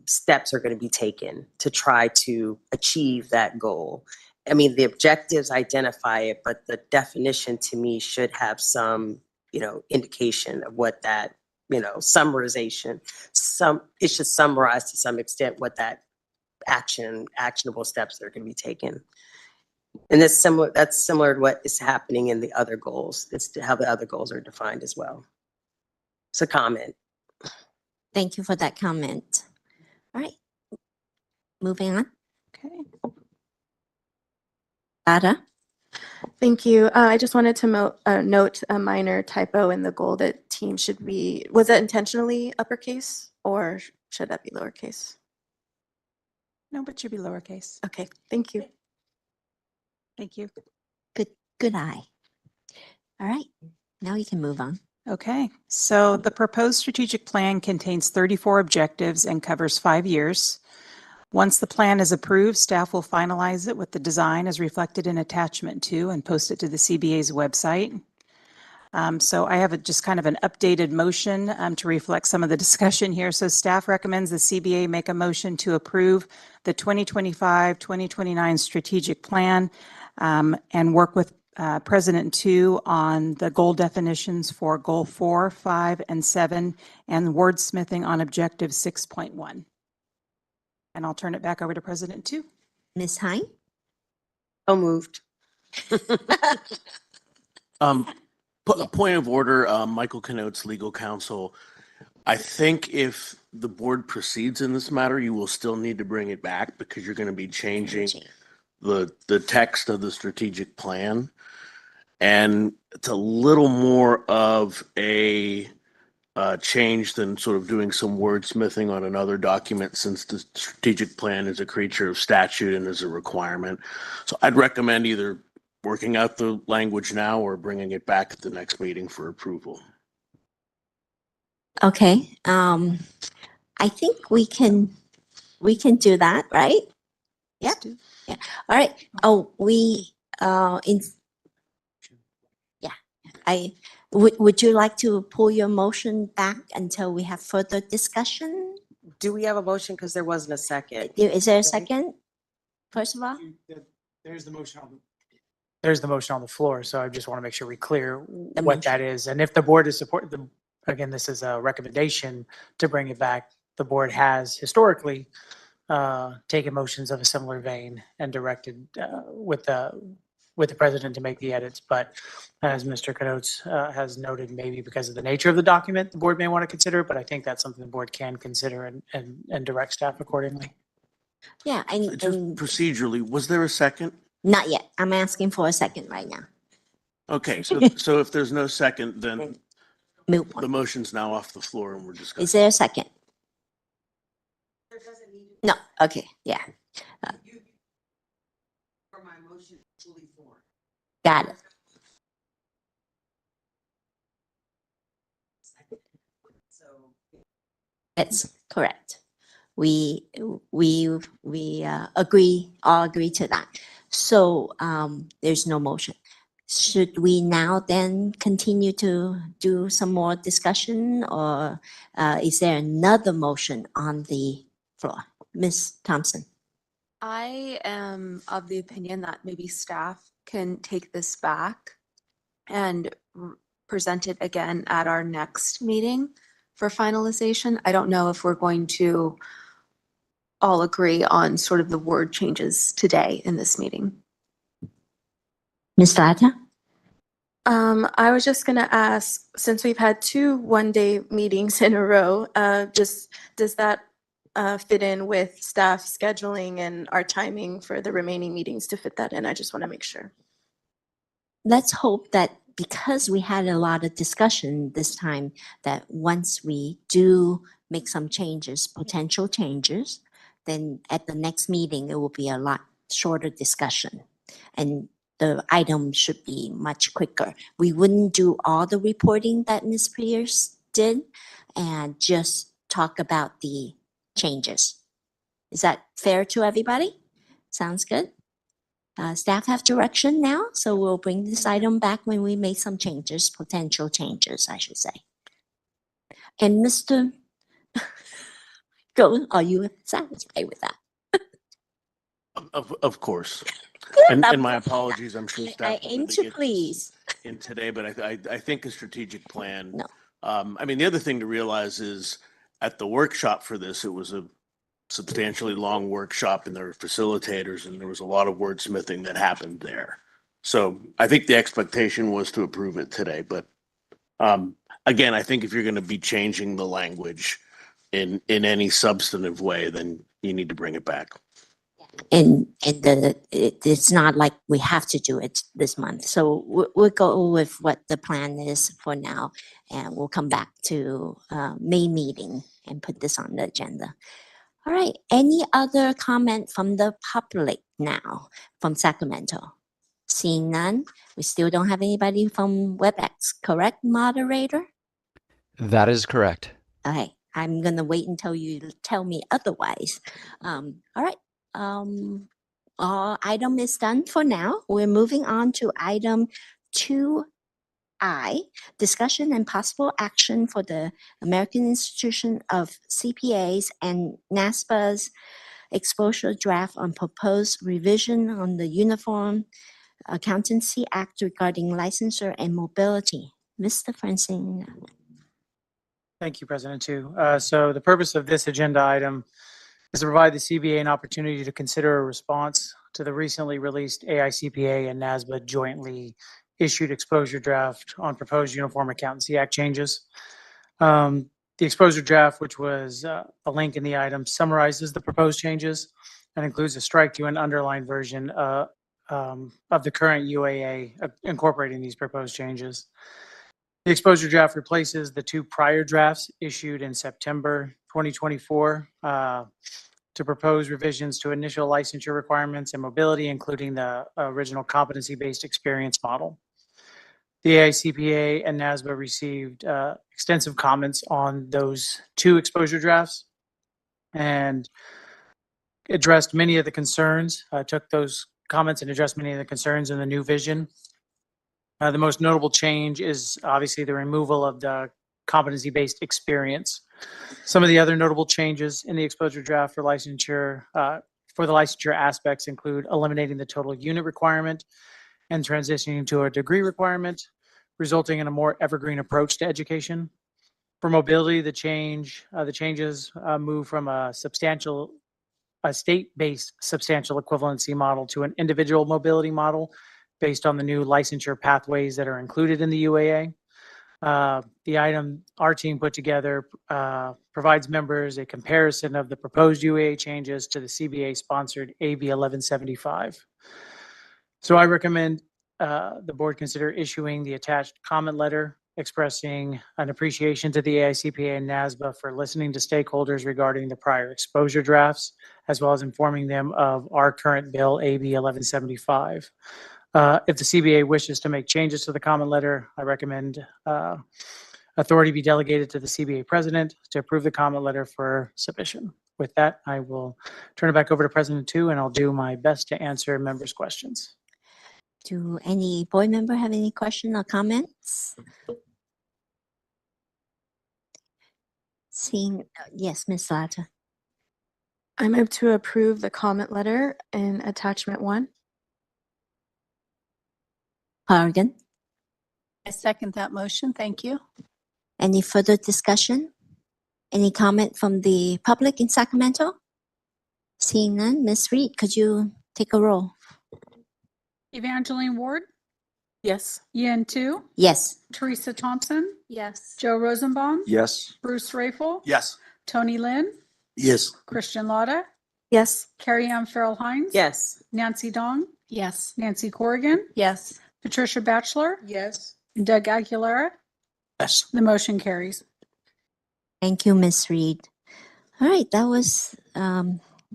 steps are going to be taken to try to achieve that goal. I mean, the objectives identify it, but the definition to me should have some, indication of what that, summarization, it should summarize to some extent what that actionable steps that are going to be taken. And that's similar to what is happening in the other goals. It's how the other goals are defined as well. It's a comment. Thank you for that comment. All right, moving on. Okay. Ada? Thank you. I just wanted to note a minor typo in the goal that team should be, was that intentionally uppercase or should that be lowercase? No, but should be lowercase. Okay, thank you. Thank you. Good eye. All right, now you can move on. Okay, so the proposed strategic plan contains 34 objectives and covers 5 years. Once the plan is approved, staff will finalize it with the design as reflected in attachment 2 and post it to the CBA's website. So I have just kind of an updated motion to reflect some of the discussion here. So staff recommends the CBA make a motion to approve the 2025-2029 strategic plan and work with President 2 on the goal definitions for goal 4, 5, and 7 and wordsmithing on objective 6.1. And I'll turn it back over to President 2. Ms. Hine? So moved. Point of order, Michael Connotes, legal counsel. I think if the board proceeds in this matter, you will still need to bring it back because you're going to be changing the text of the strategic plan. And it's a little more of a change than sort of doing some wordsmithing on another document, since the strategic plan is a creature of statute and is a requirement. So I'd recommend either working out the language now or bringing it back at the next meeting for approval. Okay, I think we can do that, right? Yeah. Yeah. All right. Oh, would you like to pull your motion back until we have further discussion? Do we have a motion? Because there wasn't a second. Is there a second? First of all? There's the motion on the floor, so I just want to make sure we clear The what that is. And if the board is supporting, again, this is a recommendation to bring it back. The board has historically taken motions of a similar vein and directed with the president to make the edits. But as Mr. Connotes has noted, maybe because of the nature of the document, the board may want to consider, but I think that's something the board can consider and direct staff accordingly. Yeah, Just procedurally, was there a second? Not yet. I'm asking for a second right now. Okay, so if there's no second, then the motion's now off the floor and we're discussing. Is there a second? No, okay, yeah. Got it. That's correct. We all agree to that. So there's no motion. Should we now then continue to do some more discussion, or is there another motion on the floor? Ms. Thompson? I am of the opinion that maybe staff can take this back and present it again at our next meeting for finalization. I don't know if we're going to all agree on sort of the word changes today in this meeting. Ms. Lata? I was just gonna ask, since we've had 2 one-day meetings in a row, just does that fit in with staff scheduling and our timing for the remaining meetings to fit that in? I just want to make sure. Let's hope that because we had a lot of discussion this time, that once we do make some changes, potential changes, then at the next meeting, it will be a lot shorter discussion. And the item should be much quicker. We wouldn't do all the reporting that Ms. Pierce did and just talk about the changes. Is that fair to everybody? Sounds good? Staff have direction now, so we'll bring this item back when we make some changes, potential changes, I should say. And Mr. Go, are you satisfied with that? Of course. Good. And my apologies, I'm sure I staff will aim get to this please. in today, but I think a strategic plan. No. I mean, the other thing to realize is at the workshop for this, it was a substantially long workshop and there were facilitators and there was a lot of wordsmithing that happened there. So I think the expectation was to approve it today, but again, I think if you're going to be changing the language in any substantive way, then you need to bring it back. And it's not like we have to do it this month. So we'll go with what the plan is for now, and we'll come back to May meeting and put this on the agenda. All right, any other comment from the public now from Sacramento? Seeing none, we still don't have anybody from WebEx, correct, moderator? That is correct. Okay, I'm gonna wait until you tell me otherwise. All right, item is done for now. We're moving on to item 2I, discussion and possible action for the American Institution of CPAs and NASPA's exposure draft on proposed revision on the Uniform Accountancy Act regarding licensure and mobility. Mr. Francine. Thank you, President Tu. So the purpose of this agenda item is to provide the CBA an opportunity to consider a response to the recently released AICPA and NASBA jointly issued exposure draft on proposed Uniform Accountancy Act changes. The exposure draft, which was a link in the item, summarizes the proposed changes and includes a strike to an underlined version of the current UAA incorporating these proposed changes. The exposure draft replaces the 2 prior drafts issued in September 2024 to propose revisions to initial licensure requirements and mobility, including the original competency-based experience model. The AICPA and NASBA received extensive comments on those 2 exposure drafts and addressed many of the concerns, took those comments and addressed many of the concerns in the new vision. The most notable change is obviously the removal of the competency-based experience. Some of the other notable changes in the exposure draft for licensure, for the licensure aspects include eliminating the total unit requirement and transitioning to a degree requirement, resulting in a more evergreen approach to education. For mobility, the changes move from a state-based substantial equivalency model to an individual mobility model based on the new licensure pathways that are included in the UAA. The item our team put together provides members a comparison of the proposed UAA changes to the CBA-sponsored AB 1175. So I recommend the board consider issuing the attached comment letter expressing an appreciation to the AICPA and NASBA for listening to stakeholders regarding the prior exposure drafts, as well as informing them of our current bill, AB 1175. If the CBA wishes to make changes to the comment letter, I recommend authority be delegated to the CBA president to approve the comment letter for submission. With that, I will turn it back over to President Tu, and I'll do my best to answer members' questions. Do any board member have any question or comments? Seeing, yes, Ms. Salata. I move to approve the comment letter in attachment 1. Hargan, I second that motion. Thank you. any further discussion? Any comment from the public in Sacramento? Seeing none, Ms. Reed, could you take a roll? Evangeline Ward, Yes. Yen Tu, Yes. Teresa Thompson, Yes. Joe Rosenbaum, Yes. Bruce Rafel, Yes. Tony Lynn, Yes. Christian Lauda, Yes. Carrie Ann Farrell Hines. Yes. Nancy Dong, Yes. Nancy Corrigan, Yes. Patricia Batchelor, Yes. and Doug Aguilera. Yes. The motion carries. Thank you, Ms. Reed. All right, that was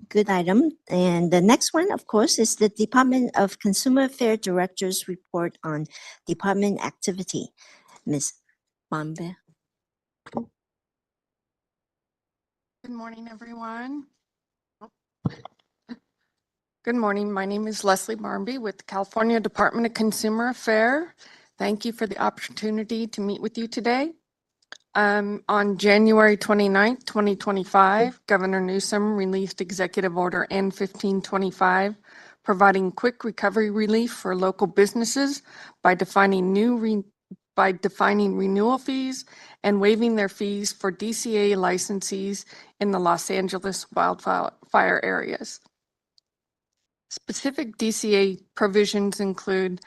good item. And the next one, of course, is the Department of Consumer Affairs Director's report on department activity. Ms. Mambe. Good morning, everyone. Good morning. My name is Leslie Barmby with the California Department of Consumer Affairs. Thank you for the opportunity to meet with you today. On January 29th, 2025, Governor Newsom released Executive Order N1525, providing quick recovery relief for local businesses by defining renewal fees and waiving their fees for DCA licensees in the Los Angeles wildfire areas. Specific DCA provisions include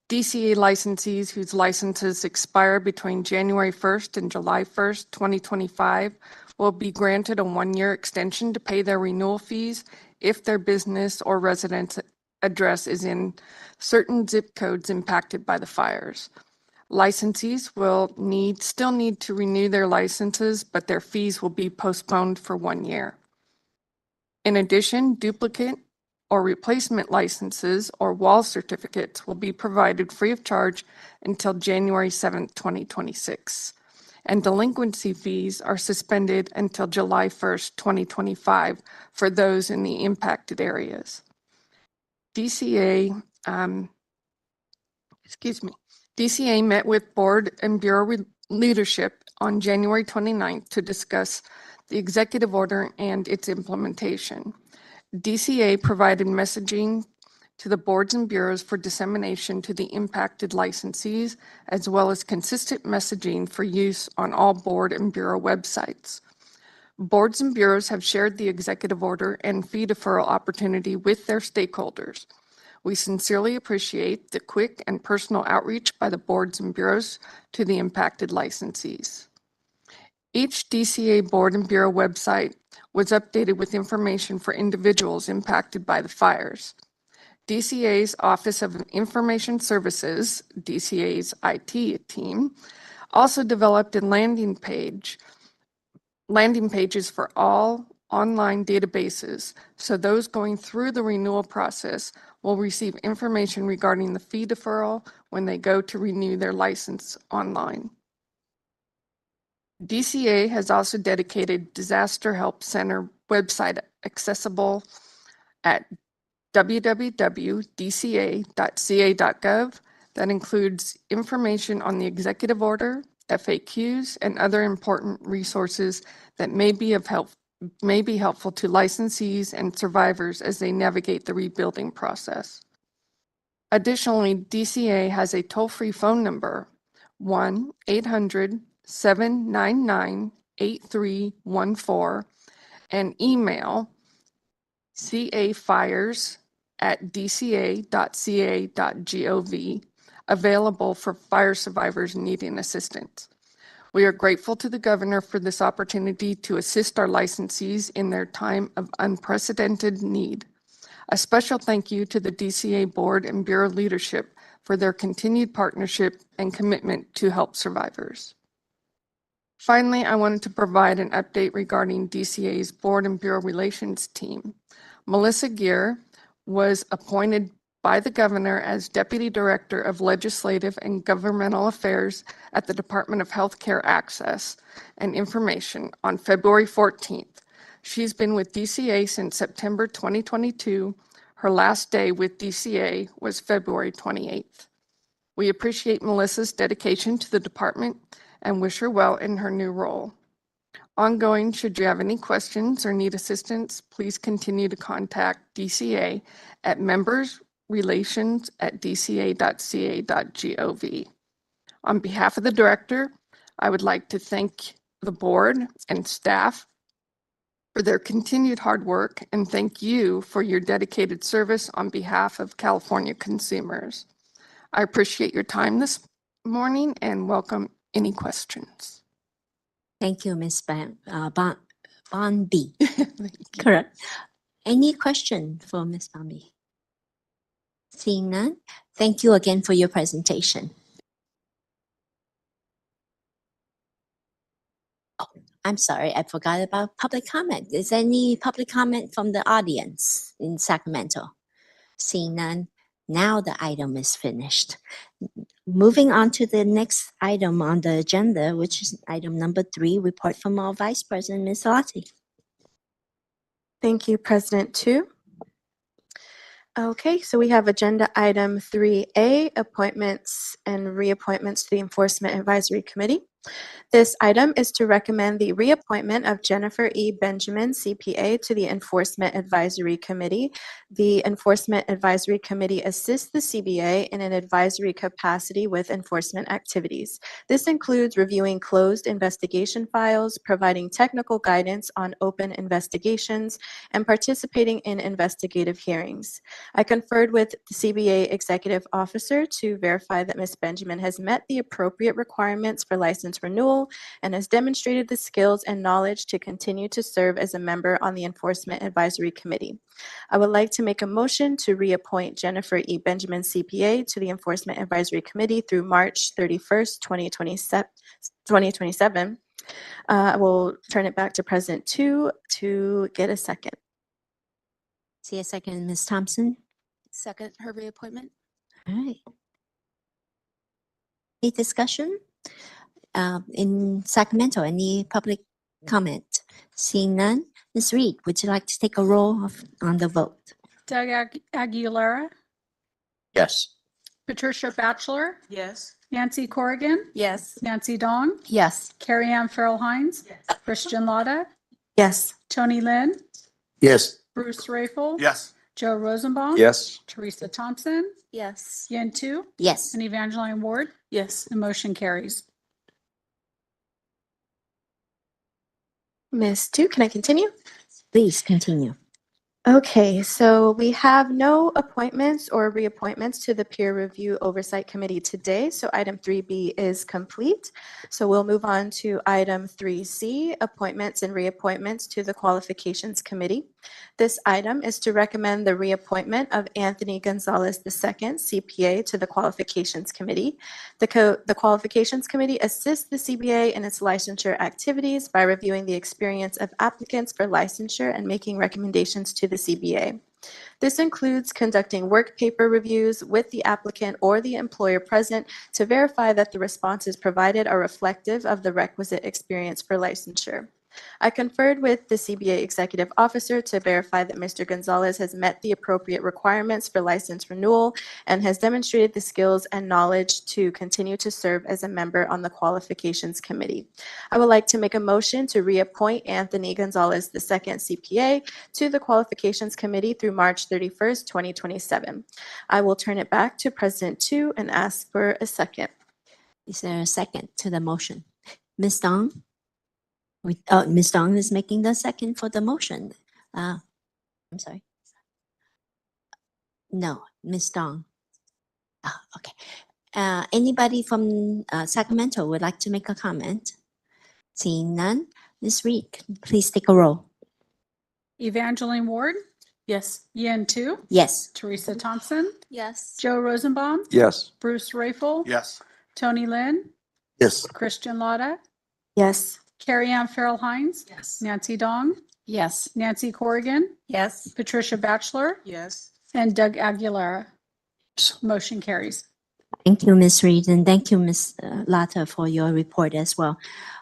DCA licensees whose licenses expire between January 1st and July 1st, 2025 will be granted a one-year extension to pay their renewal fees if their business or residence address is in certain zip codes impacted by the fires. Licensees will still need to renew their licenses, but their fees will be postponed for 1 year. In addition, duplicate or replacement licenses or wall certificates will be provided free of charge until January 7th, 2026. And delinquency fees are suspended until July 1st, 2025 for those in the impacted areas. DCA met with board and bureau leadership on January 29th to discuss the executive order and its implementation. DCA provided messaging to the boards and bureaus for dissemination to the impacted licensees, as well as consistent messaging for use on all board and bureau websites. Boards and bureaus have shared the executive order and fee deferral opportunity with their stakeholders. We sincerely appreciate the quick and personal outreach by the boards and bureaus to the impacted licensees. Each DCA board and bureau website was updated with information for individuals impacted by the fires. DCA's Office of Information Services, DCA's IT team, also developed a landing pages for all online databases, so those going through the renewal process will receive information regarding the fee deferral when they go to renew their license online. DCA has also dedicated Disaster Help Center website accessible at www.dca.ca.gov that includes information on the executive order, FAQs, and other important resources that may be helpful to licensees and survivors as they navigate the rebuilding process. Additionally, DCA has a toll-free phone number, 1-800-799-8314, and email cafires@dca.ca.gov, available for fire survivors needing assistance. We are grateful to the governor for this opportunity to assist our licensees in their time of unprecedented need. A special thank you to the DCA board and bureau leadership for their continued partnership and commitment to help survivors. Finally, I wanted to provide an update regarding DCA's board and bureau relations team. Melissa Gear was appointed by the governor as Deputy Director of Legislative and Governmental Affairs at the Department of Healthcare Access and Information on February 14th. She's been with DCA since September 2022. Her last day with DCA was February 28th. We appreciate Melissa's dedication to the department and wish her well in her new role. Ongoing, should you have any questions or need assistance, please continue to contact DCA at membersrelations@dca.ca.gov. On behalf of the director, I would like to thank the board and staff for their continued hard work and thank you for your dedicated service on behalf of California consumers. I appreciate your time this morning and welcome any questions. Thank you, Ms. Bonby. Correct. Any question for Ms. Bonby? Seeing none, thank you again for your presentation. Oh, I'm sorry, I forgot about public comment. Is there any public comment from the audience in Sacramento? Seeing none, now the item is finished. Moving on to the next item on the agenda, which is item number 3, report from our Vice President, Ms. Lottie. Thank you, President Tu. Okay, so we have agenda item 3A, appointments and reappointments to the Enforcement Advisory Committee. This item is to recommend the reappointment of Jennifer E. Benjamin, CPA, to the Enforcement Advisory Committee. The Enforcement Advisory Committee assists the CBA in an advisory capacity with enforcement activities. This includes reviewing closed investigation files, providing technical guidance on open investigations, and participating in investigative hearings. I conferred with the CBA Executive Officer to verify that Ms. Benjamin has met the appropriate requirements for license renewal and has demonstrated the skills and knowledge to continue to serve as a member on the Enforcement Advisory Committee. I would like to make a motion to reappoint Jennifer E. Benjamin, CPA, to the Enforcement Advisory Committee through March 31st, 2027. I will turn it back to President Tu to get a second. See a second, Ms. Thompson. Second her reappointment. All right. Any discussion? In Sacramento, any public comment? Seeing none, Ms. Reed, would you like to take a roll on the vote? Doug Aguilera, Yes. Patricia Batchelor, Yes. Nancy Corrigan, Yes. Nancy Dong, Yes. Carrie Ann Farrell Hines, Christian Lotta, Yes. Tony Lynn, Yes. Bruce Rayfel, Yes. Joe Rosenbaum, Yes. Teresa Thompson, Yes. Yen Tu, Yes. and Evangeline Ward. Yes. The motion carries. Ms. Tu, can I continue? Please continue. Okay, so we have no appointments or reappointments to the Peer Review Oversight Committee today, so item 3B is complete. So we'll move on to item 3C, appointments and reappointments to the Qualifications Committee. This item is to recommend the reappointment of Anthony Gonzalez II, CPA, to the Qualifications Committee. The Qualifications Committee assists the CBA in its licensure activities by reviewing the experience of applicants for licensure and making recommendations to the CBA. This includes conducting work paper reviews with the applicant or the employer present to verify that the responses provided are reflective of the requisite experience for licensure. I conferred with the CBA Executive Officer to verify that Mr. Gonzalez has met the appropriate requirements for license renewal and has demonstrated the skills and knowledge to continue to serve as a member on the Qualifications Committee. I would like to make a motion to reappoint Anthony Gonzalez II, CPA, to the Qualifications Committee through March 31st, 2027. I will turn it back to President Tu and ask for a second. Is there a second to the motion? Ms. Dong? Ms. Dong is making the second for the motion. I'm sorry. No, Ms. Dong. Okay. Anybody from Sacramento would like to make a comment? Seeing none, Ms. Reed, please take a roll. Evangeline Ward, Yes. Yen Tu, Yes. Teresa Thompson, Yes. Joe Rosenbaum, Yes. Bruce Rayfel, Yes. Tony Lynn, Yes. Christian Lotta, Yes. Carrie Ann Farrell Hines, Yes. Nancy Dong, Yes. Nancy Corrigan, Yes. Patricia Batchelor, Yes. and Doug Aguilera. Motion carries. Thank you, Ms. Reed, and thank you, Ms. Latta, for your report as well.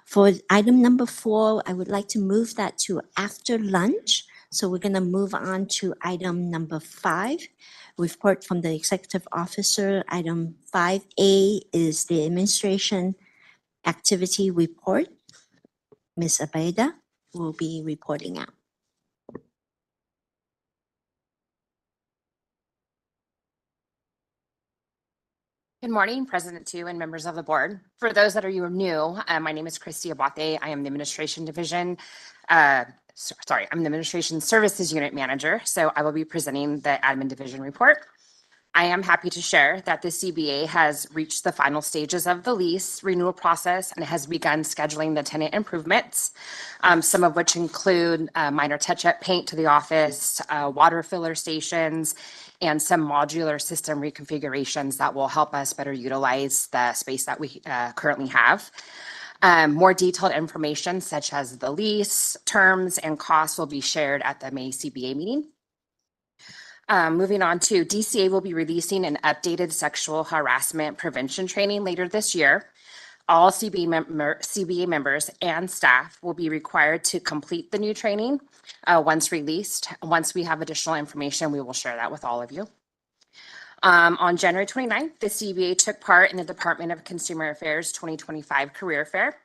For item number 4, I would like to move that to after lunch. So we're going to move on to item number 5, report from the Executive Officer. Item 5A is the Administration Activity Report. Ms. Abeda will be reporting out. Good morning, President Tu and members of the board. For those that are new, my name is Christy Abate. I am the Administration Division, I'm the Administration Services Unit Manager. So I will be presenting the Admin Division report. I am happy to share that the CBA has reached the final stages of the lease renewal process and has begun scheduling the tenant improvements, some of which include minor touch-up paint to the office, water filler stations, and some modular system reconfigurations that will help us better utilize the space that we currently have. More detailed information such as the lease, terms, and costs will be shared at the May CBA meeting. Moving on to DCA will be releasing an updated sexual harassment prevention training later this year. All CBA members and staff will be required to complete the new training once released. Once we have additional information, we will share that with all of you. On January 29th, the CBA took part in the Department of Consumer Affairs 2025 Career Fair.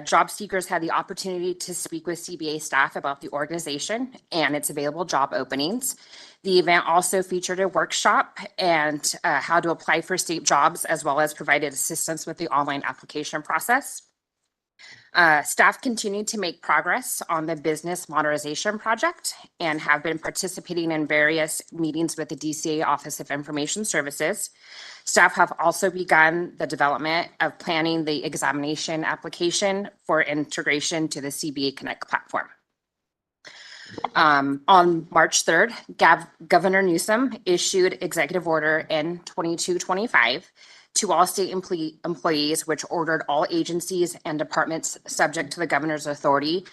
Job seekers had the opportunity to speak with CBA staff about the organization and its available job openings. The event also featured a workshop and how to apply for state jobs, as well as provided assistance with the online application process. Staff continued to make progress on the business modernization project and have been participating in various meetings with the DCA Office of Information Services. Staff have also begun the development of planning the examination application for integration to the CBA Connect platform. On March 3rd, Governor Newsom issued Executive Order N2225 to all state employees, which ordered all agencies and departments subject to the governor's authority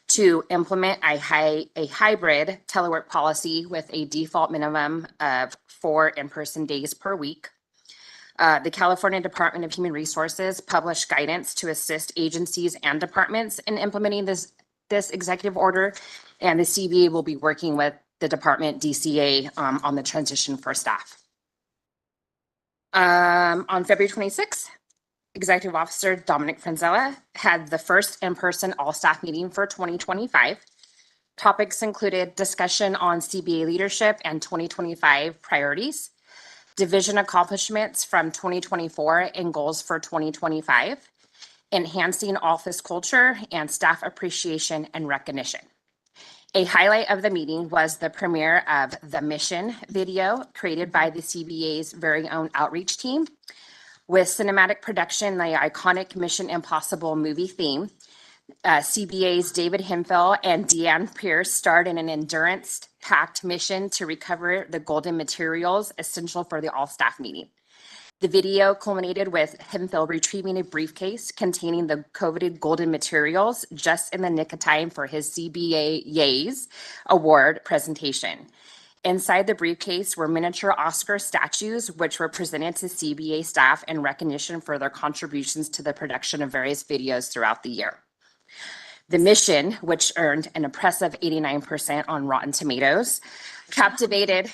to implement a hybrid telework policy with a default minimum of 4 in-person days per week. The California Department of Human Resources published guidance to assist agencies and departments in implementing this executive order, and the CBA will be working with the department DCA on the transition for staff. On February 26th, Executive Officer Dominic Franzella had the first in-person all-staff meeting for 2025. Topics included discussion on CBA leadership and 2025 priorities, division accomplishments from 2024 and goals for 2025, enhancing office culture, and staff appreciation and recognition. A highlight of the meeting was the premiere of The Mission video created by the CBA's very own outreach team. With cinematic production, the iconic Mission Impossible movie theme, CBA's David Hemphill and Deanne Pierce starred in an endurance-packed mission to recover the golden materials essential for the all-staff meeting. The video culminated with Hemphill retrieving a briefcase containing the coveted golden materials just in the nick of time for his CBA Yays award presentation. Inside the briefcase were miniature Oscar statues, which were presented to CBA staff in recognition for their contributions to the production of various videos throughout the year. The Mission, which earned an impressive 89% on Rotten Tomatoes, captivated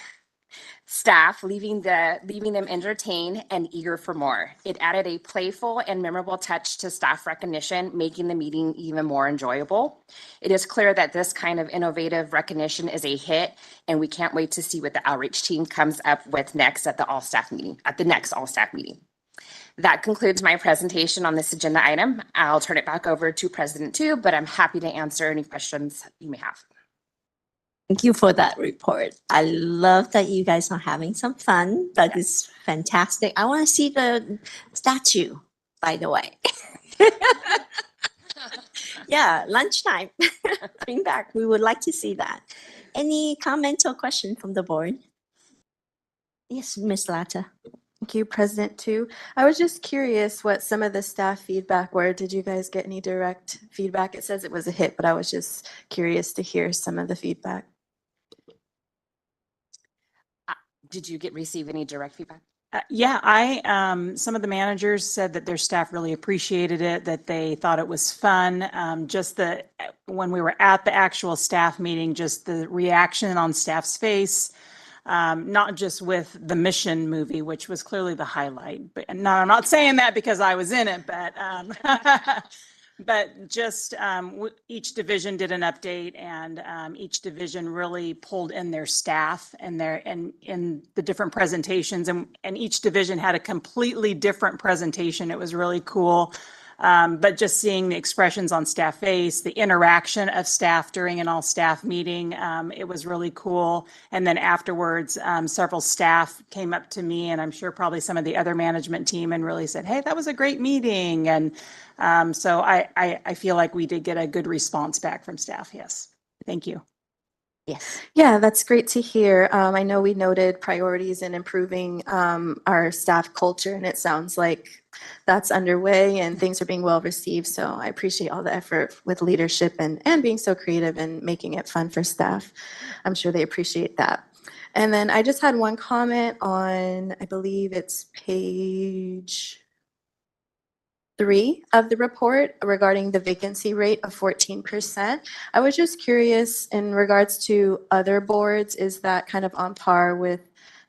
staff, leaving them entertained and eager for more. It added a playful and memorable touch to staff recognition, making the meeting even more enjoyable. It is clear that this kind of innovative recognition is a hit, and we can't wait to see what the outreach team comes up with next at the next all-staff meeting. That concludes my presentation on this agenda item. I'll turn it back over to President Tu, but I'm happy to answer any questions you may have. Thank you for that report. I love that you guys are having some fun. That is fantastic. I want to see the statue, by the way. Yeah, lunchtime. Bring back. We would like to see that. Any comment or question from the board? Yes, Ms. Latta. Thank you, President Tu. I was just curious what some of the staff feedback were. Did you guys get any direct feedback? It says it was a hit, but I was just curious to hear some of the feedback. Did you receive any direct feedback? Yeah, some of the managers said that their staff really appreciated it, that they thought it was fun. When we were at the actual staff meeting, just the reaction on staff's face, not just with the Mission movie, which was clearly the highlight. But no, I'm not saying that because I was in it, but just each division did an update, and each division really pulled in their staff and in the different presentations, and each division had a completely different presentation. It was really cool. But just seeing the expressions on staff face, the interaction of staff during an all-staff meeting, it was really cool. And then afterwards, several staff came up to me, and I'm sure probably some of the other management team, and really said, hey, that was a great meeting. And so I feel like we did get a good response back from staff. Yes. Thank you. Yes. Yeah, that's great to hear. I know we noted priorities in improving our staff culture, and it sounds like that's underway and things are being well received. So I appreciate all the effort with leadership and being so creative and making it fun for staff. I'm sure they appreciate that. And then I just had one comment on, I believe it's page 3 of the report regarding the vacancy rate of 14%. I was just curious in regards to other boards, is that kind of on par with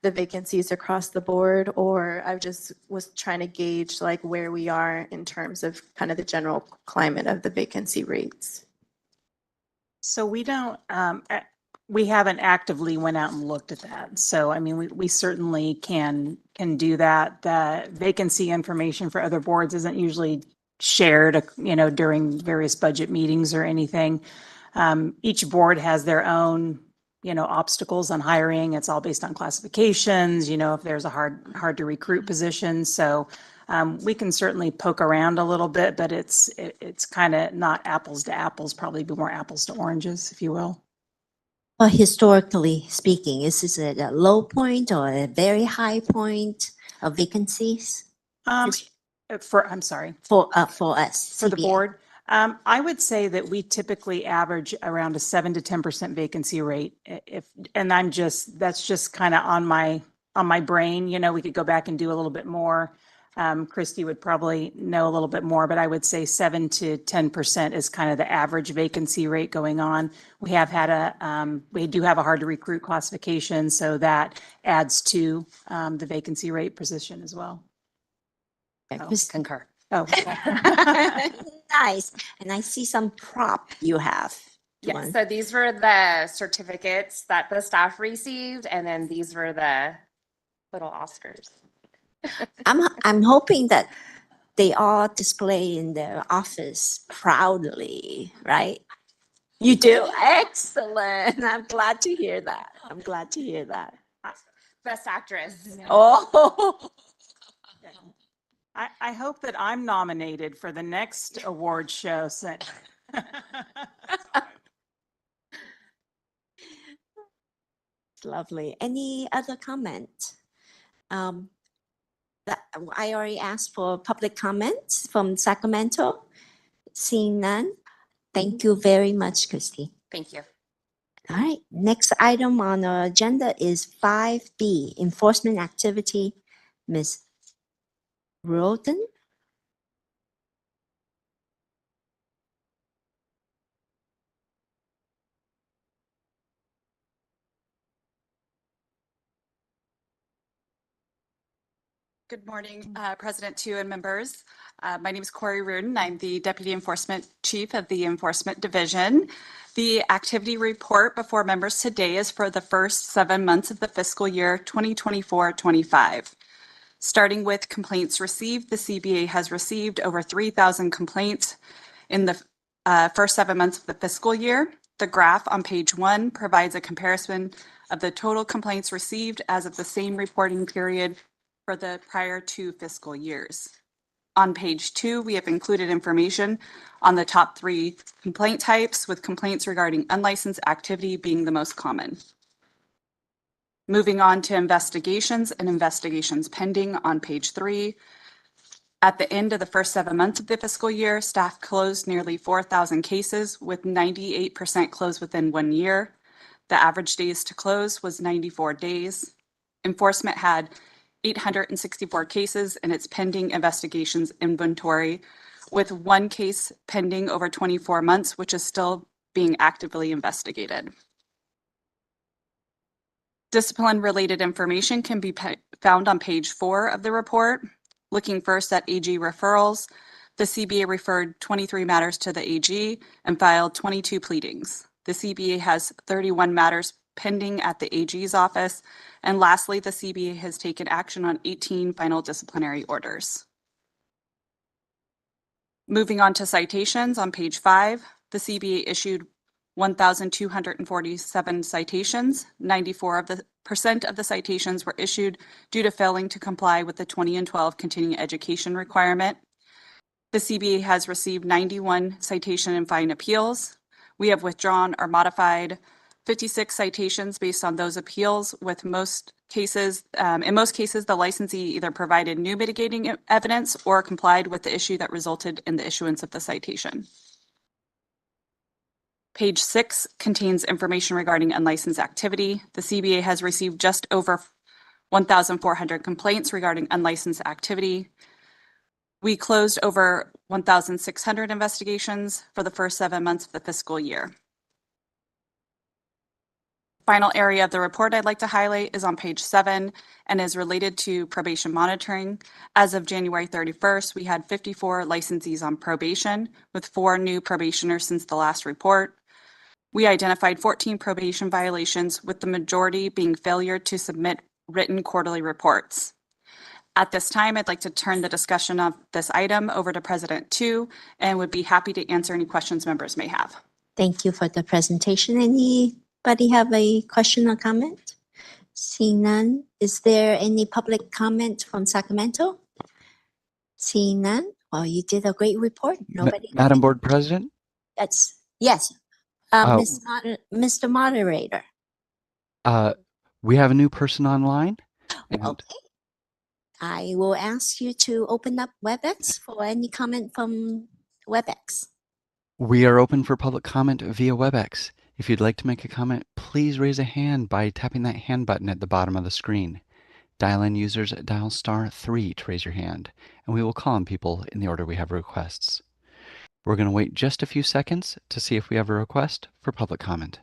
the vacancies across the board? Or I just was trying to gauge like where we are in terms of kind of the general climate of the vacancy rates. So we don't, we haven't actively went out and looked at that. So, I mean, we certainly can do that. The vacancy information for other boards isn't usually shared, during various budget meetings or anything. Each board has their own, obstacles on hiring. It's all based on classifications, if there's a hard to recruit position. So we can certainly poke around a little bit, but it's kind of not apples to apples, probably be more apples to oranges, if you will. Well, historically speaking, is this at a low point or a very high point of vacancies? I'm sorry. For us, For the CBA. board, I would say that we typically average around a 7 to 10% vacancy rate. That's just kind of on my brain. We could go back and do a little bit more. Christy would probably know a little bit more, but I would say 7 to 10% is kind of the average vacancy rate going on. We do have a hard to recruit classification, so that adds to the vacancy rate position as well. Concur. Oh, nice. And I see some prop you have. Yes, so these were the certificates that the staff received, and then these were the little Oscars. I'm hoping that they all display in their office proudly, right? You do? Excellent. I'm glad to hear that. Best actress. Oh. I hope that I'm nominated for the next award show. Lovely. Any other comment? I already asked for public comments from Sacramento. Seeing none, thank you very much, Christy. Thank you. All right, next item on our agenda is 5B, enforcement activity. Ms. Roden? Good morning, President Tu and members. My name is Corey Rudin. I'm the Deputy Enforcement Chief of the Enforcement Division. The activity report before members today is for the first 7 months of the fiscal year 2024-25. Starting with complaints received, the CBA has received over 3,000 complaints in the first 7 months of the fiscal year. The graph on page 1 provides a comparison of the total complaints received as of the same reporting period for the prior 2 fiscal years. On page 2, we have included information on the top 3 complaint types, with complaints regarding unlicensed activity being the most common. Moving on to investigations and investigations pending on page 3. At the end of the first 7 months of the fiscal year, staff closed nearly 4,000 cases, with 98% closed within 1 year. The average days to close was 94 days. Enforcement had 864 cases in its pending investigations inventory, with 1 case pending over 24 months, which is still being actively investigated. Discipline-related information can be found on page 4 of the report. Looking first at AG referrals, the CBA referred 23 matters to the AG and filed 22 pleadings. The CBA has 31 matters pending at the AG's office. And lastly, the CBA has taken action on 18 final disciplinary orders. Moving on to citations on page 5, the CBA issued 1,247 citations. 94% of the citations were issued due to failing to comply with the 20 and 12 continuing education requirement. The CBA has received 91 citation and fine appeals. We have withdrawn or modified 56 citations based on those appeals, with most cases, in most cases, the licensee either provided new mitigating evidence or complied with the issue that resulted in the issuance of the citation. Page 6 contains information regarding unlicensed activity. The CBA has received just over 1,400 complaints regarding unlicensed activity. We closed over 1,600 investigations for the first 7 months of the fiscal year. Final area of the report I'd like to highlight is on page 7 and is related to probation monitoring. As of January 31st, we had 54 licensees on probation, with 4 new probationers since the last report. We identified 14 probation violations, with the majority being failure to submit written quarterly reports. At this time, I'd like to turn the discussion of this item over to President Tu and would be happy to answer any questions members may have. Thank you for the presentation. Anybody have a question or comment? Seeing none, is there any public comment from Sacramento? Seeing none, well, you did a great report. Nobody. Madam Board President? Yes. Oh. Mr. Moderator. We have a new person online. Okay. I will ask you to open up WebEx for any comment from WebEx. We are open for public comment via WebEx. If you'd like to make a comment, please raise a hand by tapping that hand button at the bottom of the screen. Dial-in users dial *3 to raise your hand, and we will call on people in the order we have requests. We're going to wait just a few seconds to see if we have a request for public comment.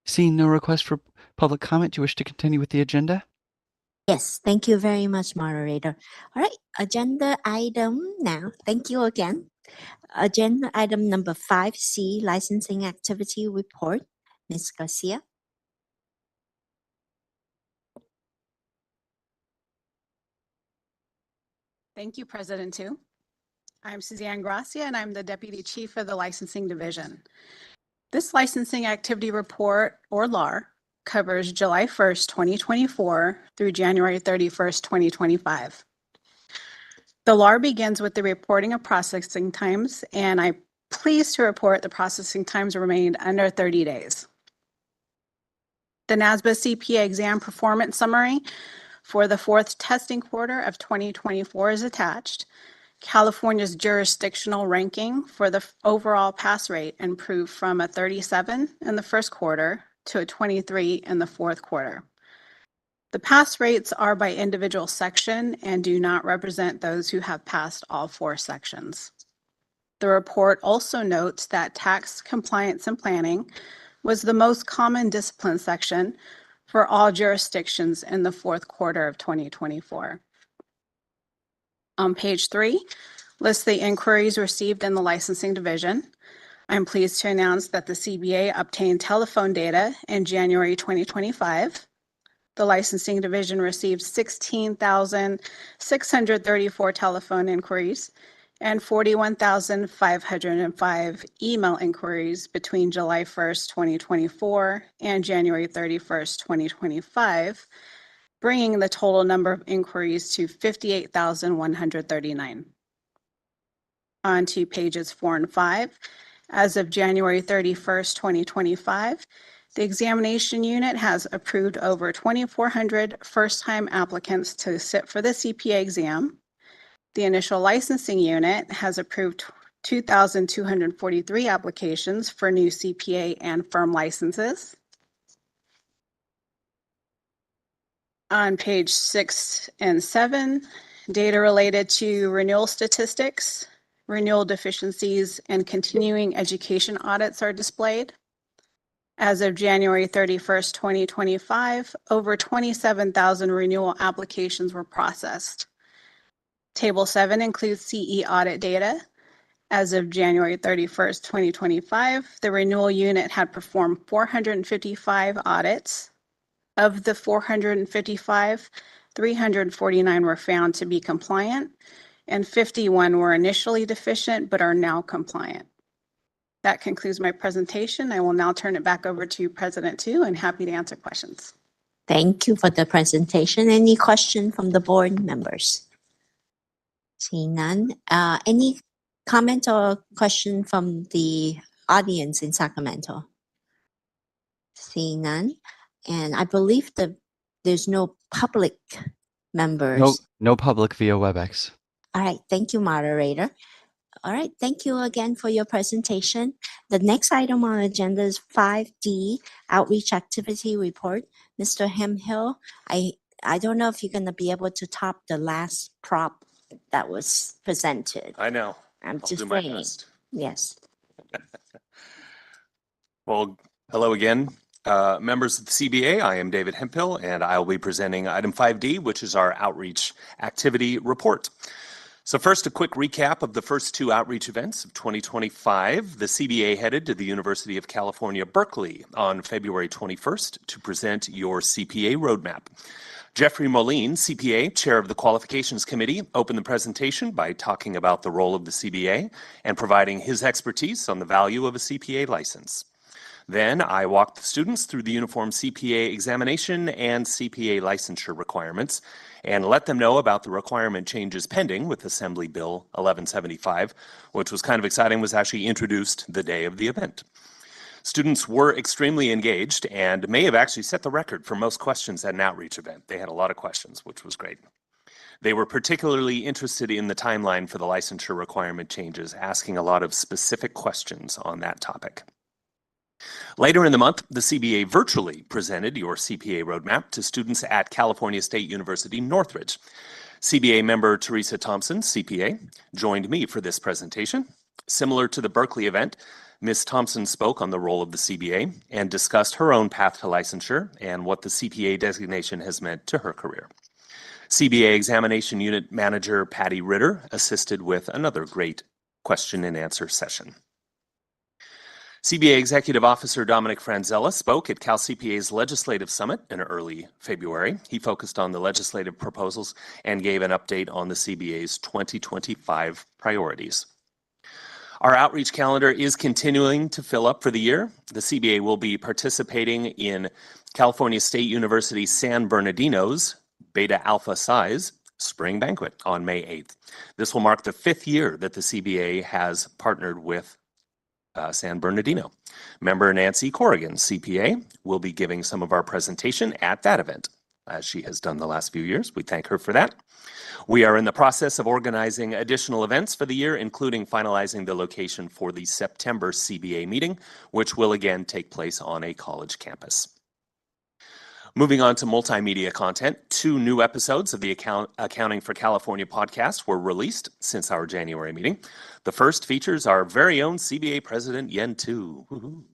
Seeing no request for public comment, do you wish to continue with the agenda? Yes, thank you very much, moderator. All right, agenda item now. Thank you again. Agenda item number 5C, licensing activity report. Ms. Garcia. Thank you, President Tu. I'm Suzanne Gracia, and I'm the Deputy Chief of the Licensing Division. This licensing activity report, or LAR, covers July 1st, 2024 through January 31st, 2025. The LAR begins with the reporting of processing times, and I'm pleased to report the processing times remained under 30 days. The NASBA CPA exam performance summary for the 4th testing quarter of 2024 is attached. California's jurisdictional ranking for the overall pass rate improved from a 37 in the first quarter to a 23 in the 4th quarter. The pass rates are by individual section and do not represent those who have passed all 4 sections. The report also notes that tax compliance and planning was the most common discipline section for all jurisdictions in the 4th quarter of 2024. On page 3, lists the inquiries received in the licensing division. I'm pleased to announce that the CBA obtained telephone data in January 2025. The licensing division received 16,634 telephone inquiries and 41,505 email inquiries between July 1st, 2024 and January 31st, 2025, bringing the total number of inquiries to 58,139. On to pages 4 and 5. As of January 31st, 2025, the examination unit has approved over 2,400 first-time applicants to sit for the CPA exam. The initial licensing unit has approved 2,243 applications for new CPA and firm licenses. On page 6 and 7, data related to renewal statistics, renewal deficiencies, and continuing education audits are displayed. As of January 31st, 2025, over 27,000 renewal applications were processed. Table 7 includes CE audit data. As of January 31st, 2025, the renewal unit had performed 455 audits. Of the 455, 349 were found to be compliant, and 51 were initially deficient but are now compliant. That concludes my presentation. I will now turn it back over to President Tu, and happy to answer questions. Thank you for the presentation. Any question from the board members? Seeing none. Any comment or question from the audience in Sacramento? Seeing none. And I believe there's no public members. No public via WebEx. All right. Thank you, moderator. All right. Thank you again for your presentation. The next item on the agenda is 5D, Outreach Activity Report. Mr. Hemhill, I don't know if you're going to be able to top the last prop that was presented. I know. I'm I'll just do my saying. best. Yes. Well, hello again. Members of the CBA, I am David Hempill, and I will be presenting item 5D, which is our outreach activity report. So first, a quick recap of the first two outreach events of 2025. The CBA headed to the University of California, Berkeley on February 21st to present your CPA roadmap. Jeffrey Moline, CPA, chair of the Qualifications Committee, opened the presentation by talking about the role of the CBA and providing his expertise on the value of a CPA license. Then I walked the students through the uniform CPA examination and CPA licensure requirements and let them know about the requirement changes pending with Assembly Bill 1175, which was kind of exciting, was actually introduced the day of the event. Students were extremely engaged and may have actually set the record for most questions at an outreach event. They had a lot of questions, which was great. They were particularly interested in the timeline for the licensure requirement changes, asking a lot of specific questions on that topic. Later in the month, the CBA virtually presented your CPA roadmap to students at California State University, Northridge. CBA member Teresa Thompson, CPA, joined me for this presentation. Similar to the Berkeley event, Ms. Thompson spoke on the role of the CBA and discussed her own path to licensure and what the CPA designation has meant to her career. CBA Examination Unit Manager Patty Ritter assisted with another great question and answer session. CBA Executive Officer Dominic Franzella spoke at Cal CPA's Legislative Summit in early February. He focused on the legislative proposals and gave an update on the CBA's 2025 priorities. Our outreach calendar is continuing to fill up for the year. The CBA will be participating in California State University San Bernardino's Beta Alpha Psi's Spring Banquet on May 8th. This will mark the 5th year that the CBA has partnered with San Bernardino. Member Nancy Corrigan, CPA, will be giving some of our presentation at that event, as she has done the last few years. We thank her for that. We are in the process of organizing additional events for the year, including finalizing the location for the September CBA meeting, which will again take place on a college campus. Moving on to multimedia content, 2 new episodes of the Accounting for California podcast were released since our January meeting. The first features our very own CBA President, Yen Tu. Woo-hoo.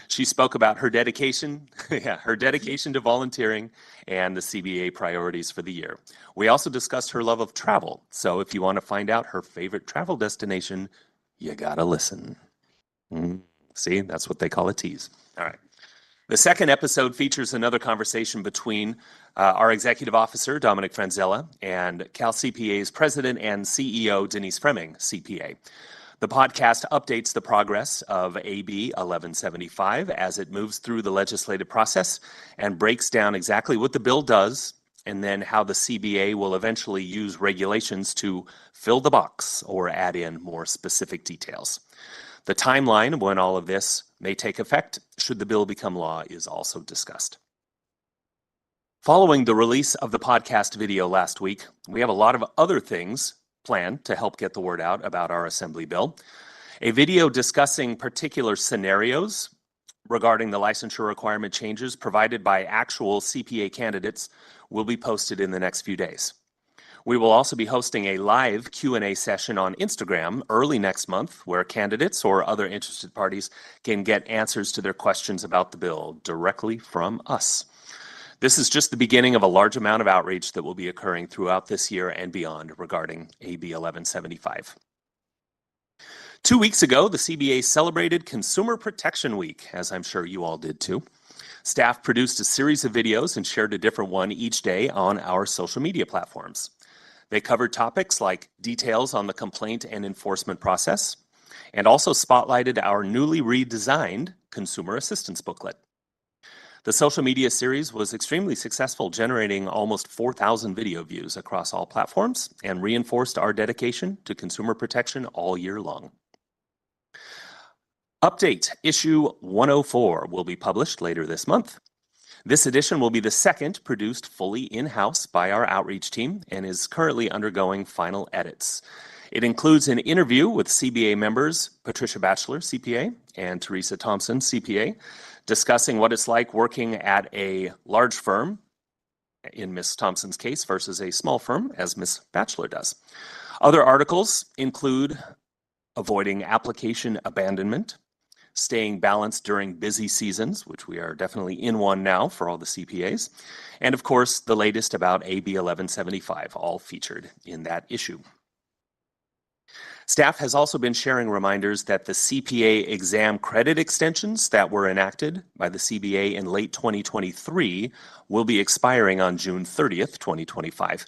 She spoke about her dedication, to volunteering and the CBA priorities for the year. We also discussed her love of travel. So if you want to find out her favorite travel destination, you gotta listen. See, that's what they call a tease. All right. The second episode features another conversation between our executive officer, Dominic Franzella, and Cal CPA's president and CEO, Denise Fremming, CPA. The podcast updates the progress of AB 1175 as it moves through the legislative process and breaks down exactly what the bill does and then how the CBA will eventually use regulations to fill the box or add in more specific details. The timeline when all of this may take effect, should the bill become law, is also discussed. Following the release of the podcast video last week, we have a lot of other things planned to help get the word out about our Assembly bill. A video discussing particular scenarios regarding the licensure requirement changes provided by actual CPA candidates will be posted in the next few days. We will also be hosting a live Q&A session on Instagram early next month where candidates or other interested parties can get answers to their questions about the bill directly from us. This is just the beginning of a large amount of outreach that will be occurring throughout this year and beyond regarding AB 1175. 2 weeks ago, the CBA celebrated Consumer Protection Week, as I'm sure you all did too. Staff produced a series of videos and shared a different one each day on our social media platforms. They covered topics like details on the complaint and enforcement process, and also spotlighted our newly redesigned consumer assistance booklet. The social media series was extremely successful, generating almost 4,000 video views across all platforms and reinforced our dedication to consumer protection all year long. Update issue 104 will be published later this month. This edition will be the second produced fully in-house by our outreach team and is currently undergoing final edits. It includes an interview with CBA members Patricia Batchelor, CPA, and Teresa Thompson, CPA, discussing what it's like working at a large firm, in Ms. Thompson's case, versus a small firm, as Ms. Batchelor does. Other articles include avoiding application abandonment, staying balanced during busy seasons, which we are definitely in one now for all the CPAs, and of course, the latest about AB 1175, all featured in that issue. Staff has also been sharing reminders that the CPA exam credit extensions that were enacted by the CBA in late 2023 will be expiring on June 30th, 2025.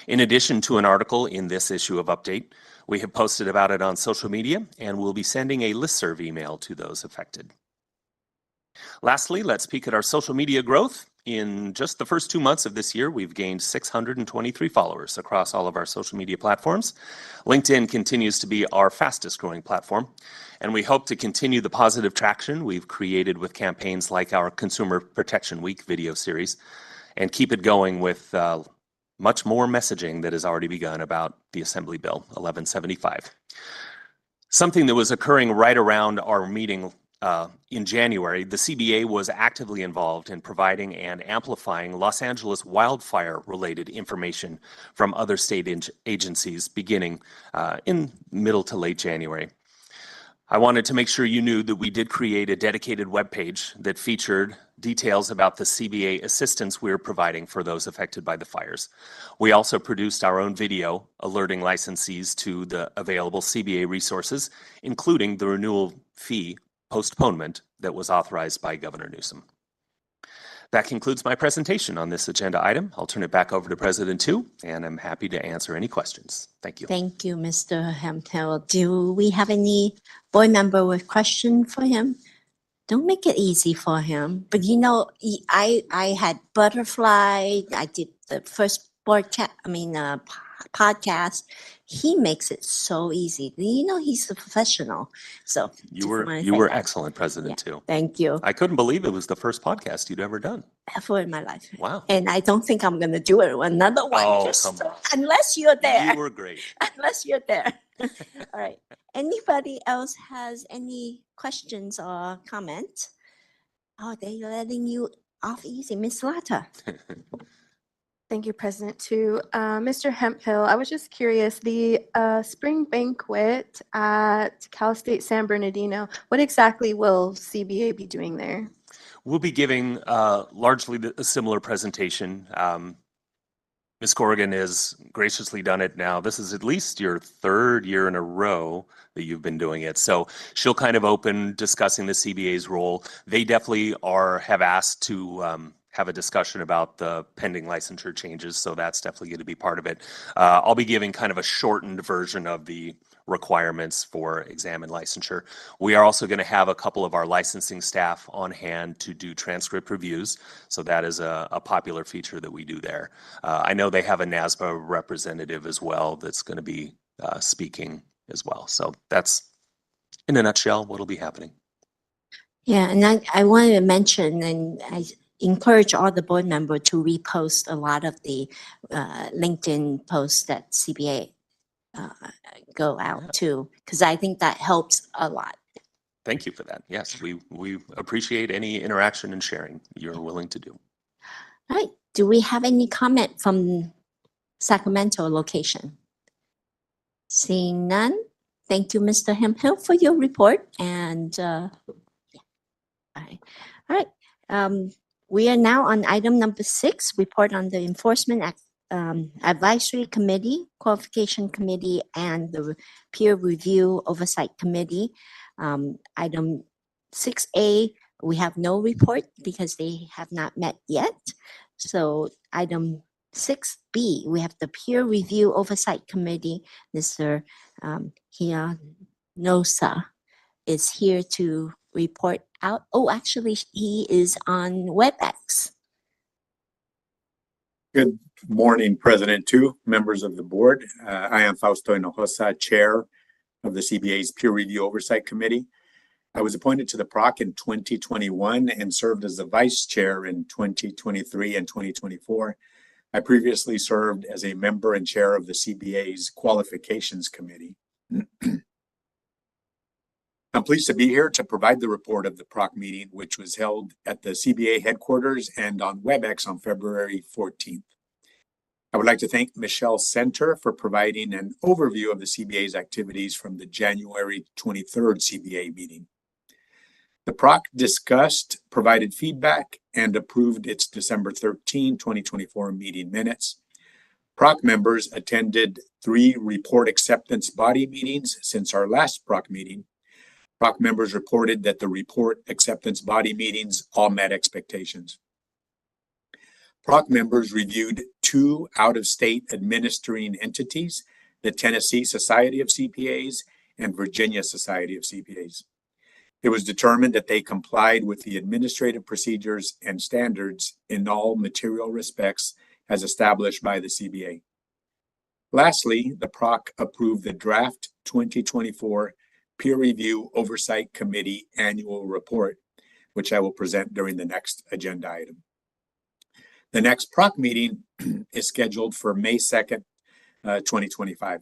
In addition to an article in this issue of Update, we have posted about it on social media and will be sending a listserv email to those affected. Lastly, let's peek at our social media growth. In just the first 2 months of this year, we've gained 623 followers across all of our social media platforms. LinkedIn continues to be our fastest growing platform, and we hope to continue the positive traction we've created with campaigns like our Consumer Protection Week video series and keep it going with much more messaging that has already begun about the Assembly Bill 1175. Something that was occurring right around our meeting in January, the CBA was actively involved in providing and amplifying Los Angeles wildfire-related information from other state agencies beginning in middle to late January. I wanted to make sure you knew that we did create a dedicated webpage that featured details about the CBA assistance we're providing for those affected by the fires. We also produced our own video alerting licensees to the available CBA resources, including the renewal fee postponement that was authorized by Governor Newsom. That concludes my presentation on this agenda item. I'll turn it back over to President Tu, and I'm happy to answer any questions. Thank you. Thank you, Mr. Hemphill. Do we have any board member with question for him? Don't make it easy for him. But you know, I had butterfly. I did the first podcast. He makes it so easy. You know, he's a professional. So You were excellent, President Tu. Thank you. I couldn't believe it was the first podcast you'd ever done. Ever in my life. Wow. And I don't think I'm going to do it another one. Oh, just come on. unless you're there. You were great. Unless you're there. All right. Anybody else has any questions or comments? Oh, they're letting you off easy. Miss Lata. Thank you, President Tu. Mr. Hemphill, I was just curious, the spring banquet at Cal State San Bernardino, what exactly will CBA be doing there? We'll be giving largely a similar presentation. Ms. Corrigan has graciously done it now. This is at least your third year in a row that you've been doing it. So she'll kind of open discussing the CBA's role. They definitely have asked to have a discussion about the pending licensure changes. So that's definitely going to be part of it. I'll be giving kind of a shortened version of the requirements for exam and licensure. We are also going to have a couple of our licensing staff on hand to do transcript reviews. So that is a popular feature that we do there. I know they have a NASBA representative as well that's going to be speaking as well. So that's, in a nutshell, what'll be happening. Yeah, and I wanted to mention, and I encourage all the board members to repost a lot of the LinkedIn posts that CBA go out to, because I think that helps a lot. Thank you for that. Yes, we appreciate any interaction and sharing you're willing to do. All right. Do we have any comment from Sacramento location? Seeing none, thank you, Mr. Hemphill, for your report. And yeah. All right. We are now on item number 6, report on the enforcement Advisory Committee, Qualification Committee, and the Peer Review Oversight Committee. Item 6A, we have no report because they have not met yet. So item 6B, we have the Peer Review Oversight Committee. Mr. Hianosa is here to report out. Oh, actually, he is on WebEx. Good morning, President Tu, members of the board. I am Fausto Hinojosa, Chair of the CBA's Peer Review Oversight Committee. I was appointed to the PROC in 2021 and served as the Vice Chair in 2023 and 2024. I previously served as a member and chair of the CBA's Qualifications Committee. I'm pleased to be here to provide the report of the PROC meeting, which was held at the CBA headquarters and on WebEx on February 14th. I would like to thank Michelle Center for providing an overview of the CBA's activities from the January 23rd CBA meeting. The PROC discussed, provided feedback, and approved its December 13, 2024 meeting minutes. PROC members attended 3 report acceptance body meetings since our last PROC meeting. PROC members reported that the report acceptance body meetings all met expectations. PROC members reviewed 2 out-of-state administering entities, the Tennessee Society of CPAs and Virginia Society of CPAs. It was determined that they complied with the administrative procedures and standards in all material respects as established by the CBA. Lastly, the PROC approved the draft 2024 Peer Review Oversight Committee Annual Report, which I will present during the next agenda item. The next PROC meeting is scheduled for May 2nd, 2025.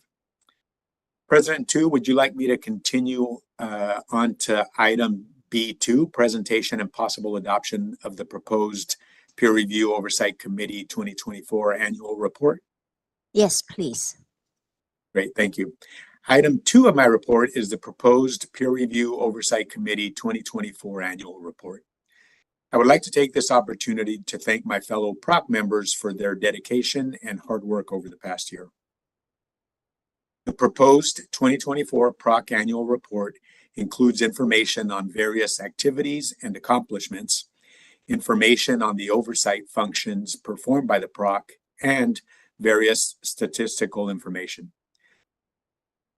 President Tu, would you like me to continue on to item B2, presentation and possible adoption of the proposed Peer Review Oversight Committee 2024 Annual Report? Yes, please. Great, thank you. Item 2 of my report is the proposed Peer Review Oversight Committee 2024 Annual Report. I would like to take this opportunity to thank my fellow PROC members for their dedication and hard work over the past year. The proposed 2024 PROC Annual Report includes information on various activities and accomplishments, information on the oversight functions performed by the PROC, and various statistical information.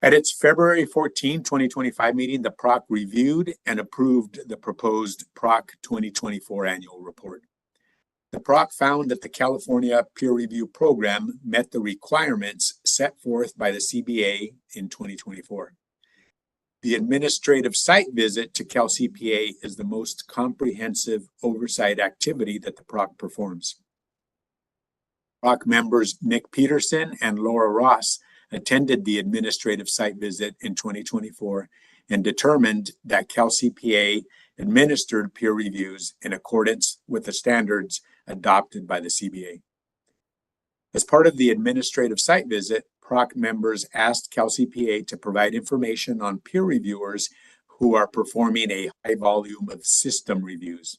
At its February 14, 2025 meeting, the PROC reviewed and approved the proposed PROC 2024 Annual Report. The PROC found that the California Peer Review Program met the requirements set forth by the CBA in 2024. The administrative site visit to CalCPA is the most comprehensive oversight activity that the PROC performs. PROC members Nick Peterson and Laura Ross attended the administrative site visit in 2024 and determined that CalCPA administered peer reviews in accordance with the standards adopted by the CBA. As part of the administrative site visit, PROC members asked CalCPA to provide information on peer reviewers who are performing a high volume of system reviews.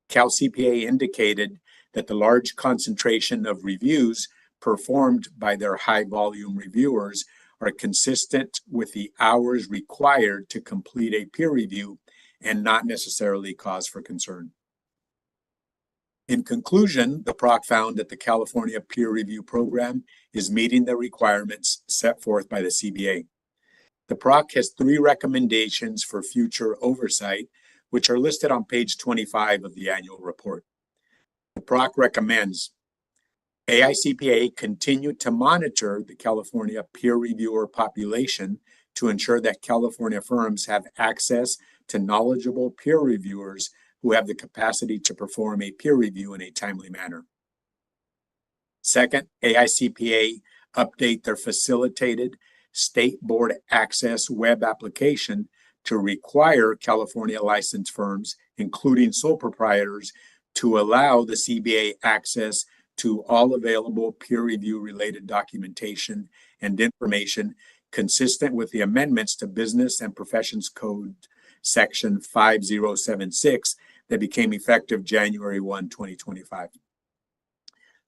CalCPA indicated that the large concentration of reviews performed by their high volume reviewers are consistent with the hours required to complete a peer review and not necessarily cause for concern. In conclusion, the PROC found that the California Peer Review Program is meeting the requirements set forth by the CBA. The PROC has 3 recommendations for future oversight, which are listed on page 25 of the annual report. The PROC recommends AICPA continue to monitor the California peer reviewer population to ensure that California firms have access to knowledgeable peer reviewers who have the capacity to perform a peer review in a timely manner. Second, AICPA update their facilitated state board access web application to require California licensed firms, including sole proprietors, to allow the CBA access to all available peer review related documentation and information consistent with the amendments to Business and Professions Code Section 5076 that became effective January 1, 2025.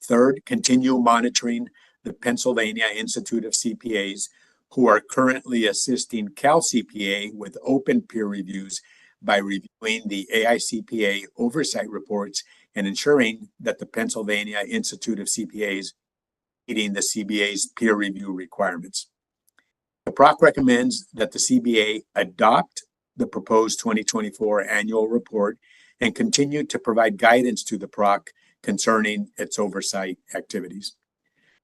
Third, continue monitoring the Pennsylvania Institute of CPAs, who are currently assisting Cal CPA with open peer reviews by reviewing the AICPA oversight reports and ensuring that the Pennsylvania Institute of CPAs meeting the CBA's peer review requirements. The PROC recommends that the CBA adopt the proposed 2024 annual report and continue to provide guidance to the PROC concerning its oversight activities.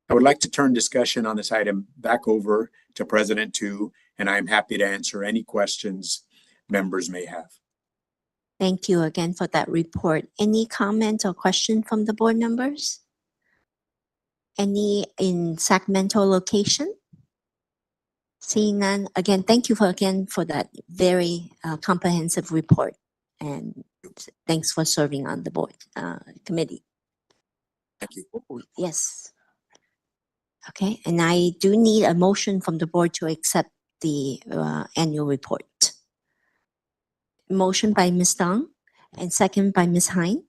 I would like to turn discussion on this item back over to President Tu, and I'm happy to answer any questions members may have. Thank you again for that report. Any comment or question from the board members? Any in Sacramento location? Seeing none, again, thank you for that very comprehensive report. And thanks for serving on the board committee. Thank you. Yes. Okay, and I do need a motion from the board to accept the annual report. Motion by Ms. Dong and second by Ms. Hein.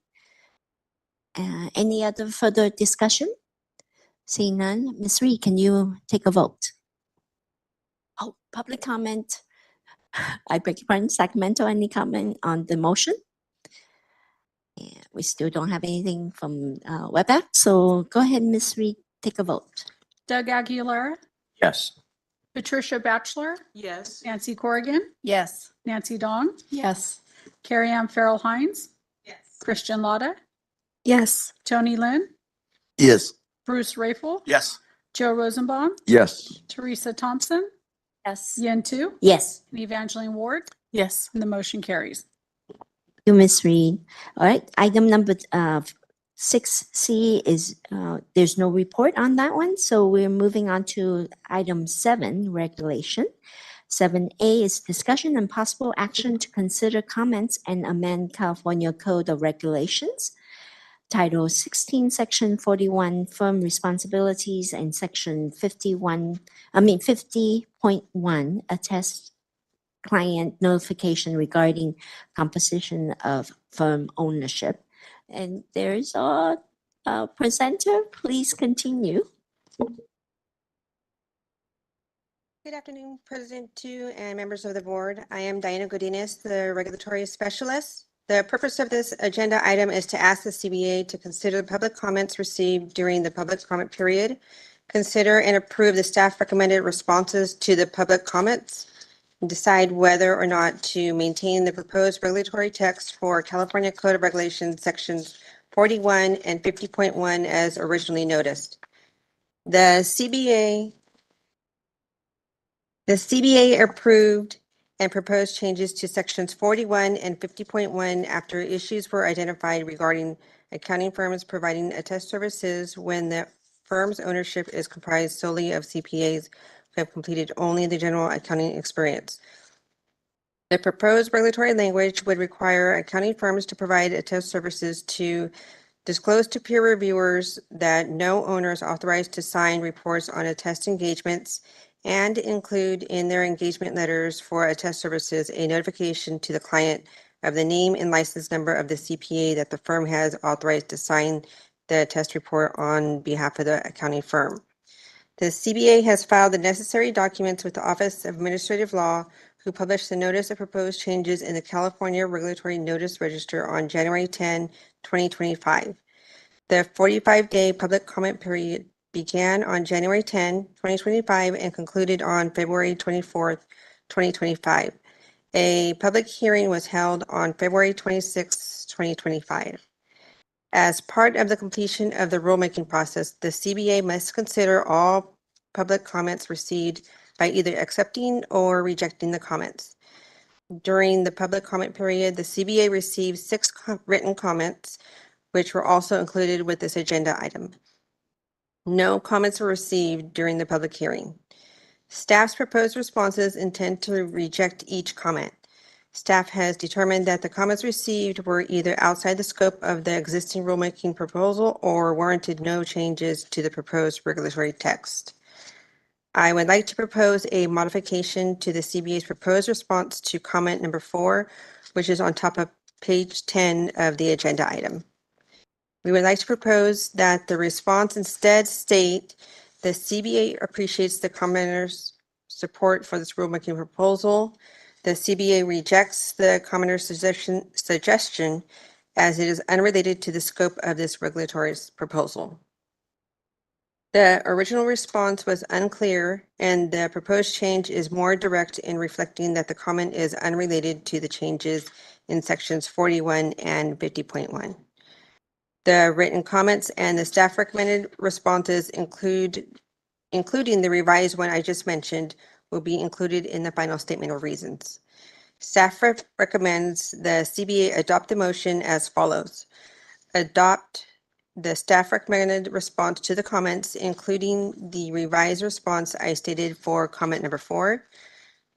Any other further discussion? Seeing none, Ms. Reed, can you take a vote? Oh, public comment. I beg your pardon, Sacramento, any comment on the motion? Yeah, we still don't have anything from WebEx, so go ahead, Ms. Reed, take a vote. Doug Aguilera, Yes. Patricia Batchelor, Yes. Nancy Corrigan, Yes. Nancy Dong, Yes. Carrie Ann Farrell Hines, Yes. Christian Lotta, Yes. Tony Lynn, Yes. Bruce Rafel, Yes. Joe Rosenbaum, Yes. Teresa Thompson, Yes. Yen Tu, Yes. and Evangeline Ward, Yes. and the motion carries. Thank you, Ms. Reed. All right, item number 6C is, there's no report on that one, so we're moving on to item 7, regulation. 7A is discussion and possible action to consider comments and amend California Code of Regulations, Title 16, Section 41, Firm Responsibilities, and Section 50.1, attest client notification regarding composition of firm ownership. And there's a presenter, please continue. Good afternoon, President Tu and members of the board. I am Diana Godinez, the regulatory specialist. The purpose of this agenda item is to ask the CBA to consider the public comments received during the public comment period, consider and approve the staff recommended responses to the public comments, and decide whether or not to maintain the proposed regulatory text for California Code of Regulations sections 41 and 50.1 as originally noticed. The CBA approved and proposed changes to sections 41 and 50.1 after issues were identified regarding accounting firms providing attest services when the firm's ownership is comprised solely of CPAs who have completed only the general accounting experience. The proposed regulatory language would require accounting firms to provide attest services to disclose to peer reviewers that no owner is authorized to sign reports on attest engagements and include in their engagement letters for attest services a notification to the client of the name and license number of the CPA that the firm has authorized to sign the attest report on behalf of the accounting firm. The CBA has filed the necessary documents with the Office of Administrative Law, who published the notice of proposed changes in the California Regulatory Notice Register on January 10, 2025. The 45-day public comment period began on January 10, 2025 and concluded on February 24, 2025. A public hearing was held on February 26, 2025. As part of the completion of the rulemaking process, the CBA must consider all public comments received by either accepting or rejecting the comments. During the public comment period, the CBA received 6 written comments, which were also included with this agenda item. No comments were received during the public hearing. Staff's proposed responses intend to reject each comment. Staff has determined that the comments received were either outside the scope of the existing rulemaking proposal or warranted no changes to the proposed regulatory text. I would like to propose a modification to the CBA's proposed response to comment number 4, which is on top of page 10 of the agenda item. We would like to propose that the response instead state the CBA appreciates the commenters' support for this rulemaking proposal. The CBA rejects the commenter's suggestion as it is unrelated to the scope of this regulatory proposal. The original response was unclear, and the proposed change is more direct in reflecting that the comment is unrelated to the changes in sections 41 and 50.1. The written comments and the staff recommended responses including the revised one I just mentioned, will be included in the final statement of reasons. Staff recommends the CBA adopt the motion as follows. Adopt the staff recommended response to the comments, including the revised response I stated for comment number 4.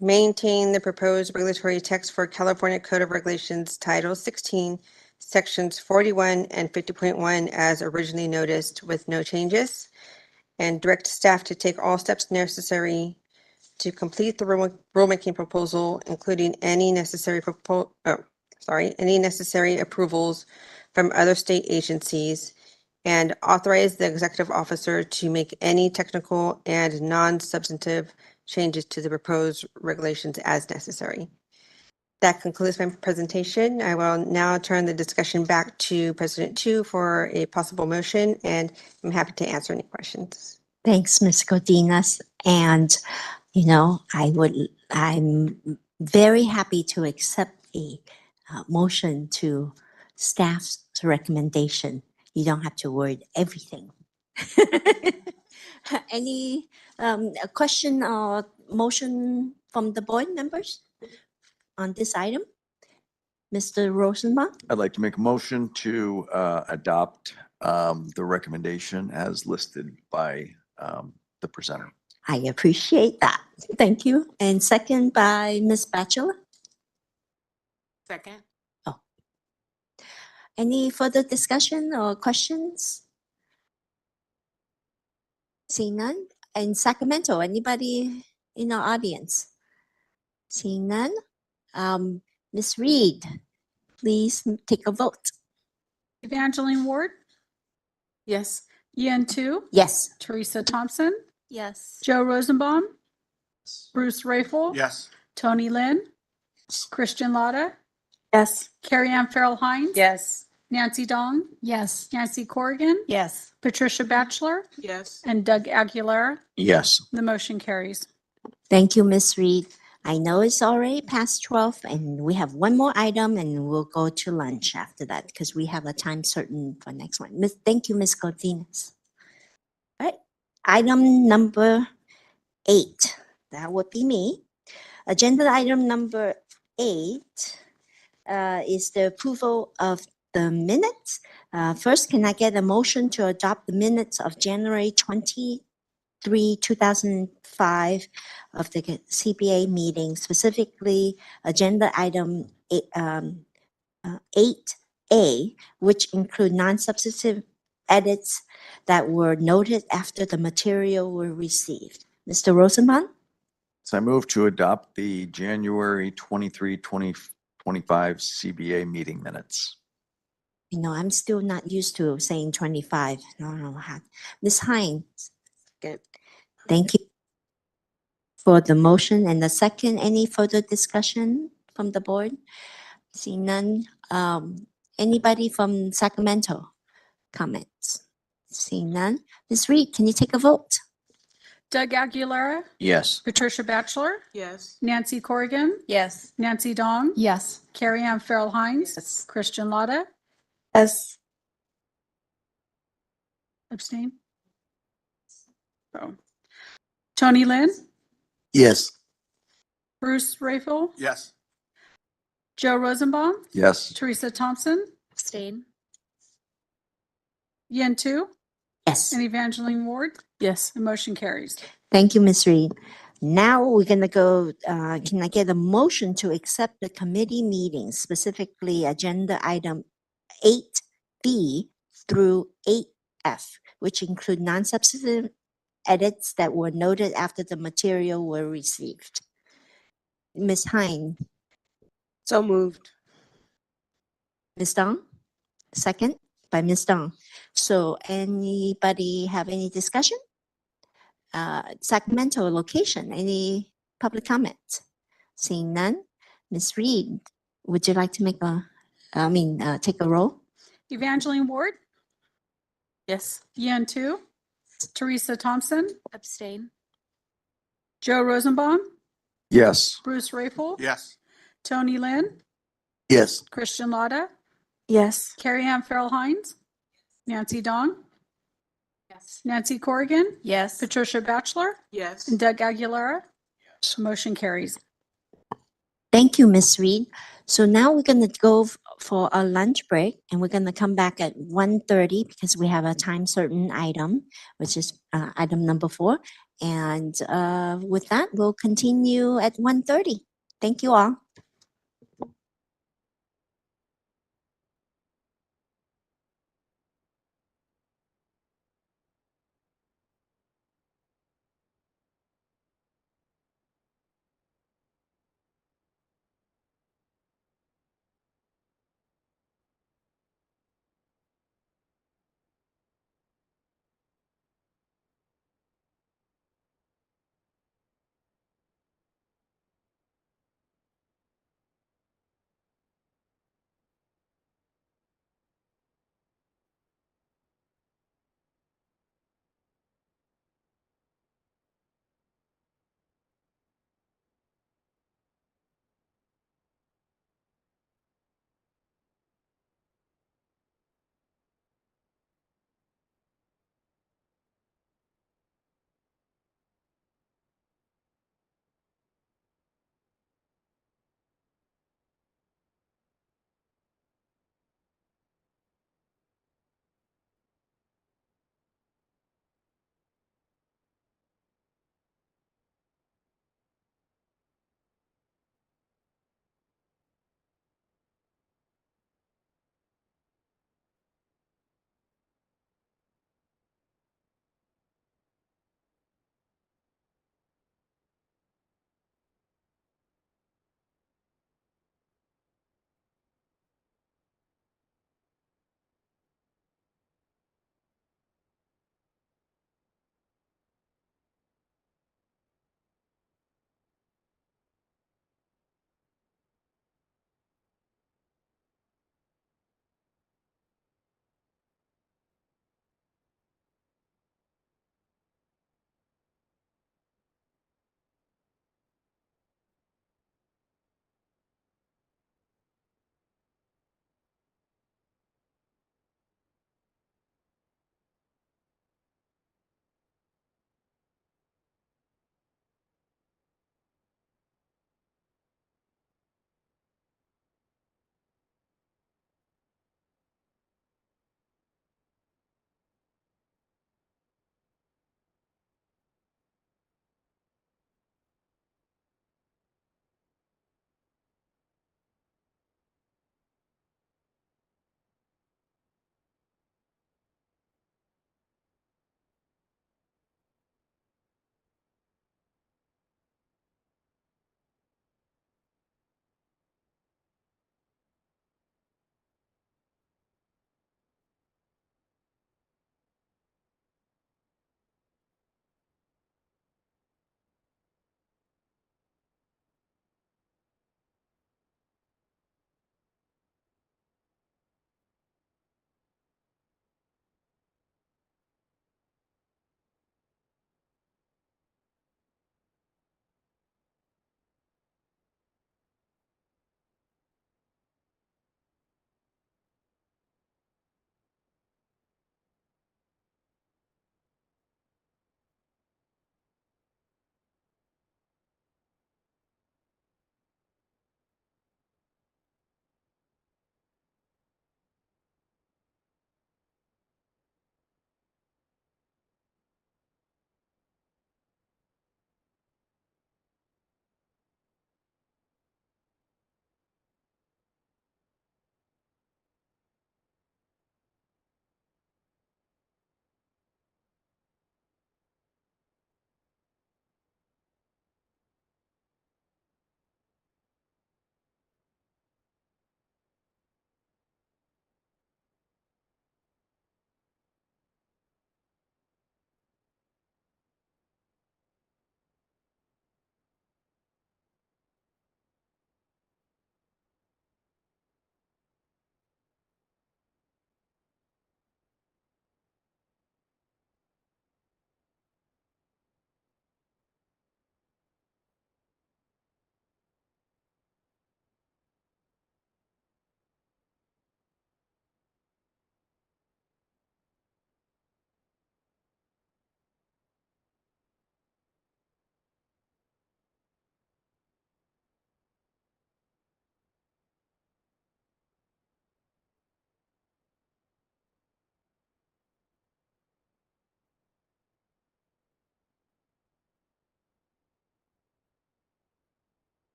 Maintain the proposed regulatory text for California Code of Regulations Title 16, Sections 41 and 50.1 as originally noticed with no changes. And direct staff to take all steps necessary to complete the rulemaking proposal, including any necessary approvals from other state agencies, and authorize the executive officer to make any technical and non-substantive changes to the proposed regulations as necessary. That concludes my presentation. I will now turn the discussion back to President Chu for a possible motion, and I'm happy to answer any questions. Thanks, Ms. Godinez. And, I'm very happy to accept a motion to staff's recommendation. You don't have to word everything. Any question or motion from the board members on this item? Mr. Rosenbaum? I'd like to make a motion to adopt the recommendation as listed by the presenter. I appreciate that. Thank you. And second by Ms. Batchelor. Second. Any further discussion or questions? Seeing none. In Sacramento, anybody in our audience? Seeing none. Ms. Reed, please take a vote. Evangeline Ward, Yes. Yen Tu, Yes. Teresa Thompson, Yes. Joe Rosenbaum, Bruce Rafel. Yes. Tony Lynn, Christian Lotta, Yes. Carrie Ann Farrell Hines. Yes. Nancy Dong, Yes. Nancy Corrigan, Yes. Patricia Batchelor, Yes. and Doug Aguilera. Yes. The motion carries. Thank you, Ms. Reed. I know it's already past 12 and we have one more item and we'll go to lunch after that because we have a time certain for next one. Thank you, Ms. Godinez. All right, item number 8, that would be me. Agenda item number 8 is the approval of the minutes. First, can I get a motion to adopt the minutes of January 23, 2005 of the CBA meeting, specifically agenda item 8A, which include non-substantive edits that were noted after the material were received. Mr. Rosenbaum? So I move to adopt the January 23, 2025 CBA meeting minutes. I'm still not used to saying 25. No. Ms. Hines? Good. Thank you for the motion and the second. Any further discussion from the board? See none. Anybody from Sacramento? Comments? See none. Ms. Reed, can you take a vote? Doug Aguilera, Yes. Patricia Batchelor, Yes. Nancy Corrigan, Yes. Nancy Dong, Yes. Carrie Ann Farrell Hines, Yes. Christian Lotta, Yes. abstain. Oh. Tony Lynn, Yes. Bruce Rafel, Yes. Joe Rosenbaum, Yes. Teresa Thompson, Abstain. Yen Tu, Yes. and Evangeline Ward. Yes. The motion carries. Thank you, Ms. Reed. Now we're going to go, can I get a motion to accept the committee meetings, specifically agenda item 8B through 8F, which include non-substantive edits that were noted after the material were received. Ms. Hine? So moved. Ms. Dong? Second by Ms. Dong. So anybody have any discussion? Segmental location, any public comments? Seeing none, Ms. Reed, would you like to take a roll? Evangeline Ward, Yes. Yan Tu, Teresa Thompson, Abstain. Joe Rosenbaum, Yes. Bruce Rayful, Yes. Tony Lynn, Yes. Christian Lotta, Yes. Carrie Ann Farrell Hines, Nancy Dong, Yes. Nancy Corrigan, Yes. Patricia Batchelor, Yes. and Doug Aguilera. Motion carries. Thank you, Ms. Reed. So now we're going to go for a lunch break, and we're going to come back at 1:30 because we have a time certain item, which is item number 4. And with that, we'll continue at 1:30. Thank you all.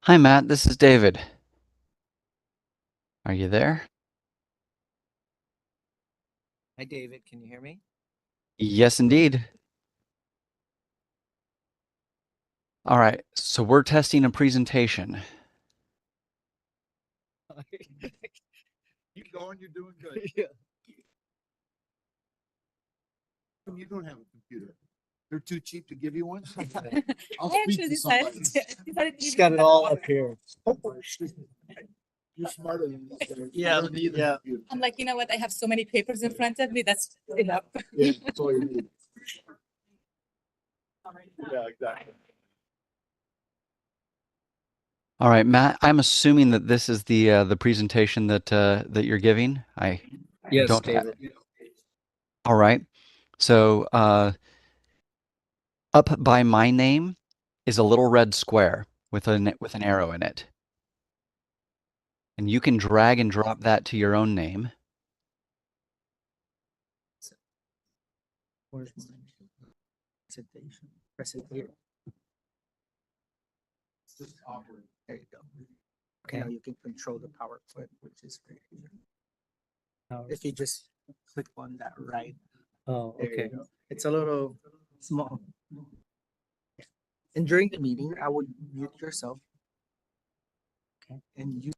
Hi, Matt. This is David. Are you there? Hi, David. Can you hear me? Yes, indeed. All right. So we're testing a presentation. Keep going, you're doing good. Yeah. You don't have a computer. They're too cheap to give you one? I'll speak to somebody. She's got it all up here. You're smarter than this guy. Yeah, You don't need a yeah. computer. I'm like, you know what? I have so many papers in front of me. That's enough. Yeah, that's all you need. Yeah, exactly. All right, Matt. I'm assuming that this is the presentation that that you're giving. I Yes, don't. David. All right. So up by my name is a little red square with an arrow in it. And you can drag and drop that to your own name. Where's my presentation? Presentation. There you go. Okay. Now you can control the PowerPoint, which is great. If you just click on that right. Oh, okay. It's a little small. And during the meeting, I would mute yourself. Okay. And you